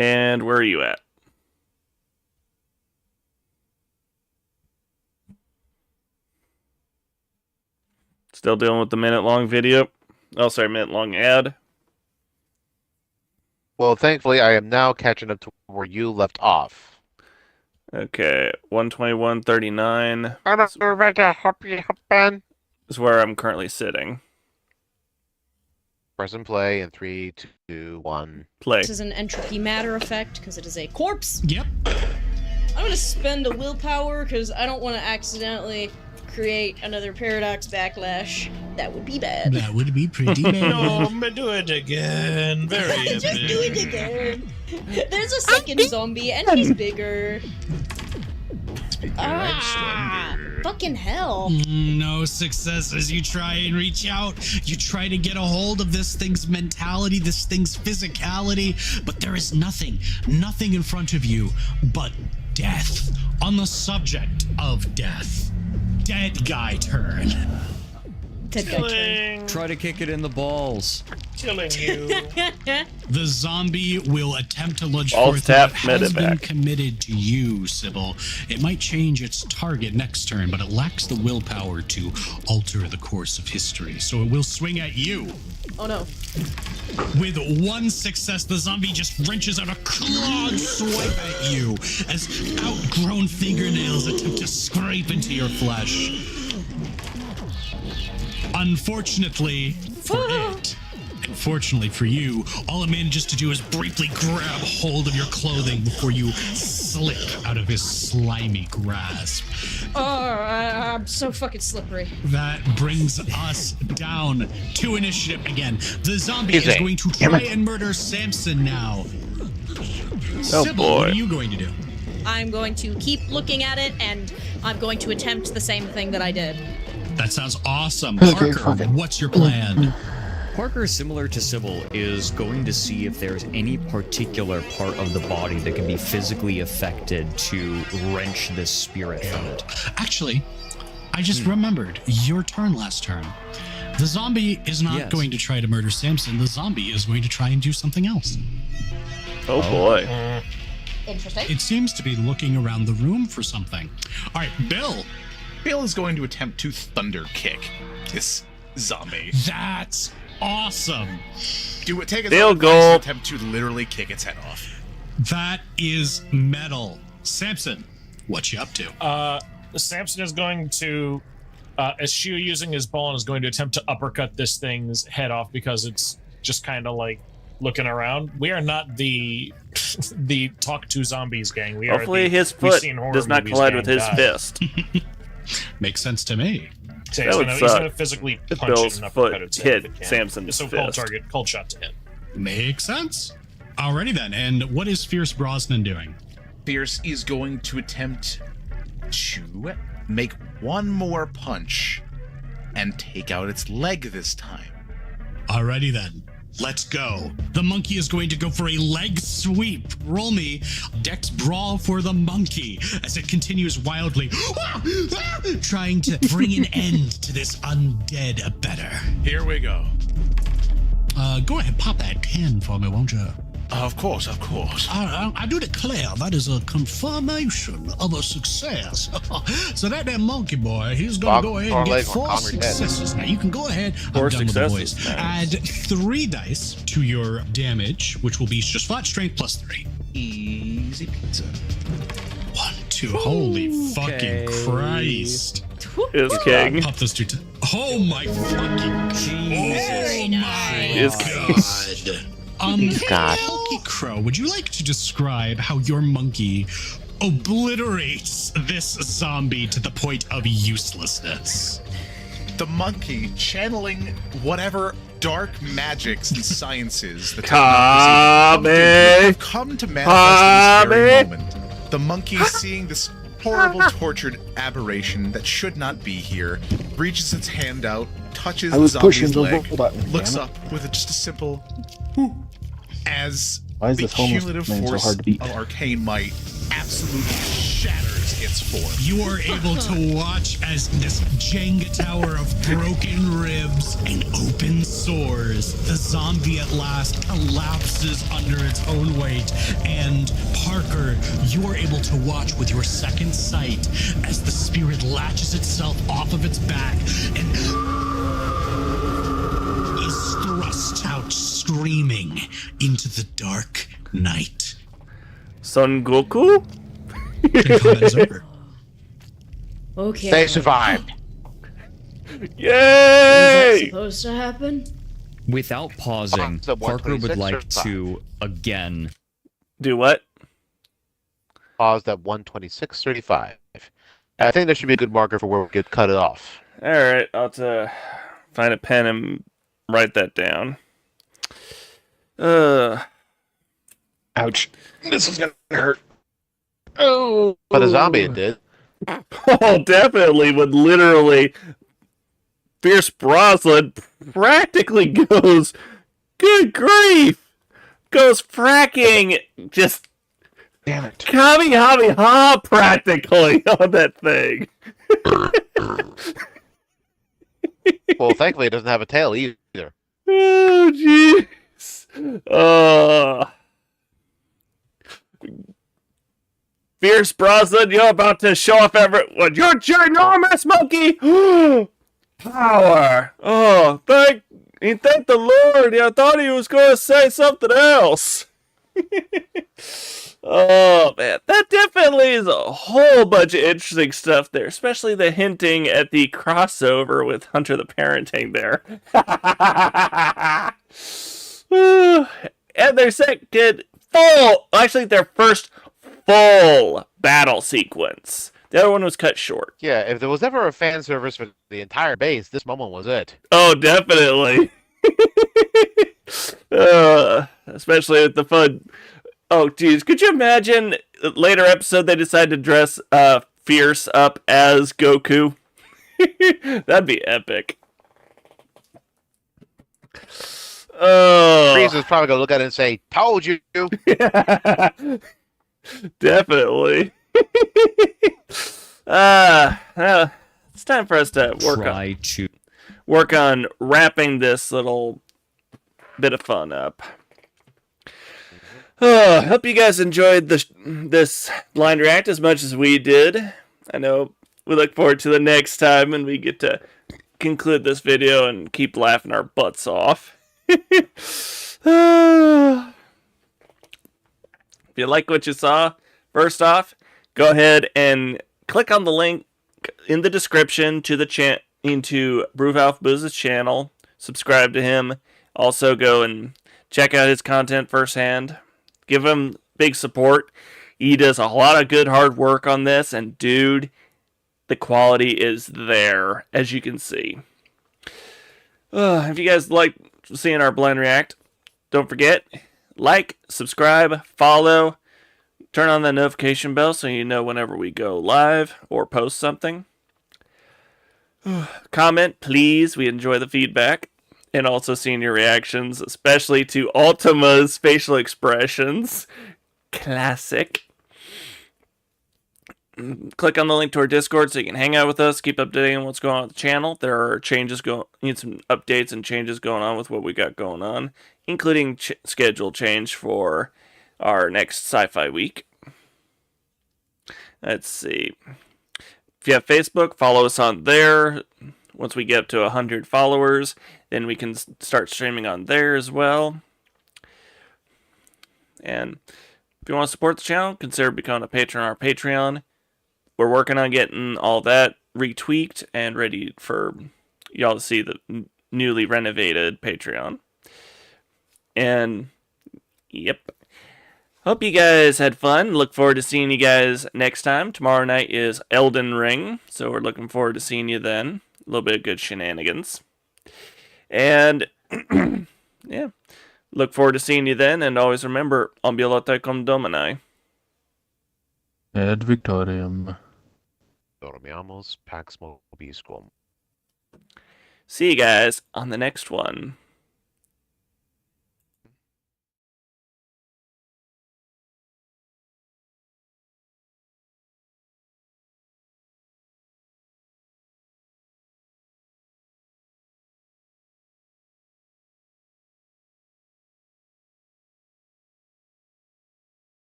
And where are you at? Still dealing with the minute-long video? Oh, sorry, minute-long ad. Well, thankfully, I am now catching up to where you left off. Okay, 121.39 Ben. is where I'm currently sitting. Press and play in 3, 2, 1. Play. This is an entropy matter effect because it is a corpse. Yep. I'm gonna spend a willpower because I don't want to accidentally create another paradox backlash. That would be bad. That would be pretty bad. No, I'm gonna do it again. Very Just epic. do it again. There's a second zombie and he's bigger. Fucking hell. No success as you try and reach out. You try to get a hold of this thing's mentality, this thing's physicality, but there is nothing in front of you but death. On the subject of death, dead guy turn. Try to kick it in the balls. Killing you. The zombie will attempt to lunge Balls forth tap, what has been medevac. committed to you, Sybil. It might change its target next turn, but it lacks the willpower to alter the course of history, so it will swing at you. Oh no. With one success, the zombie just wrenches out a clawed swipe at you as outgrown fingernails attempt to scrape into your flesh. Unfortunately for it, and fortunately for you, all it manages to do is briefly grab hold of your clothing before you slip out of his slimy grasp. Oh, I'm so fucking slippery. That brings us down to initiative again. The zombie is Easy. going to try and murder Samson now. Sybil, what are you going to do? I'm going to keep looking at it and I'm going to attempt the same thing that I did. That sounds awesome. Okay, Parker, what's your plan? Parker, similar to Sybil, is going to see if there's any particular part of the body that can be physically affected to wrench this spirit from it. Actually, I just remembered your turn last turn. The zombie is not going to try to murder Samson. The zombie is going to try and do something else. Oh boy. Interesting. It seems to be looking around the room for something. All right, Bill. Bill is going to attempt to thunder kick this zombie. That's awesome. Take a Bill zombie go. attempt to literally kick its head off. That is metal. Samson, what you up to? Samson is going to, eschew using his ball and is going to attempt to uppercut this thing's head off because it's just kind of like looking around. We are not the talk to zombies gang. We Hopefully are the, his we've foot seen horror does not movies collide gang with his die. fist. Makes sense to me. So That would he's suck. gonna physically If punch Bill's it and foot uppercut its head if hit it can. Samson's So-called fist. target, cold shot to hit. Makes sense. Alrighty then. And what is Fierce Brosnan doing? Fierce is going to attempt to make one more punch and take out its leg this time. Alrighty then. Let's go. The monkey is going to go for a leg sweep. Roll me Dex Brawl for the monkey as it continues wildly trying to bring an end to this undead abettor. Here we go. Go ahead, pop that 10 for me, won't you? Of course. I do declare that is a confirmation of a success. So that monkey boy, he's going to go ahead and get 4 successes. Now you can go ahead. I'm done with the voice. Add 3 dice to your damage, which will be just flat strength plus 3. Easy pizza. 1, 2. Holy fucking Christ. Is king. Pop those 2. Oh my fucking Jesus. Oh my Is God. Hulky Crow, would you like to describe how your monkey obliterates this zombie to the point of uselessness? The monkey channeling whatever dark magics and sciences that have come to manifest in this very moment. The monkey, seeing this horrible, tortured aberration that should not be here, reaches its hand out, touches the zombie's leg, looks up with just a simple whoo, as the cumulative force of arcane might absolutely shatters its form. You are able to watch as this Jenga tower of broken ribs and open sores, the zombie at last collapses under its own weight. And Parker, you are able to watch with your second sight as the spirit latches itself off of its back and is bust out screaming into the dark night. Son Goku? And combat is over. Okay. They survived. Is that Yay! supposed to happen? Without pausing, So Parker would 126 like or five? to again. Do what? Paused at 126.35. I think there should be a good marker for where we could cut it off. All right, I'll have to find a pen and write that down. Ouch. This is gonna hurt. Oh. But a zombie it did. Oh, definitely would literally. Fierce Brosnan practically goes, good grief, goes fracking, just damn it, Kamehameha practically on that thing. Well, thankfully it doesn't have a tail either. Oh, jeez. Fierce Brosnan, you're about to show off everyone. You're ginormous, monkey! Power! Oh, thank the Lord! I thought he was going to say something else. Oh, man. That definitely is a whole bunch of interesting stuff there, especially the hinting at the crossover with Hunter the Parenting there. And their second their first full battle sequence. The other one was cut short. Yeah, if there was ever a fan service for the entire base, this moment was it. Oh, definitely. Especially with the fun. Oh, geez. Could you imagine later episode they decide to dress Fierce up as Goku? That'd be epic. Oh. Frieza's probably going to look at it and say, told you. Definitely. It's time for us to work on wrapping this little bit of fun up. Hope you guys enjoyed this blind react as much as we did. I know we look forward to the next time when we get to conclude this video and keep laughing our butts off. If you like what you saw, first off, go ahead and click on the link in the description to the into Brewvalve Booz's channel. Subscribe to him. Also, go and check out his content firsthand. Give him big support. He does a lot of good hard work on this, and dude, the quality is there, as you can see. If you guys like seeing our blind react, don't forget, like, subscribe, follow, turn on the notification bell so you know whenever we go live or post something. Comment, please. We enjoy the feedback. And also seeing your reactions, especially to Ultima's facial expressions. Classic. Click on the link to our Discord so you can hang out with us, keep up to date on what's going on with the channel. There are changes need some updates and changes going on with what we got going on, including schedule change for our next sci-fi week. Let's see. If you have Facebook, follow us on there. Once we get up to 100 followers, then we can start streaming on there as well. And if you want to support the channel, consider becoming a patron on our Patreon. We're working on getting all that retweaked and ready for y'all to see the newly renovated Patreon. And, yep. Hope you guys had fun. Look forward to seeing you guys next time. Tomorrow night is Elden Ring, so we're looking forward to seeing you then. A little bit of good shenanigans. And, yeah. Look forward to seeing you then, and always remember, ambulate cum domini. Ad Victoriam. Dormiamos pax mobiscum. See you guys on the next one.